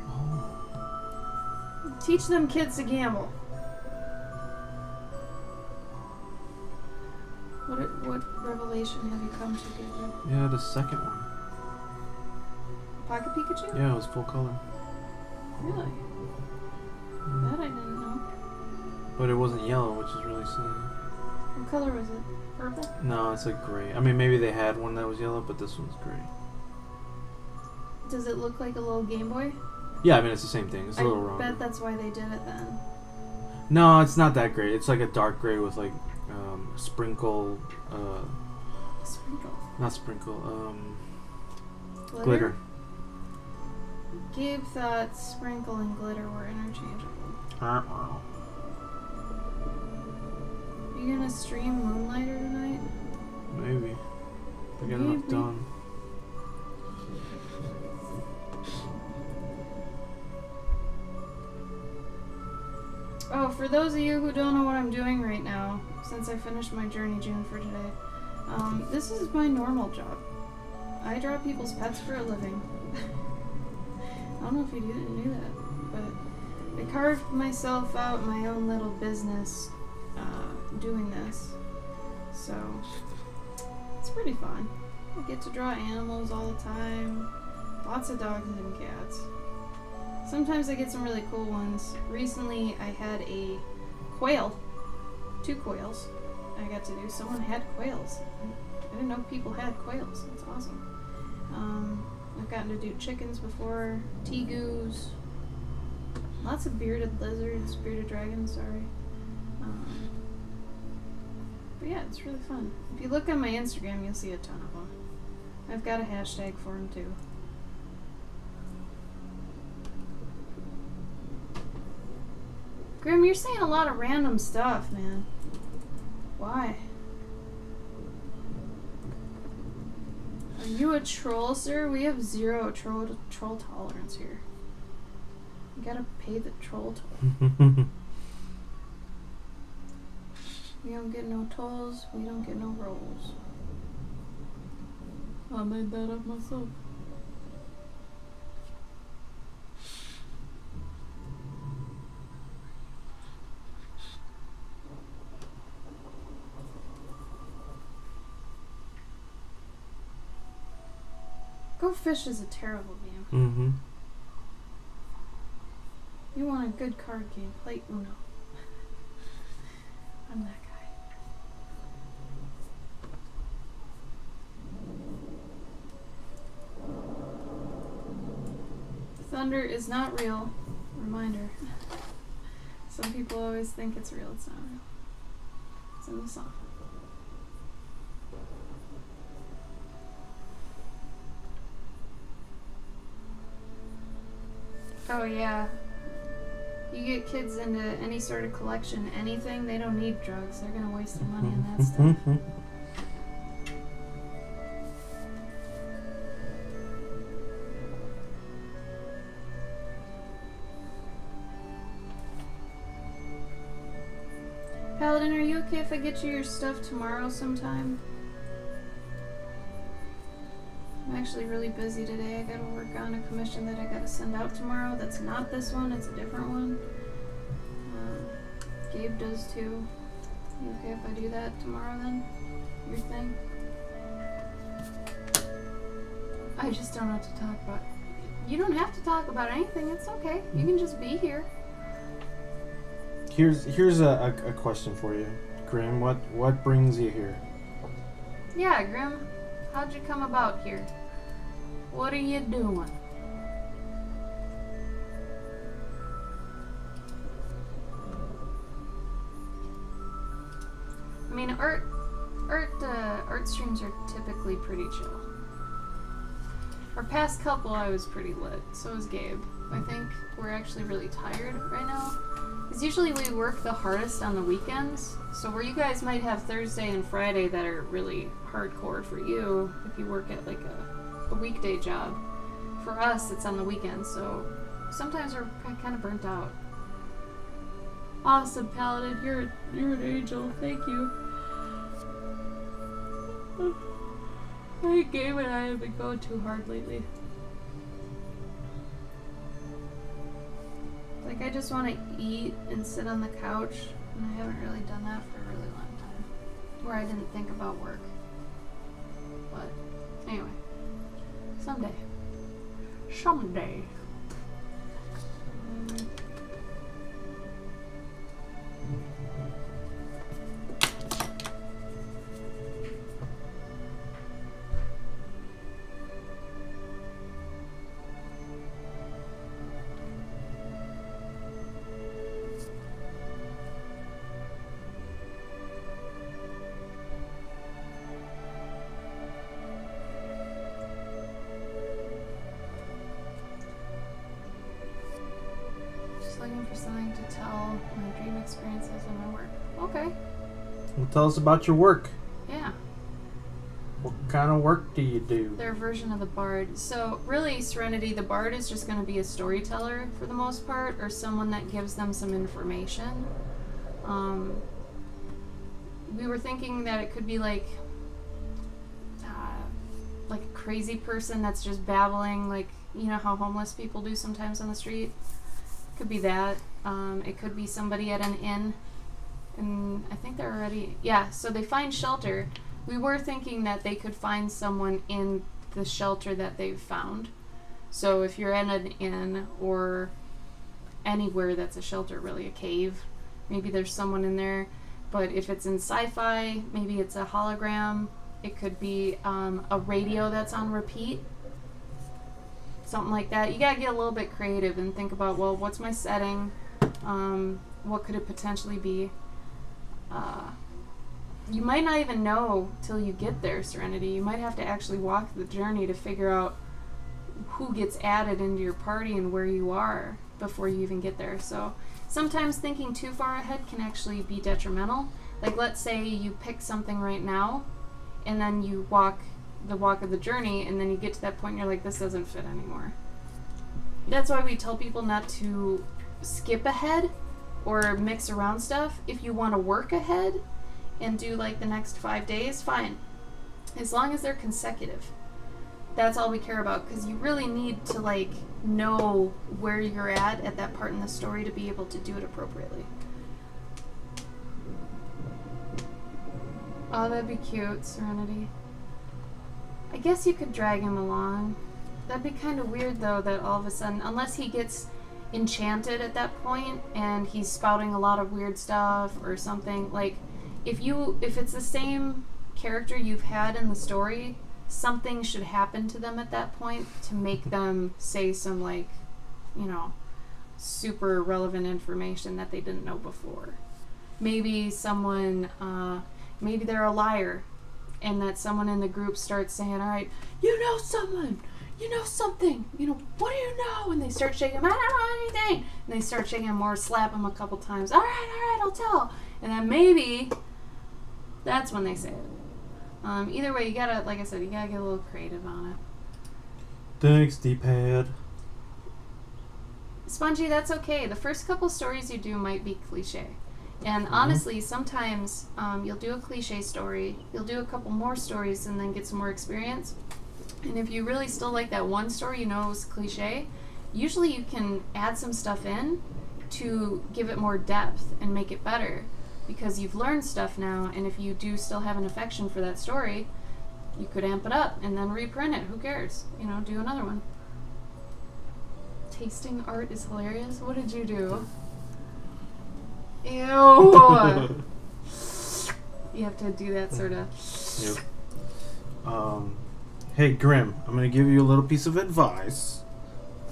Oh. Teach them kids to gamble. What revelation have you come to, Gabriel? Yeah, the second one. Pocket Pikachu? Yeah, it was full color. Really? Mm. That I didn't know. But it wasn't yellow, which is really silly. What color was it? Purple? No, it's like gray. I mean, maybe they had one that was yellow, but this one's gray. Does it look like a little Game Boy? Yeah, I mean, it's the same thing. It's a little I wrong. bet that's why they did it then. No, it's not that gray. It's like a dark gray with like sprinkle, Sprinkle. not sprinkle, glitter. Gabe thought sprinkle and glitter were interchangeable. You gonna stream Moonlighter tonight? Maybe. I get enough Maybe. done. Oh, for those of you who don't know what I'm doing right now, since I finished my JourneyJune for today, this is my normal job. I draw people's pets for a living. I don't know if you knew that, but I carved myself out my own little business doing this. So, it's pretty fun. I get to draw animals all the time. Lots of dogs and cats. Sometimes I get some really cool ones. Recently, I had a quail. 2 quails I got to do. Someone had quails. I didn't know people had quails. That's awesome. I've gotten to do chickens before. Tegus. Lots of bearded lizards. Bearded dragons, sorry. But yeah, Yeah, it's really fun. If you look on my Instagram, you'll see a ton of them. I've got a hashtag for them too. Grim, you're saying a lot of random stuff, man. Why? Are you a troll, sir? We have 0 troll tolerance here. You gotta pay the troll toll. We don't get no tolls, we don't get no rolls. I made that up myself. Go Fish is a terrible game. Mm-hmm. You want a good card game, play Uno. I'm that guy. Thunder is not real. Reminder. Some people always think it's real. It's not real. It's in the song. Oh yeah. You get kids into any sort of collection, anything, they don't need drugs. They're gonna waste their money on that stuff. Paladin, are you okay if I get you your stuff tomorrow sometime? I'm actually really busy today. I gotta work on a commission that I gotta send out tomorrow. That's not this one, it's a different one. Gabe does too. You okay if I do that tomorrow then? Your thing? I just don't know what to talk about. You don't have to talk about anything, it's okay. You can just be here. Here's a question for you, Grim. What brings you here? Yeah, Grim. How'd you come about here? What are you doing? I mean, art streams are typically pretty chill. Our past couple, I was pretty lit. So was Gabe. I think we're actually really tired right now. Because usually we work the hardest on the weekends. So where you guys might have Thursday and Friday that are really hardcore for you, if you work at like a weekday job. For us, it's on the weekends, so sometimes we're kind of burnt out. Awesome, Paladin. You're an angel. Thank you. I think Gabe and I have been going too hard lately. Like, I just want to eat and sit on the couch, and I haven't really done that for a really long time. Where I didn't think about work. But, anyway. Someday. Someday. Looking for something to tell my dream experiences and my work. Okay. Well, tell us about your work. Yeah. What kind of work do you do? Their version of the bard. So really, Serenity, the bard is just going to be a storyteller for the most part, or someone that gives them some information. We were thinking that it could be like a crazy person that's just babbling, like, you know how homeless people do sometimes on the street. Could be that. It could be somebody at an inn. And I think they're already... Yeah, so they find shelter. We were thinking that they could find someone in the shelter that they've found. So if you're at an inn or anywhere that's a shelter, really a cave, maybe there's someone in there. But if it's in sci-fi, maybe it's a hologram. It could be a radio that's on repeat. Something like that. You gotta get a little bit creative and think about, well, what's my setting? What could it potentially be? you might not even know till you get there, Serenity. You might have to actually walk the journey to figure out who gets added into your party and where you are before you even get there. So sometimes thinking too far ahead can actually be detrimental. Like, let's say you pick something right now, and then you walk the walk of the journey, and then you get to that point and you're like, this doesn't fit anymore. That's why we tell people not to skip ahead or mix around stuff. If you want to work ahead and do like the next 5 days, fine. As long as they're consecutive. That's all we care about, because you really need to like know where you're at that part in the story to be able to do it appropriately. Oh, that'd be cute, Serenity. I guess you could drag him along. That'd be kind of weird, though, that all of a sudden, unless he gets enchanted at that point and he's spouting a lot of weird stuff or something, like, if it's the same character you've had in the story, something should happen to them at that point to make them say some, like, you know, super relevant information that they didn't know before. Maybe someone, maybe they're a liar, and that someone in the group starts saying, all right, you know someone, you know something, you know, what do you know? And they start shaking him, I don't know anything. And they start shaking him more, slap him a couple times. All right, I'll tell. And then maybe that's when they say it. Either way, you gotta, like I said, you gotta get a little creative on it. Thanks, D-pad. Spongy, that's okay. The first couple stories you do might be cliche. And honestly, sometimes you'll do a cliche story, you'll do a couple more stories and then get some more experience. And if you really still like that one story you know it was cliche, usually you can add some stuff in to give it more depth and make it better, because you've learned stuff now, and if you do still have an affection for that story, you could amp it up and then reprint it. Who cares? You know, do another one. Tasting art is hilarious. What did you do? Ew. You have to do that sort of. Yep. Hey, Grim, I'm going to give you a little piece of advice,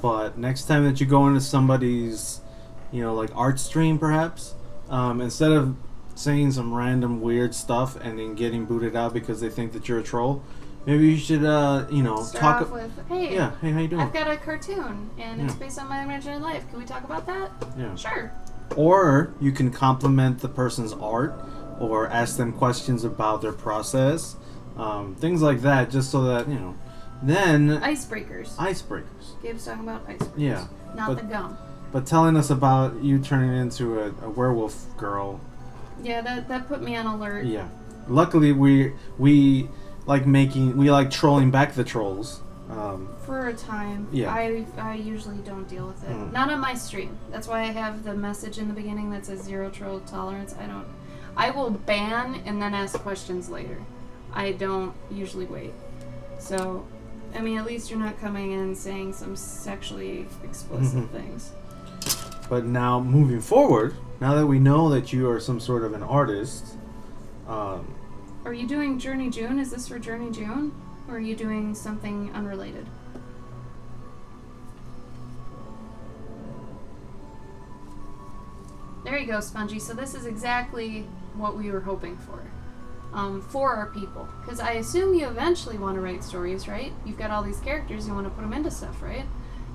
but next time that you go into somebody's, you know, like art stream perhaps, instead of saying some random weird stuff and then getting booted out because they think that you're a troll, maybe you should, you know, start off with, hey, yeah, hey, how you doing? I've got a cartoon, and it's based on my imaginary life. Can we talk about that? Yeah. Sure. Or you can compliment the person's art or ask them questions about their process. Things like that, just so that, you know, then... Icebreakers. Gabe's talking about icebreakers. Yeah. Not the gum. But telling us about you turning into a werewolf girl... Yeah, that put me on alert. Yeah. Luckily, we like trolling back the trolls. For a time. Yeah. I usually don't deal with it. Not on my stream. That's why I have the message in the beginning that says 0 troll tolerance. I will ban and then ask questions later. I don't usually wait. So, I mean, at least you're not coming in saying some sexually explicit things. But now, moving forward, now that we know that you are some sort of an artist... Are you doing JourneyJune? Is this for JourneyJune? Or are you doing something unrelated? There you go, Spongy. So this is exactly what we were hoping for our people. Because I assume you eventually want to write stories, right? You've got all these characters, you want to put them into stuff, right?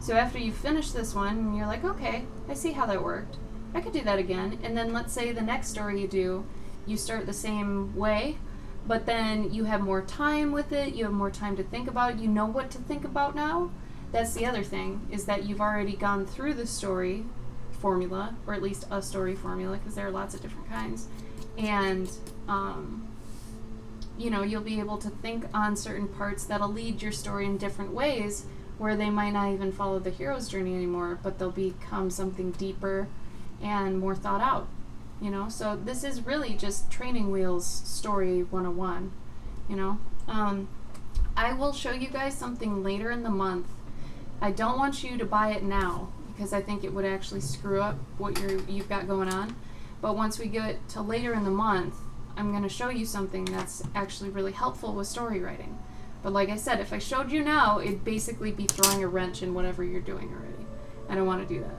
So after you finish this one, you're like, okay, I see how that worked. I could do that again. And then let's say the next story you do, you start the same way, but then you have more time with it, you have more time to think about it, you know what to think about now. That's the other thing, is that you've already gone through the story formula, or at least a story formula, because there are lots of different kinds. And, you know, you'll be able to think on certain parts that'll lead your story in different ways, where they might not even follow the hero's journey anymore, but they'll become something deeper and more thought out. You know, so this is really just Training Wheels Story 101, you know. I will show you guys something later in the month. I don't want you to buy it now, because I think it would actually screw up what you've got going on. But once we get to later in the month, I'm going to show you something that's actually really helpful with story writing. But like I said, if I showed you now, it'd basically be throwing a wrench in whatever you're doing already. I don't want to do that.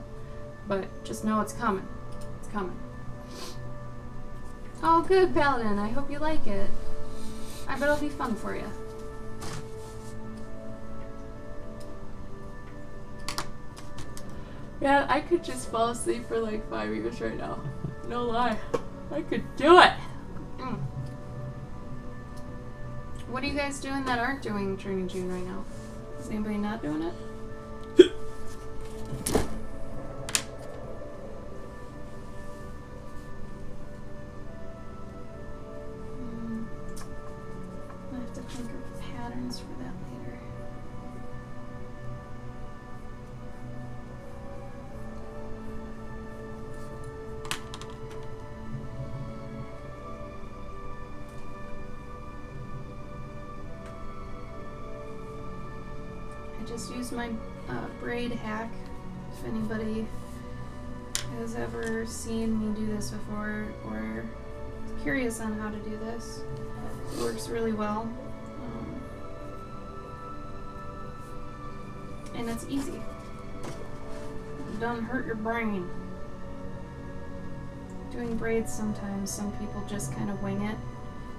But just know it's coming. It's coming. Oh, good, Paladin. I hope you like it. I bet it'll be fun for you. Yeah, I could just fall asleep for like 5 years right now. No lie. I could do it. Mm. What are you guys doing that aren't doing JourneyJune right now? Is anybody not doing it? I have to think of patterns for that later. I just used my braid hack. If anybody has ever seen me do this before or is curious on how to do this, it works really well. And it's easy. It doesn't hurt your brain. Doing braids sometimes, some people just kind of wing it.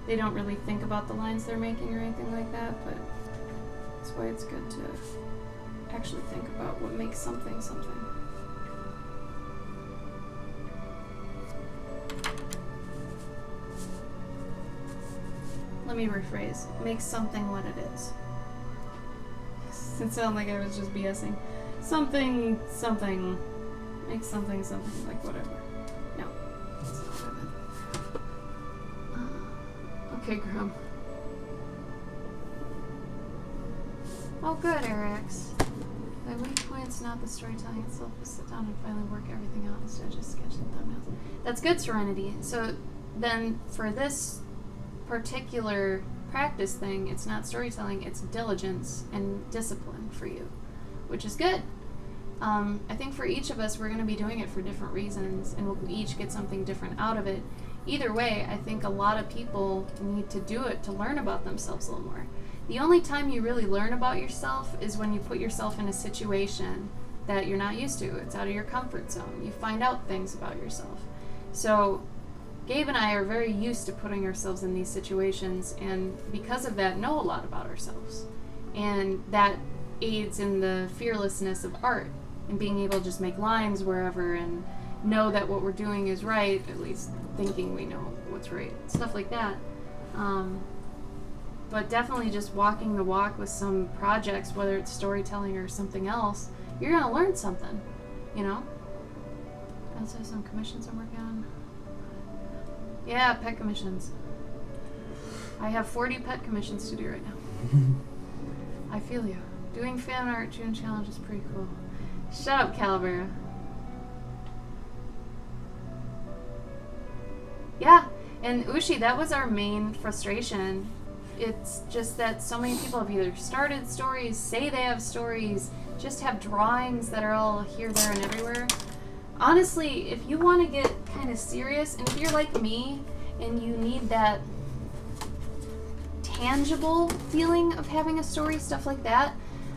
They don't really think about the lines they're making or anything like that, but that's why it's good to actually think about what makes something something. Let me rephrase. Makes something what it is. It sounded like I was just BSing. Something, something. Makes something, something. Like whatever. No. That's not what I meant. Okay, Grum. Oh, good, Arax. My weak point's not the storytelling itself, but sit down and finally work everything out instead of just sketching thumbnails. That's good, Serenity. So then for this particular practice thing, it's not storytelling, it's diligence and discipline for you, which is good. I think for each of us, we're going to be doing it for different reasons, and we'll each get something different out of it. Either way, I think a lot of people need to do it to learn about themselves a little more. The only time you really learn about yourself is when you put yourself in a situation that you're not used to. It's out of your comfort zone. You find out things about yourself. So Gabe and I are very used to putting ourselves in these situations, and because of that, know a lot about ourselves. And that aids in the fearlessness of art and being able to just make lines wherever and know that what we're doing is right, at least thinking we know what's right, stuff like that. But definitely just walking the walk with some projects, whether it's storytelling or something else, you're going to learn something, you know? I also have some commissions I'm working on. Yeah, pet commissions. I have 40 pet commissions to do right now. I feel you. Doing fan art June challenge is pretty cool. Shut up, Calavera. Yeah, and Ushi, that was our main frustration. It's just that so many people have either started stories, say they have stories, just have drawings that are all here, there, and everywhere. Honestly, if you want to get kind of serious, and if you're like me, and you need that tangible feeling of having a story, stuff like that,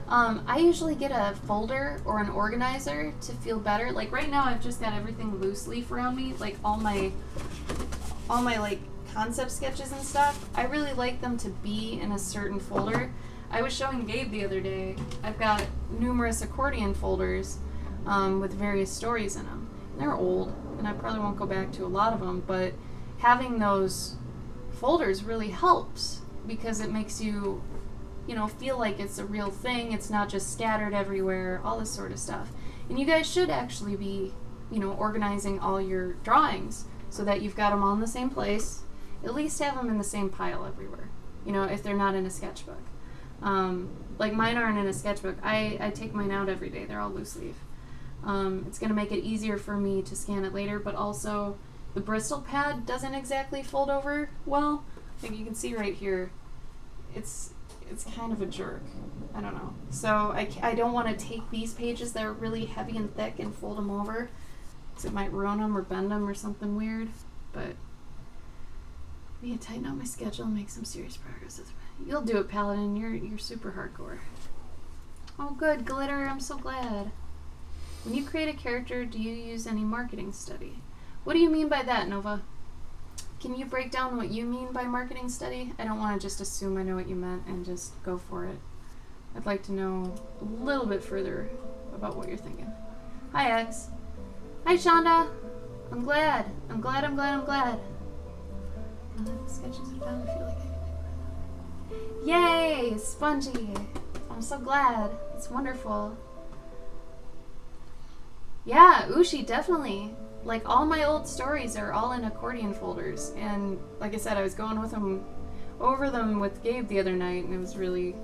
I usually get a folder or an organizer to feel better. Like right now, I've just got everything loose leaf around me, like all my like concept sketches and stuff. I really like them to be in a certain folder. I was showing Gabe the other day, I've got numerous accordion folders with various stories in them. They're old, and I probably won't go back to a lot of them, but having those folders really helps because it makes you, you know, feel like it's a real thing. It's not just scattered everywhere, all this sort of stuff. And you guys should actually be, you know, organizing all your drawings so that you've got them all in the same place. At least have them in the same pile everywhere, you know, if they're not in a sketchbook. Like mine aren't in a sketchbook. I take mine out every day. They're all loose leaf. It's going to make it easier for me to scan it later, but also the Bristol pad doesn't exactly fold over well. Like you can see right here, it's kind of a jerk. I don't know. So I don't want to take these pages that are really heavy and thick and fold them over, because it might ruin them or bend them or something weird. But I need to tighten up my schedule and make some serious progress. You'll do it, Paladin. You're super hardcore. Oh, good, Glitter. I'm so glad. When you create a character, do you use any marketing study? What do you mean by that, Nova? Can you break down what you mean by marketing study? I don't want to just assume I know what you meant and just go for it. I'd like to know a little bit further about what you're thinking. Hi, X. Hi, Shonda. I'm glad. Sketches are done. I feel like I can. Yay, Spongy. I'm so glad. It's wonderful. Yeah, Ushi, definitely. Like, all my old stories are all in accordion folders. And like I said, I was going over them with Gabe the other night, and it was really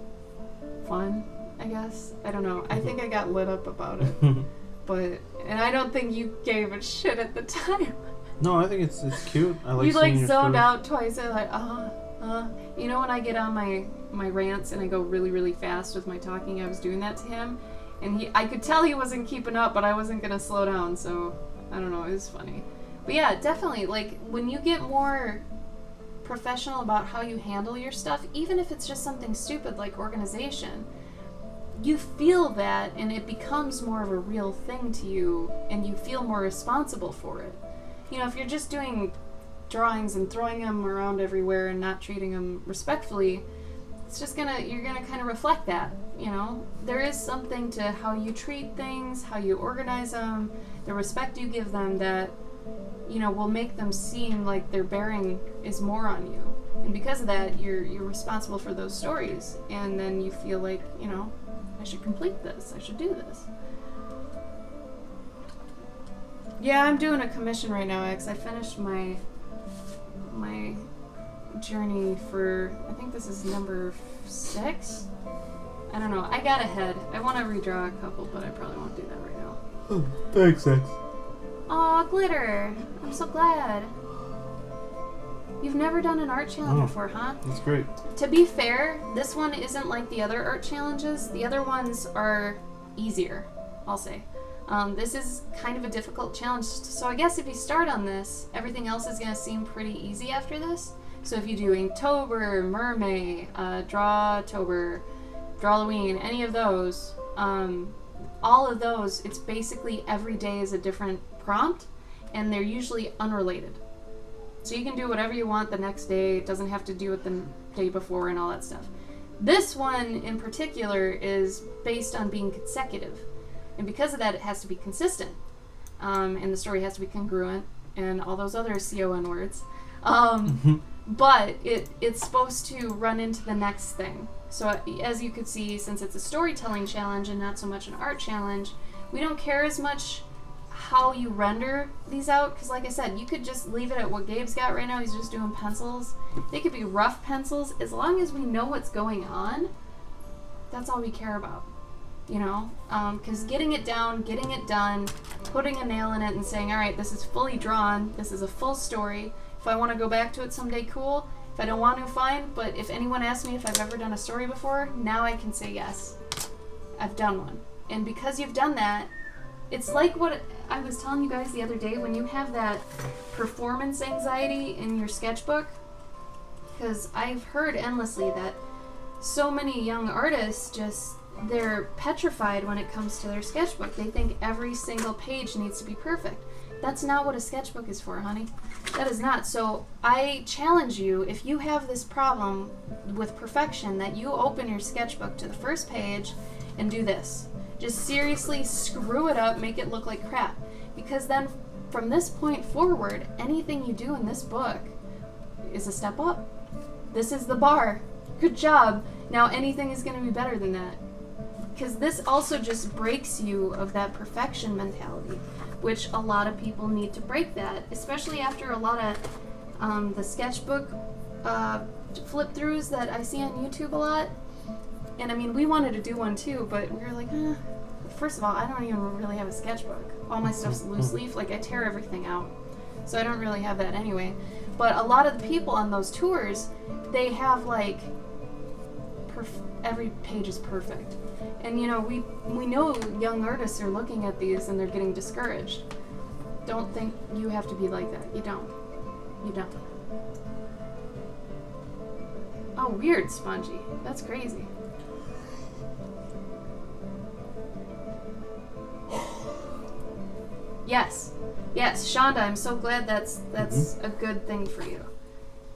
fun, I guess. I don't know. I think I got lit up about it. And I don't think you gave a shit at the time. No, I think it's cute. I like you seeing your zoned story. out twice. I like, You know when I get on my rants and I go really, really fast with my talking, I was doing that to him. And I could tell he wasn't keeping up, but I wasn't going to slow down, so I don't know, it was funny. But yeah, definitely, like, when you get more professional about how you handle your stuff, even if it's just something stupid like organization, you feel that and it becomes more of a real thing to you, and you feel more responsible for it. You know, if you're just doing drawings and throwing them around everywhere and not treating them respectfully, it's just you're gonna kind of reflect that, you know? There is something to how you treat things, how you organize them, the respect you give them that, you know, will make them seem like their bearing is more on you. And because of that, you're responsible for those stories. And then you feel like, you know, I should complete this, I should do this. Yeah, I'm doing a commission right now, X. I finished my journey for, I think this is number 6? I don't know. I got ahead. I want to redraw a couple, but I probably won't do that right now. Oh, thanks, X. Aw, Glitter. I'm so glad. You've never done an art challenge before, huh? That's great. To be fair, this one isn't like the other art challenges. The other ones are easier, I'll say. This is kind of a difficult challenge, so I guess if you start on this, everything else is going to seem pretty easy after this. So if you're doing Tober, Mermaid, Drawtober, Drawloween, any of those, all of those, it's basically every day is a different prompt, and they're usually unrelated. So you can do whatever you want the next day. It doesn't have to do with the day before and all that stuff. This one in particular is based on being consecutive. And because of that, it has to be consistent. And the story has to be congruent and all those other CON words. But it's supposed to run into the next thing. So as you could see, since it's a storytelling challenge and not so much an art challenge, we don't care as much how you render these out, because like I said, you could just leave it at what Gabe's got right now. He's just doing pencils. They could be rough pencils. As long as we know what's going on, that's all we care about, you know? Because getting it down, getting it done, putting a nail in it and saying, all right, this is fully drawn, this is a full story. If I want to go back to it someday, cool. If I don't want to, fine. But if anyone asks me if I've ever done a story before, now I can say yes. I've done one. And because you've done that, it's like what I was telling you guys the other day, when you have that performance anxiety in your sketchbook, because I've heard endlessly that so many young artists they're petrified when it comes to their sketchbook. They think every single page needs to be perfect. That's not what a sketchbook is for, honey. That is not. So I challenge you, if you have this problem with perfection, that you open your sketchbook to the first page and do this. Just seriously screw it up, make it look like crap. Because then from this point forward, anything you do in this book is a step up. This is the bar. Good job. Now anything is going to be better than that. Because this also just breaks you of that perfection mentality, which a lot of people need to break that, especially after a lot of the sketchbook flip-throughs that I see on YouTube a lot. And I mean, we wanted to do one too, but we were like, first of all, I don't even really have a sketchbook. All my stuff's loose leaf, like I tear everything out. So I don't really have that anyway. But a lot of the people on those tours, they have like, every page is perfect. And you know, we know young artists are looking at these and they're getting discouraged. Don't think you have to be like that. You don't. You don't. Oh, weird, Spongy. That's crazy. Yes. Yes, Shonda, I'm so glad that's a good thing for you.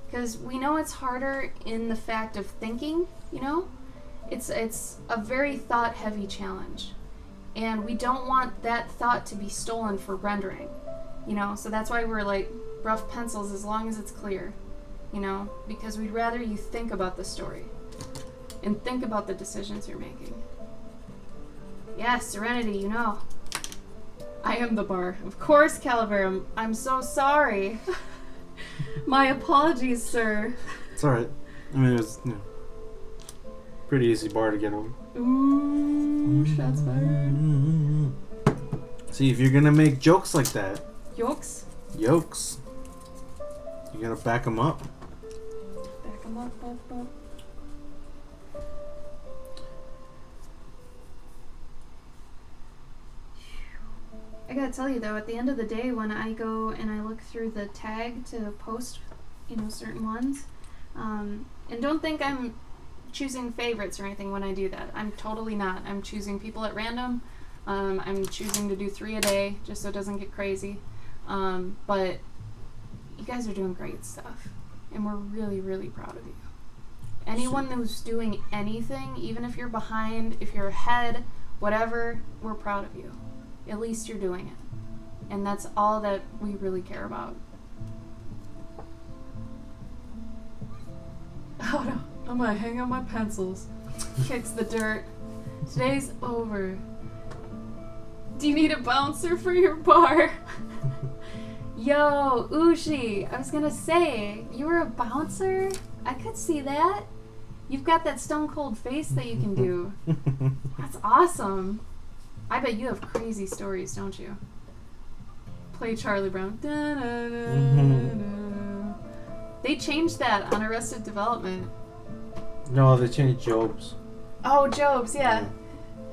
Because we know it's harder in the fact of thinking, you know? It's a very thought-heavy challenge. And we don't want that thought to be stolen for rendering, you know? So that's why we're like, rough pencils as long as it's clear, you know? Because we'd rather you think about the story and think about the decisions you're making. Yes, Serenity, you know. I am the bar. Of course, Calaveram. I'm so sorry. My apologies, sir. It's alright. I mean, it was pretty easy bar to get over. Ooh, shots fired. See, if you're gonna make jokes like that, Yokes. you gotta back them up. Back 'em up, up. I gotta tell you though, at the end of the day, when I go and I look through the tag to post, you know, certain ones, and don't think I'm choosing favorites or anything when I do that. I'm totally not. I'm choosing people at random. I'm choosing to do 3 a day just so it doesn't get crazy. But you guys are doing great stuff, and we're really, really proud of you. Anyone who's doing anything, even if you're behind, if you're ahead, whatever, we're proud of you. At least you're doing it. And that's all that we really care about. Oh no, I'm gonna hang on my pencils. Kicks the dirt. Today's over. Do you need a bouncer for your bar? Yo, Ushi, I was gonna say, you were a bouncer? I could see that. You've got that stone cold face that you can do. That's awesome. I bet you have crazy stories, don't you? Play Charlie Brown. They changed that on Arrested Development. No, they changed Job's. Oh, Job's, yeah.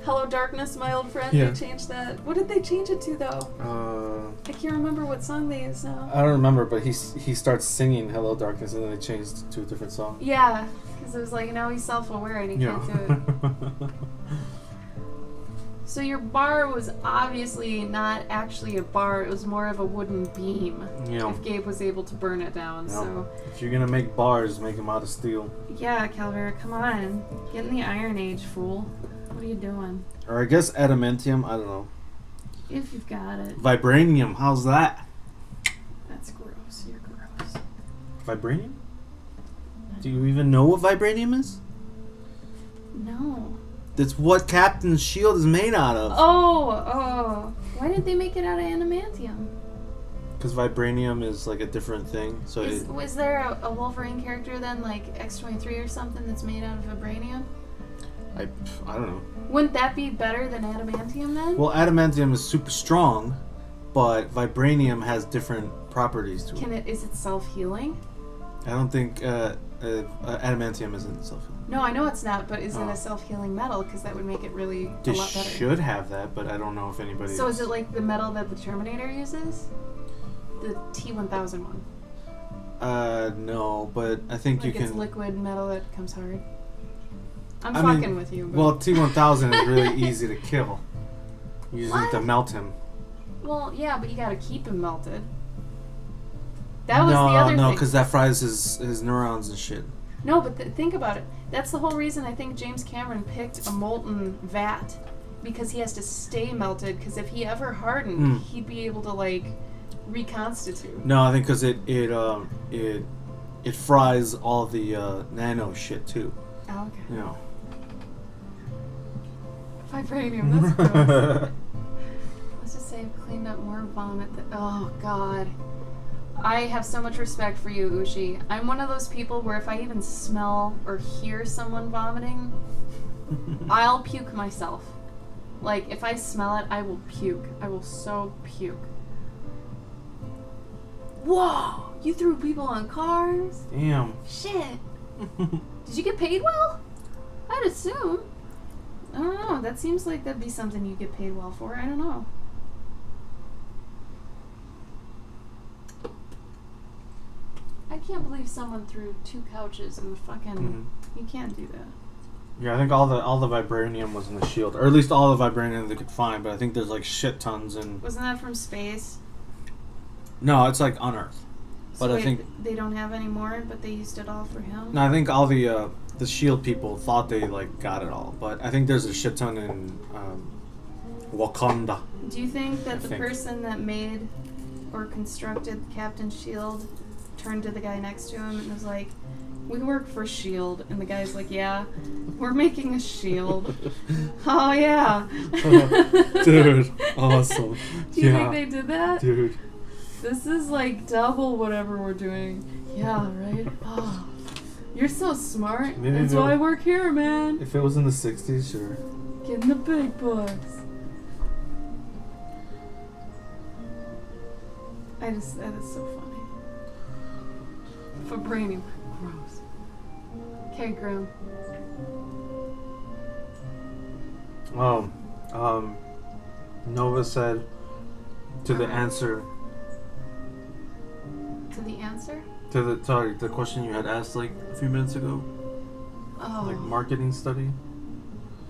Hello Darkness, my old friend. Yeah. They changed that. What did they change it to, though? I can't remember what song they use now. I don't remember, but he starts singing Hello Darkness, and then they changed it to a different song. Yeah, because it was like, now he's self-aware and he can't do it. So your bar was obviously not actually a bar. It was more of a wooden beam. Yeah. If Gabe was able to burn it down. Yeah. So If you're gonna make bars, make them out of steel. yeah, Calvera, come on. Get in the Iron Age, fool. What are you doing? Or I guess adamantium. I don't know. If you've got it. Vibranium. How's that? That's gross. You're gross. Vibranium? Do you even know what vibranium is? No. That's what Captain's shield is made out of. Oh. Why did they make it out of adamantium? Because vibranium is like a different thing. So Was there a Wolverine character then, like X-23 or something, that's made out of vibranium? I don't know. Wouldn't that be better than adamantium then? Well, adamantium is super strong, but vibranium has different properties to it. Is it self-healing? I don't think adamantium isn't self-healing. No, I know it's not, but is it a self-healing metal? Because that would make it really a They lot better. should have that, but I don't know if anybody. So is it like the metal that the Terminator uses? The T-1000 one? No, but I think Like you it's can. liquid metal that comes hard? I'm I mean, fucking with you. But... Well, T-1000 is really easy to kill. You just need to What? melt him. Well, yeah, but you gotta keep him melted. That was the other No, thing. because that fries his neurons and shit. No, but think about it. That's the whole reason I think James Cameron picked a molten vat. Because he has to stay melted, because if he ever hardened, he'd be able to, like, reconstitute. No, I think because it fries all the nano shit too. Oh, okay. You know. Vibranium, that's gross. Let's just say I've cleaned up more vomit oh, God. I have so much respect for you, Ushi. I'm one of those people where if I even smell or hear someone vomiting, I'll puke myself. Like, if I smell it, I will puke. I will so puke. Whoa! You threw people on cars? Damn. Shit. Did you get paid well? I'd assume. I don't know. That seems like that'd be something you get paid well for. I don't know. I can't believe someone threw 2 couches and fucking... You can't do that. Yeah, I think all the vibranium was in the shield, or at least all the vibranium they could find. But I think there's like shit tons in. Wasn't that from space? No, it's like on Earth. So But I wait, think they don't have any more, but they used it all for him. no, I think all the Shield people thought they like got it all, but I think there's a shit ton in Wakanda. Do you think I that the think. person that made or constructed Captain Shield turned to the guy next to him and was like, "We work for Shield," and the guy's like, "Yeah, we're making a shield." Oh yeah. Dude, awesome. Do you Yeah. think they did that? Dude. This is like double whatever we're doing. Yeah, right? Oh, you're so smart. Maybe That's they'll- why I work here, man. If it was in the 60s, sure. Getting the big bucks. That is so funny. Vibranium. Gross. Okay, Grim. Nova said to the answer To the answer? to the question you had asked like a few minutes ago, Oh. like marketing study.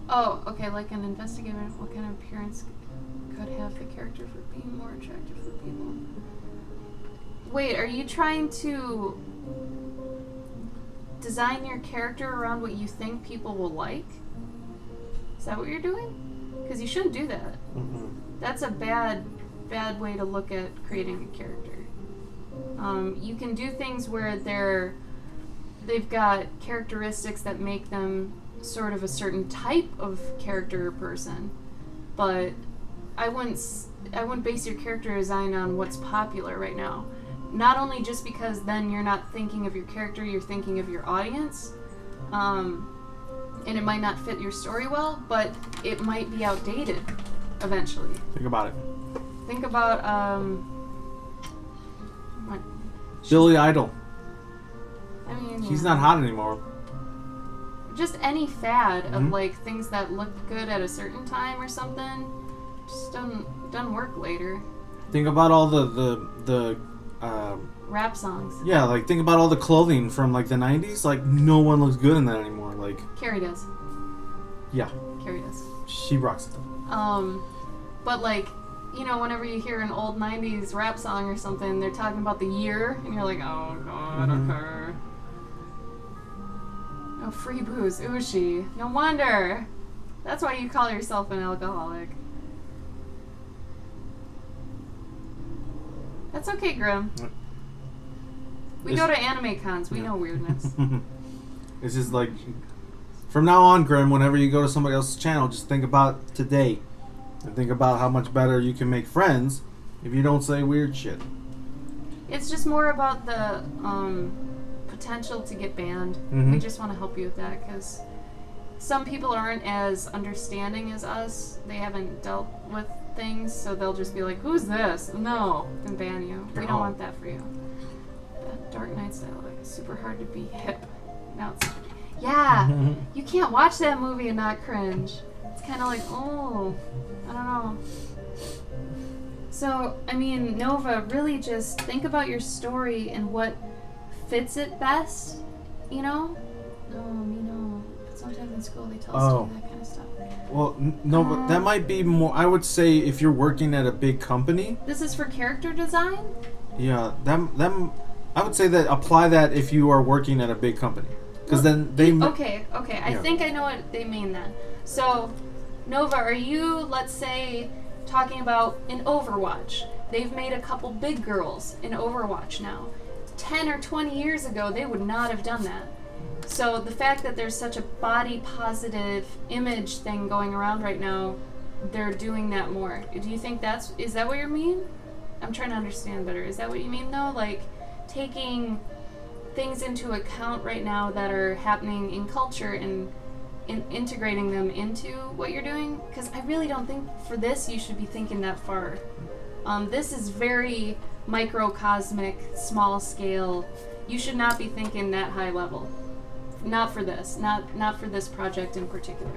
Oh, okay, like an investigator. What kind of appearance could have the character for being more attractive for people? Wait, are you trying to design your character around what you think people will like? Is that what you're doing? Because you shouldn't do that. That's a bad way to look at creating a character. You can do things where they've got characteristics that make them sort of a certain type of character or person, but I wouldn't base your character design on what's popular right now. Not only just because then you're not thinking of your character, you're thinking of your audience, and it might not fit your story well, but it might be outdated eventually. Think about it. Think about what? Billy Idol. I mean, He's yeah. not hot anymore. Just any fad of Mhm. like things that look good at a certain time or something just doesn't work later. Think about all the Rap songs. yeah, like think about all the clothing from like the 90s. Like no one looks good in that anymore. Like Carrie does. yeah, Carrie does. she rocks it. But like, you know, whenever you hear an old 90s rap song or something, they're talking about the year, and you're like, oh god, okay. Oh, free booze, Ushi. No wonder. That's why you call yourself an alcoholic. That's okay, Grim. We go to anime cons. We know weirdness. It's just like from now on, Grim, whenever you go to somebody else's channel, just think about today. And think about how much better you can make friends if you don't say weird shit. It's just more about the potential to get banned. Mhm. We just want to help you with that because some people aren't as understanding as us. They haven't dealt with things, so they'll just be like, "Who's this?" No, and ban you. We don't want that for you. That Dark Knight style, like, it's super hard to be hip. Now it's yeah. You can't watch that movie and not cringe. It's kind of like, oh, I don't know. So, I mean, Nova, really just think about your story and what fits it best, you know? No. But sometimes in school they tell us to do that kind of stuff. Well, no, but that might be more. I would say if you're working at a big company. This is for character design? Yeah, them. I would say that apply that if you are working at a big company, because then they. Okay. I Yeah. think I know what they mean then. So, Nova, are you, let's say, talking about in Overwatch? They've made a couple big girls in Overwatch now. 10 or 20 years ago, they would not have done that. So the fact that there's such a body positive image thing going around right now, they're doing that more. Do you think is that what you mean? I'm trying to understand better. Is that what you mean though? Like taking things into account right now that are happening in culture and integrating them into what you're doing? Because I really don't think for this you should be thinking that far. This is very microcosmic, small scale. You should not be thinking that high level. Not for this. Not for this project in particular.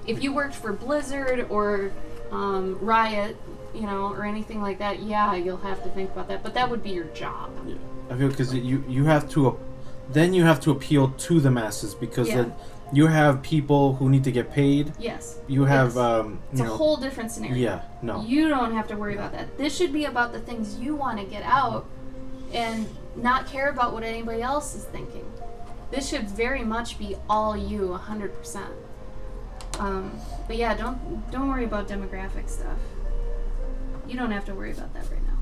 If you worked for Blizzard or Riot, you know, or anything like that, yeah, you'll have to think about that. But that would be your job. Yeah. I feel because you have to, then you have to appeal to the masses because Yeah. You have people who need to get paid. Yes. You have, Yes. It's you a know, whole different scenario. yeah, no. You don't have to worry about that. This should be about the things you want to get out and not care about what anybody else is thinking. This should very much be all you, 100%. But yeah, don't worry about demographic stuff. You don't have to worry about that right now.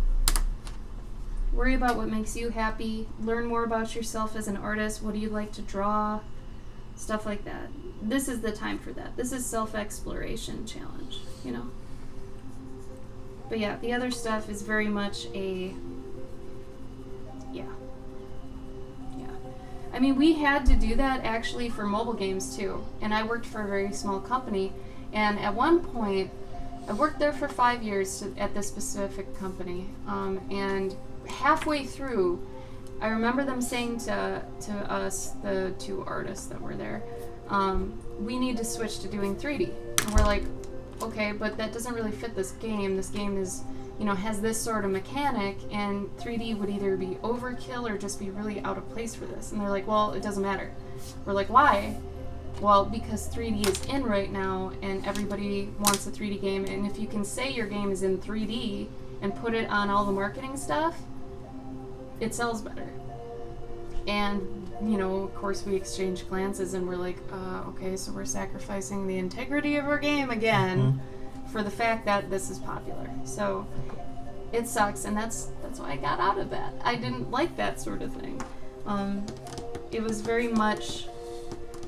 Worry about what makes you happy. Learn more about yourself as an artist. What do you like to draw? Stuff like that. This is the time for that. This is self-exploration challenge, you know? But yeah, the other stuff is very much a... Yeah. I mean, we had to do that actually for mobile games too. And I worked for a very small company. And at one point, I worked there for 5 years at this specific company. And halfway through, I remember them saying to us, the 2 artists that were there, we need to switch to doing 3D. And we're like, okay, but that doesn't really fit this game. This game is, you know, has this sort of mechanic, and 3D would either be overkill or just be really out of place for this. And they're like, well, it doesn't matter. We're like, why? Well, because 3D is in right now, and everybody wants a 3D game, and if you can say your game is in 3D and put it on all the marketing stuff, it sells better. And, you know, of course we exchange glances and we're like, okay, so we're sacrificing the integrity of our game again for the fact that this is popular. So it sucks, and that's why I got out of that. I didn't like that sort of thing. It was very much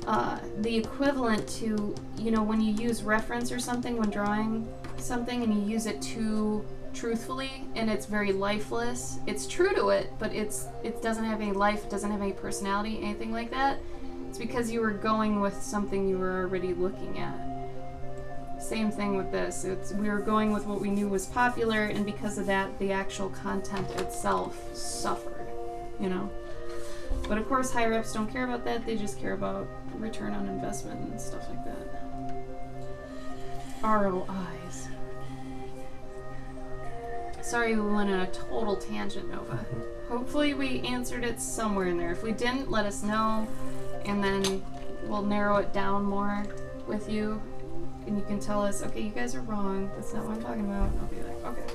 the equivalent to, you know, when you use reference or something when drawing something and you use it too truthfully and it's very lifeless. It's true to it, but it doesn't have any life, it doesn't have any personality, anything like that. It's because you were going with something you were already looking at. Same thing with this. We were going with what we knew was popular, and because of that, the actual content itself suffered, you know? But of course, higher ups don't care about that. They just care about return on investment and stuff like that. ROIs. Sorry we went on a total tangent, Nova. Hopefully we answered it somewhere in there. If we didn't, let us know, and then we'll narrow it down more with you. And you can tell us, okay, you guys are wrong. That's not what I'm talking about. And I'll be like, okay.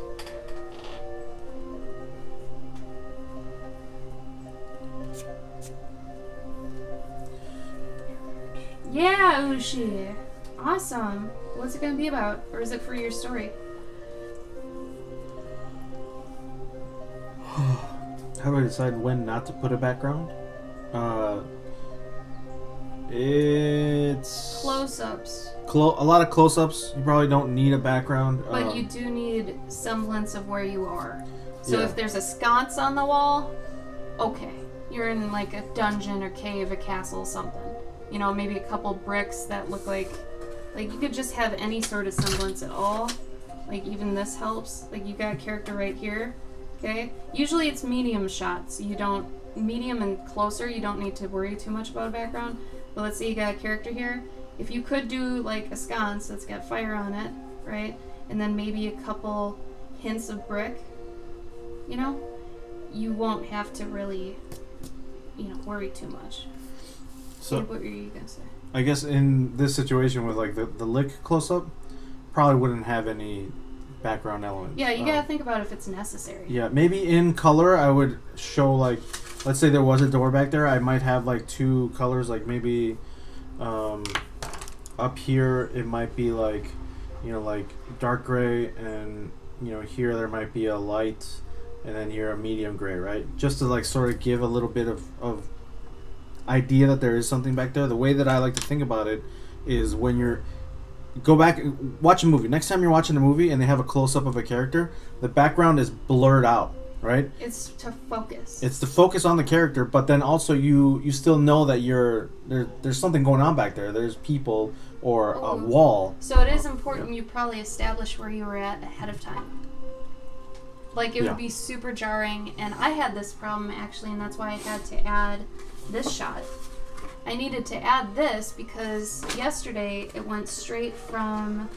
Yeah, Ushi. Awesome. What's it going to be about? Or is it for your story? How do I decide when not to put a background? It's Close-ups. a lot of close-ups. You probably don't need a background. But you do need semblance of where you are. So Yeah. if there's a sconce on the wall, okay. You're in like a dungeon or cave, a castle, something. You know, maybe a couple bricks that look like you could just have any sort of semblance at all. Like even this helps. Like you got a character right here. Okay? Usually it's medium shots. Medium and closer, you don't need to worry too much about a background. But let's say you got a character here. If you could do like a sconce that's got fire on it, right? And then maybe a couple hints of brick, you know? You won't have to really, worry too much. So What were you going to say? I guess in this situation with like the lick close-up, probably wouldn't have any background elements. Yeah, you gotta think about if it's necessary. Yeah, maybe in color I would show like, let's say there was a door back there, I might have like 2 colors, like maybe up here it might be like, like dark gray, and here there might be a light, and then here a medium gray, right? Just to like sort of give a little bit of idea that there is something back there. The way that I like to think about it is when you're go back, watch a movie. Next time you're watching a movie and they have a close-up of a character, the background is blurred out, right? It's to focus. It's to focus on the character, but then also you still know that there's something going on back there. There's people or a wall. So it is important you probably establish where you were at ahead of time. Like it would be super jarring, and I had this problem actually, and that's why I had to add this shot. I needed to add this because yesterday it went straight from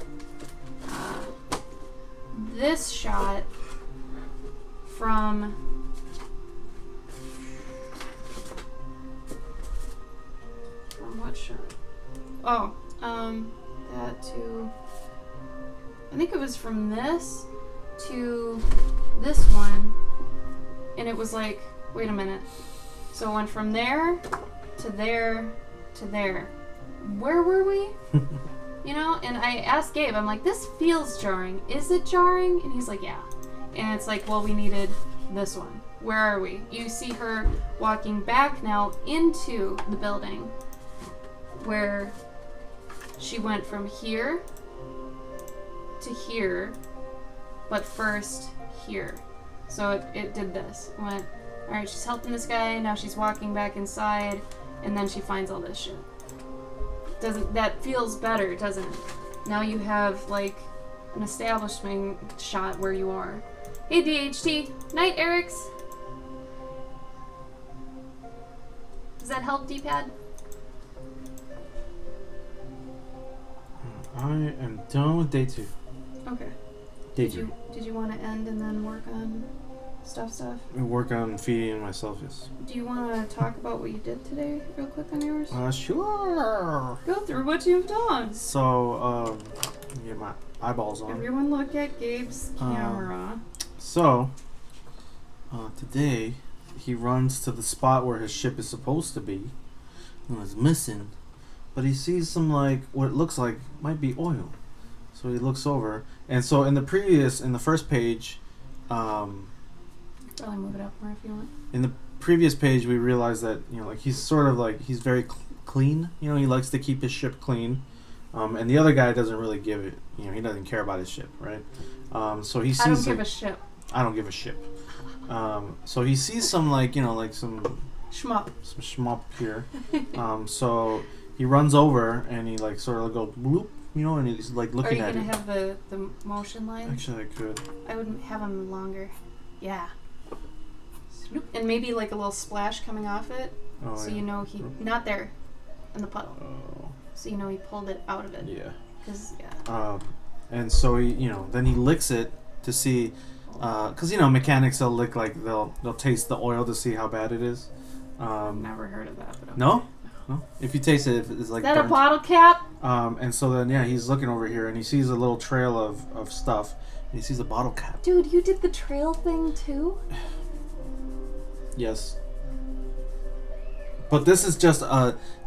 this shot from what shot? That to... I think it was from this to this one. And it was like, wait a minute. So it went from there to there to there. Where were we? You know, and I asked Gabe, I'm like, this feels jarring. Is it jarring? And he's like, yeah. And it's like, well, we needed this one. Where are we? You see her walking back now into the building where she went from here to here, but first here. So it did this. It went, all right, she's helping this guy. Now she's walking back inside, and then she finds all this shit. That feels better, doesn't it? Now you have like an establishment shot where you are. Hey DHT, night Eric's. Does that help, D-pad? I am done with day 2. Okay. Day 2. Did you want to end and then work on stuff? Work on feeding myself, yes. Do you want to talk about what you did today real quick on yours? Sure. Go through what you've done. So, get my eyeballs on. Everyone look at Gabe's camera. So, today, he runs to the spot where his ship is supposed to be. And it's missing. But he sees some, like, what it looks like might be oil. So he looks over. And so in the first page, Probably move it up more if you want. in the previous page, we realized that, you know, like, he's sort of like, he's very clean. You know, he likes to keep his ship clean. And the other guy doesn't really give it, you know, he doesn't care about his ship, right? So he sees... I don't give a shit. I don't give a shit. So he sees some, like, you know, like some shmup here. So he runs over and he, like, sort of go bloop, you know, and he's, like, looking at it. Are you going to have the motion line? Actually, I could. I would have them longer. Yeah. And maybe, like, a little splash coming off it. Oh, so yeah. you know he... Not there. In the puddle. Oh. So you know he pulled it out of it. Yeah. Because, yeah. And so he, you know, then he licks it to see... Because, you know, mechanics, they'll lick, like, they'll taste the oil to see how bad it is. I've never heard of that. But okay. No? No? If you taste it, it's like... Is that burnt. a bottle cap? And so then, yeah, he's looking over here and he sees a little trail of stuff. And he sees a bottle cap. Dude, you did the trail thing too? Yes. But this is just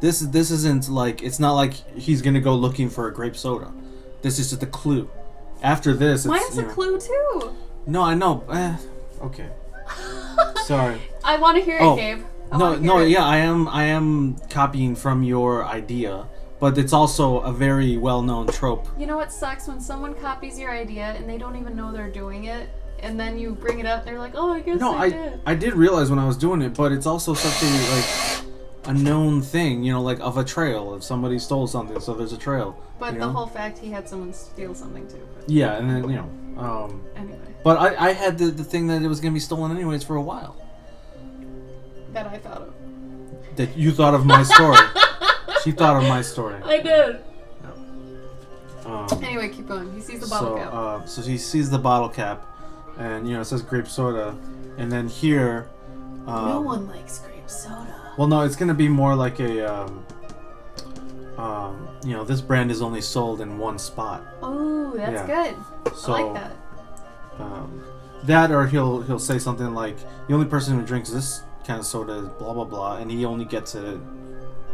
this isn't like, it's not like he's gonna go looking for a grape soda. This is just a clue. After this, it's, mine's a clue too. No, I know. Okay. Sorry. I want to hear it, Gabe. Yeah, I am copying from your idea, but it's also a very well-known trope. You know what sucks? When someone copies your idea and they don't even know they're doing it, and then you bring it up, they're like, "Oh, I guess I did." I did realize when I was doing it, but it's also such a known thing, you know, like of a trail. If somebody stole something, so there's a trail. But you the know? whole fact he had someone steal something too. But Yeah, and then, you know. Anyway. But I had the thing that it was going to be stolen anyways for a while. That I thought of. That you thought of my story. She thought of my story. I did. Yeah. Anyway, keep going. He sees the bottle cap. So he sees the bottle cap, and, you know, it says grape soda. And then here... no one likes grape soda. Well, no, it's going to be more like a... you know, this brand is only sold in one spot. Oh, that's good. So, I like that. That, or he'll say something like, the only person who drinks this kind of soda is blah blah blah, and he only gets it at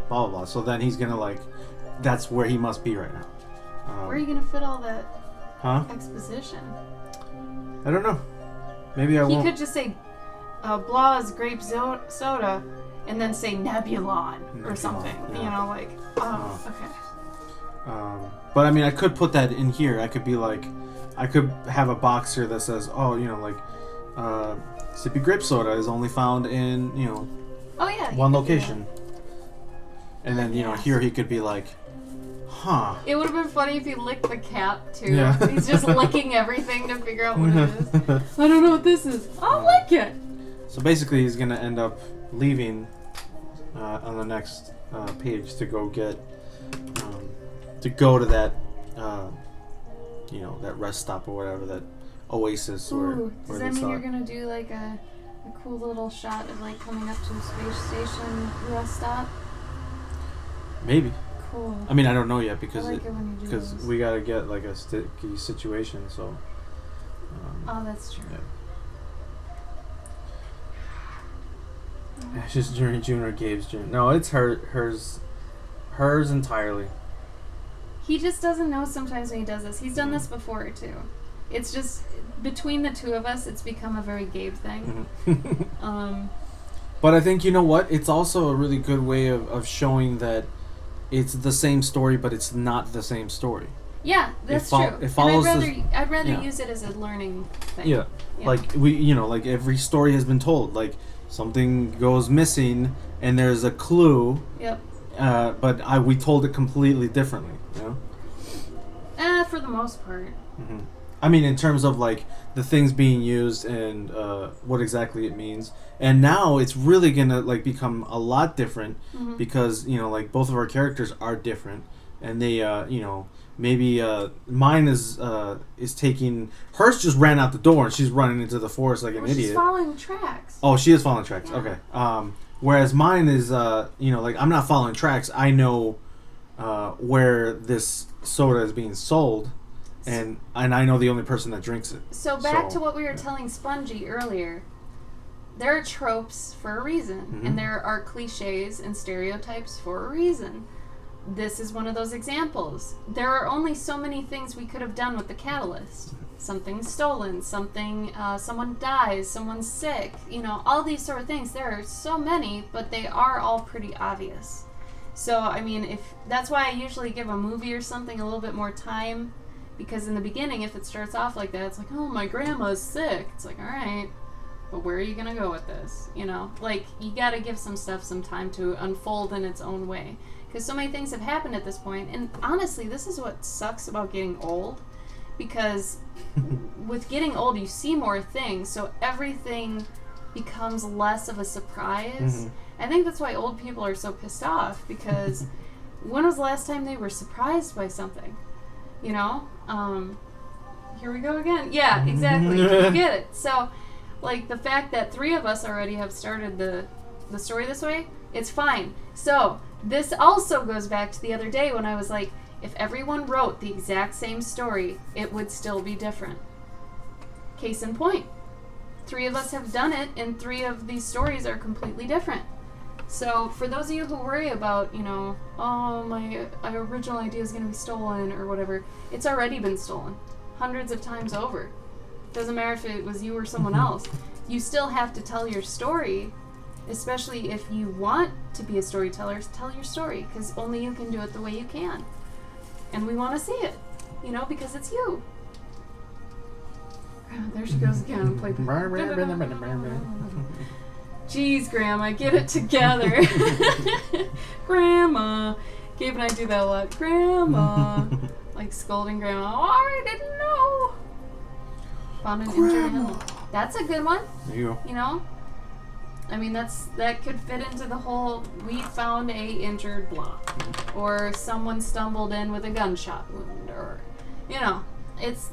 blah blah blah. So then he's gonna, like, that's where he must be right now. Where are you gonna fit all that exposition? I don't know. Maybe I won't. He could just say Blah's grape soda and then say Nebulon or something. Yeah. You know, like, okay. But I mean, I could put that in here. I could be like, I could have a box here that says, oh, you know, like, Sippy grape soda is only found in, you know, one location. And then, you know, here he could be like, huh. It would have been funny if he licked the cap too. Yeah. He's just licking everything to figure out what it is. I don't know what this is. I'll lick it. So basically, he's gonna end up leaving on the next page to go get to go to that you know, that rest stop or whatever, that oasis. Ooh, where does that mean you're gonna do like a cool little shot of like coming up to a space station rest stop? Maybe. cool. I mean, I don't know yet I because like it when you do because those. we gotta get like a sticky situation. So. Oh, that's true. Yeah. It's just JourneyJune or Gabe's June. No, it's hers entirely. He just doesn't know sometimes when he does this. He's done this before too. It's just between the two of us, it's become a very Gabe thing. Mm-hmm. But I think, you know what? It's also a really good way of showing that it's the same story, but it's not the same story. Yeah, that's It true. follows and I'd rather yeah. use it as a learning thing. Yeah. Like like every story has been told. Like something goes missing and there's a clue. Yep. But we told it completely differently. You know. For the most part. Mm-hmm. I mean, in terms of like the things being used and what exactly it means, and now it's really gonna like become a lot different because like both of our characters are different, and they maybe mine is taking hers just ran out the door and she's running into the forest like an idiot. She's following tracks. Oh, she is following tracks. Yeah. Okay. Whereas mine is like I'm not following tracks. I know where this soda is being sold. And I know the only person that drinks it. So back to what we were telling Spongy earlier. There are tropes for a reason, and there are cliches and stereotypes for a reason. This is one of those examples. There are only so many things we could have done with the catalyst. Something's stolen, someone dies, someone's sick, all these sort of things. There are so many, but they are all pretty obvious. So, I mean, that's why I usually give a movie or something a little bit more time. Because in the beginning, if it starts off like that, it's like, oh, my grandma's sick. It's like, all right, but where are you going to go with this? Like, you got to give some stuff some time to unfold in its own way. Because so many things have happened at this point. And honestly, this is what sucks about getting old. Because with getting old, you see more things. So everything becomes less of a surprise. I think that's why old people are so pissed off. Because when was the last time they were surprised by something? Here we go again. Yeah, exactly. You get it. So, like, the fact that 3 of us already have started the story this way, it's fine. So, this also goes back to the other day when I was like, if everyone wrote the exact same story, it would still be different. Case in point. 3 of us have done it, and 3 of these stories are completely different. So, for those of you who worry about, oh, my original idea is going to be stolen or whatever, it's already been stolen hundreds of times over. Doesn't matter if it was you or someone else. You still have to tell your story, especially if you want to be a storyteller. Tell your story, because only you can do it the way you can. And we want to see it, because it's you. There she goes again. Jeez, Grandma, get it together. Grandma. Gabe and I do that a lot. Grandma. Like scolding Grandma. Oh, I didn't know. Found an injured animal. That's a good one. There you go. I mean, that could fit into the whole, we found a injured blah. Or someone stumbled in with a gunshot wound. Or,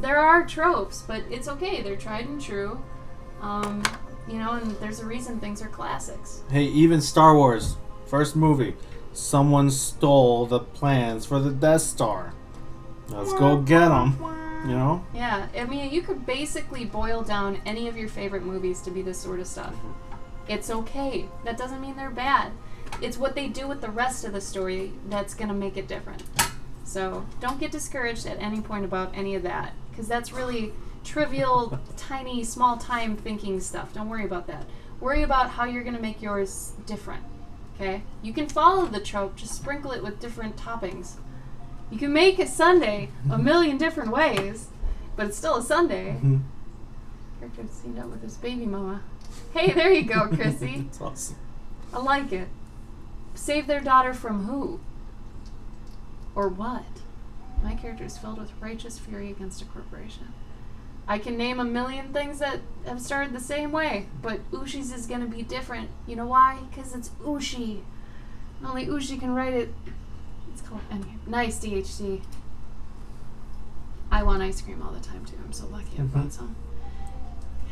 there are tropes, but it's okay. They're tried and true. And there's a reason things are classics. Hey, even Star Wars, first movie, someone stole the plans for the Death Star. Let's go get them, Yeah, I mean, you could basically boil down any of your favorite movies to be this sort of stuff. It's okay. That doesn't mean they're bad. It's what they do with the rest of the story that's going to make it different. So don't get discouraged at any point about any of that, because that's really trivial, tiny, small-time thinking stuff. Don't worry about that. Worry about how you're going to make yours different, okay? You can follow the trope, just sprinkle it with different toppings. You can make a sundae a million different ways, but it's still a sundae. Character teamed up with his baby mama. Hey, there you go, Chrissy. That's awesome. I like it. Save their daughter from who? Or what? My character is filled with righteous fury against a corporation. I can name a million things that have started the same way, but Ushi's is going to be different. You know why? Because it's Ushi. Only Ushi can write it. It's called nice DHC. I want ice cream all the time, too. I'm so lucky I bought some.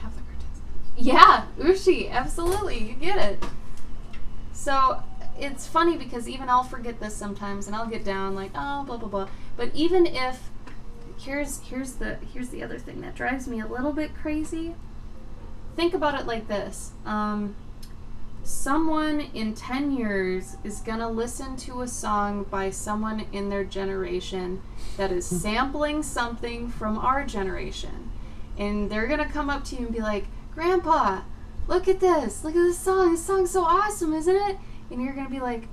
Have the cartoons. Yeah, Ushi. Absolutely. You get it. So, it's funny because even I'll forget this sometimes, and I'll get down like, oh, blah blah blah. But even if here's the other thing that drives me a little bit crazy. Think about it like this. Someone in 10 years is gonna listen to a song by someone in their generation that is sampling something from our generation, and they're gonna come up to you and be like, Grandpa, look at this song. This song's so awesome, isn't it? And you're gonna be like,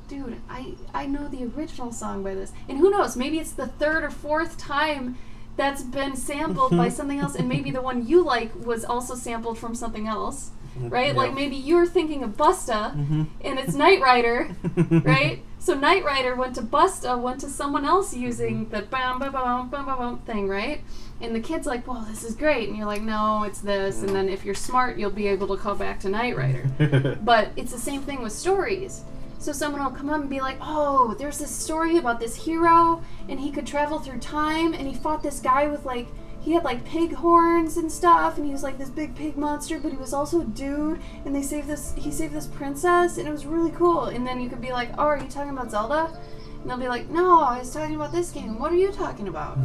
dude, I know the original song by this. And who knows, maybe it's the third or fourth time that's been sampled by something else, and maybe the one you like was also sampled from something else, right? Yeah. Like maybe you're thinking of Busta, and it's Knight Rider, right? So Knight Rider went to Busta, went to someone else using the bam bam bam bam bam bam thing, right? And the kid's like, well, this is great. And you're like, no, it's this. And then if you're smart, you'll be able to call back to Knight Rider. But it's the same thing with stories. So someone will come up and be like, oh, there's this story about this hero, and he could travel through time, and he fought this guy with, like, he had, like, pig horns and stuff, and he was, like, this big pig monster, but he was also a dude, and he saved this princess, and it was really cool. And then you could be like, oh, are you talking about Zelda? And they'll be like, no, I was talking about this game. What are you talking about?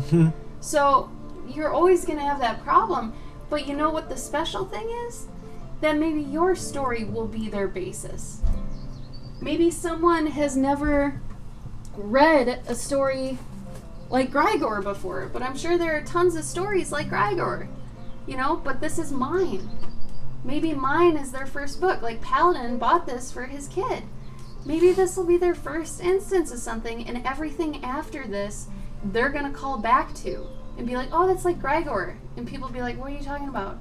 So you're always going to have that problem, but you know what the special thing is? That maybe your story will be their basis. Maybe someone has never read a story like Grigor before, but I'm sure there are tons of stories like Grigor, you know, but this is mine. Maybe mine is their first book. Like Paladin bought this for his kid. Maybe this will be their first instance of something, and everything after this they're going to call back to and be like, oh, that's like Grigor. And people will be like, what are you talking about?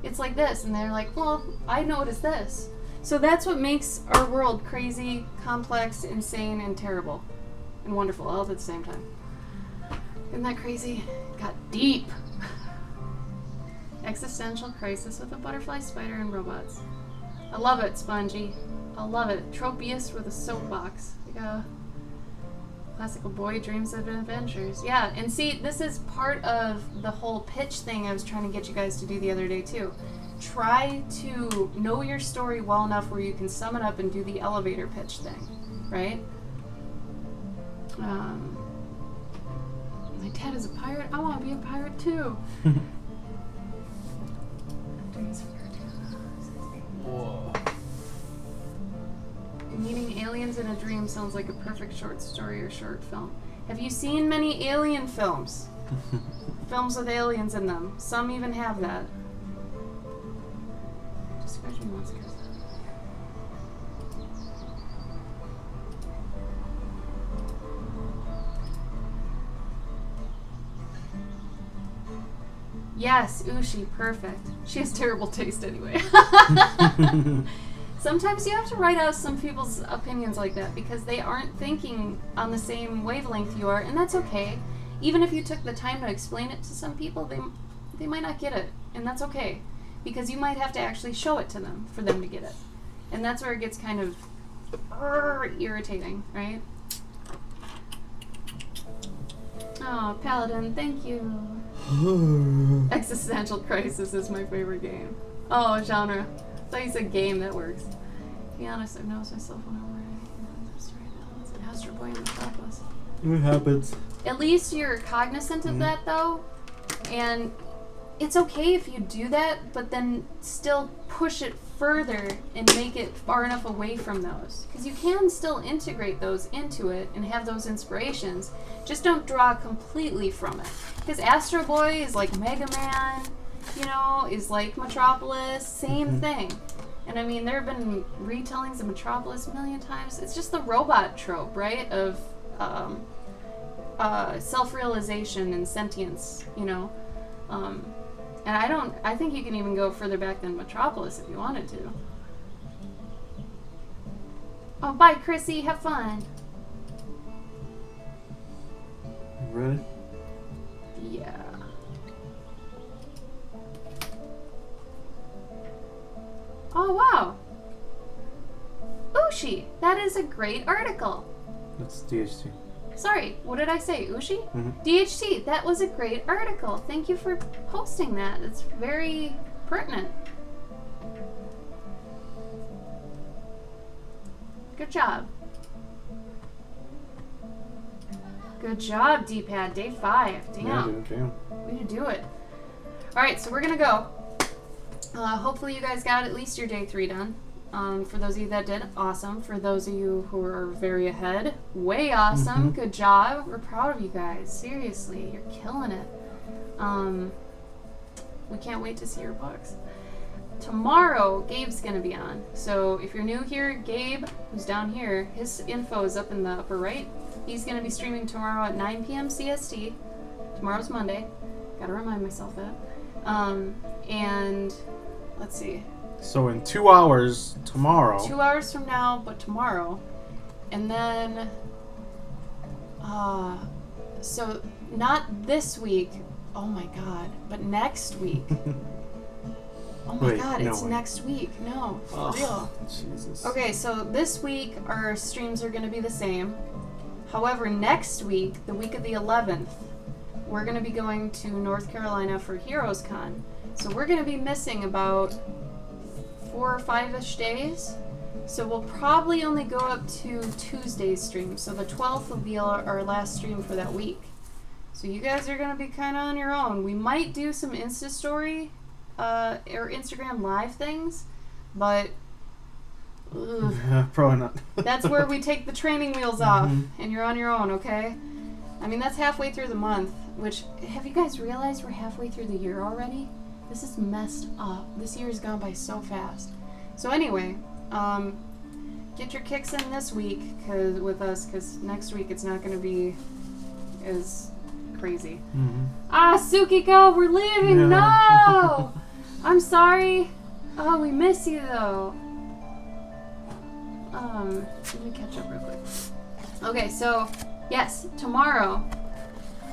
It's like this. And they're like, well, I know it is this. So that's what makes our world crazy, complex, insane, and terrible. And wonderful all at the same time. Isn't that crazy? Got deep. Existential crisis with a butterfly, spider, and robots. I love it, Spongy. I love it. Tropius with a soapbox. Like a classical boy dreams of adventures. Yeah, and see, this is part of the whole pitch thing I was trying to get you guys to do the other day, too. Try to know your story well enough where you can sum it up and do the elevator pitch thing, right? My dad is a pirate. I want to be a pirate too. Whoa. Meeting aliens in a dream sounds like a perfect short story or short film. Have you seen many alien films? Films with aliens in them. Some even have that. Describe me once, Chris. Yes, Ushi, perfect. She has terrible taste anyway. Sometimes you have to write out some people's opinions like that because they aren't thinking on the same wavelength you are, and that's okay. Even if you took the time to explain it to some people, they might not get it, and that's okay. Because you might have to actually show it to them for them to get it. And that's where it gets kind of irritating, right? Oh, Paladin, thank you. Existential Crisis is my favorite game. Oh, genre. I thought you said game, that works. To be honest, I've noticed myself whenever I Astro Boy in Metropolis. It happens. At least you're cognizant of that, though. And it's okay if you do that, but then still push it further and make it far enough away from those. Because you can still integrate those into it and have those inspirations. Just don't draw completely from it. Because Astro Boy is like Mega Man, you know, is like Metropolis, same thing. And I mean, there have been retellings of Metropolis a million times. It's just the robot trope, right? Of self-realization and sentience, you know? And I think you can even go further back than Metropolis if you wanted to. Oh, bye, Chrissy. Have fun. Ready? Yeah. Oh, wow. Ushi, that is a great article. That's DHT. Sorry, what did I say? Ushi? Mm-hmm. DHT, that was a great article. Thank you for posting that. It's very pertinent. Good job. Good job, D-pad. Day 5. Damn. Yeah, dude, damn. Way to do it. Alright, so we're gonna go. Hopefully you guys got at least your day 3 done. For those of you that did, awesome. For those of you who are very ahead, way awesome. Good job. We're proud of you guys. Seriously, you're killing it. We can't wait to see your books. Tomorrow, Gabe's gonna be on. So if you're new here, Gabe, who's down here, his info is up in the upper right. He's gonna be streaming tomorrow at 9 p.m. CST. Tomorrow's Monday. Gotta remind myself that. And let's see. So in 2 hours tomorrow. 2 hours from now, but tomorrow. And then, so not this week. Oh my god, but next week. Oh my Wait, god, no it's way. next week. No, for real. Jesus. Okay, so this week our streams are going to be the same. However, next week, the week of the 11th, we're going to be going to North Carolina for Heroes Con. So we're going to be missing about 4 or 5-ish days. So we'll probably only go up to Tuesday's stream. So the 12th will be our last stream for that week. So you guys are going to be kind of on your own. We might do some Insta story or Instagram live things, but ugh, Probably not. that's where we take the training wheels off and you're on your own, okay? I mean, that's halfway through the month, which, have you guys realized we're halfway through the year already? This is messed up. This year's gone by so fast. So anyway, get your kicks in this week with us, because next week it's not going to be as crazy. Ah, Sukiko, we're leaving! No! I'm sorry. Oh, we miss you, though. Let me catch up real quick. Okay, so, yes, tomorrow,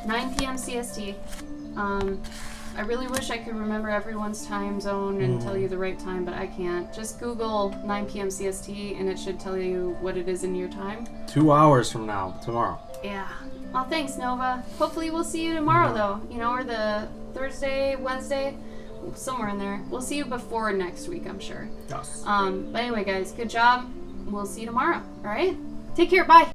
9 p.m. CST. I really wish I could remember everyone's time zone and tell you the right time, but I can't. Just Google 9 p.m. CST, and it should tell you what it is in your time. 2 hours from now, tomorrow. Yeah. Well, thanks, Nova. Hopefully we'll see you tomorrow, though. You know, or the Thursday, Wednesday, somewhere in there. We'll see you before next week, I'm sure. Yes. But anyway, guys, good job. We'll see you tomorrow, all right? Take care. Bye.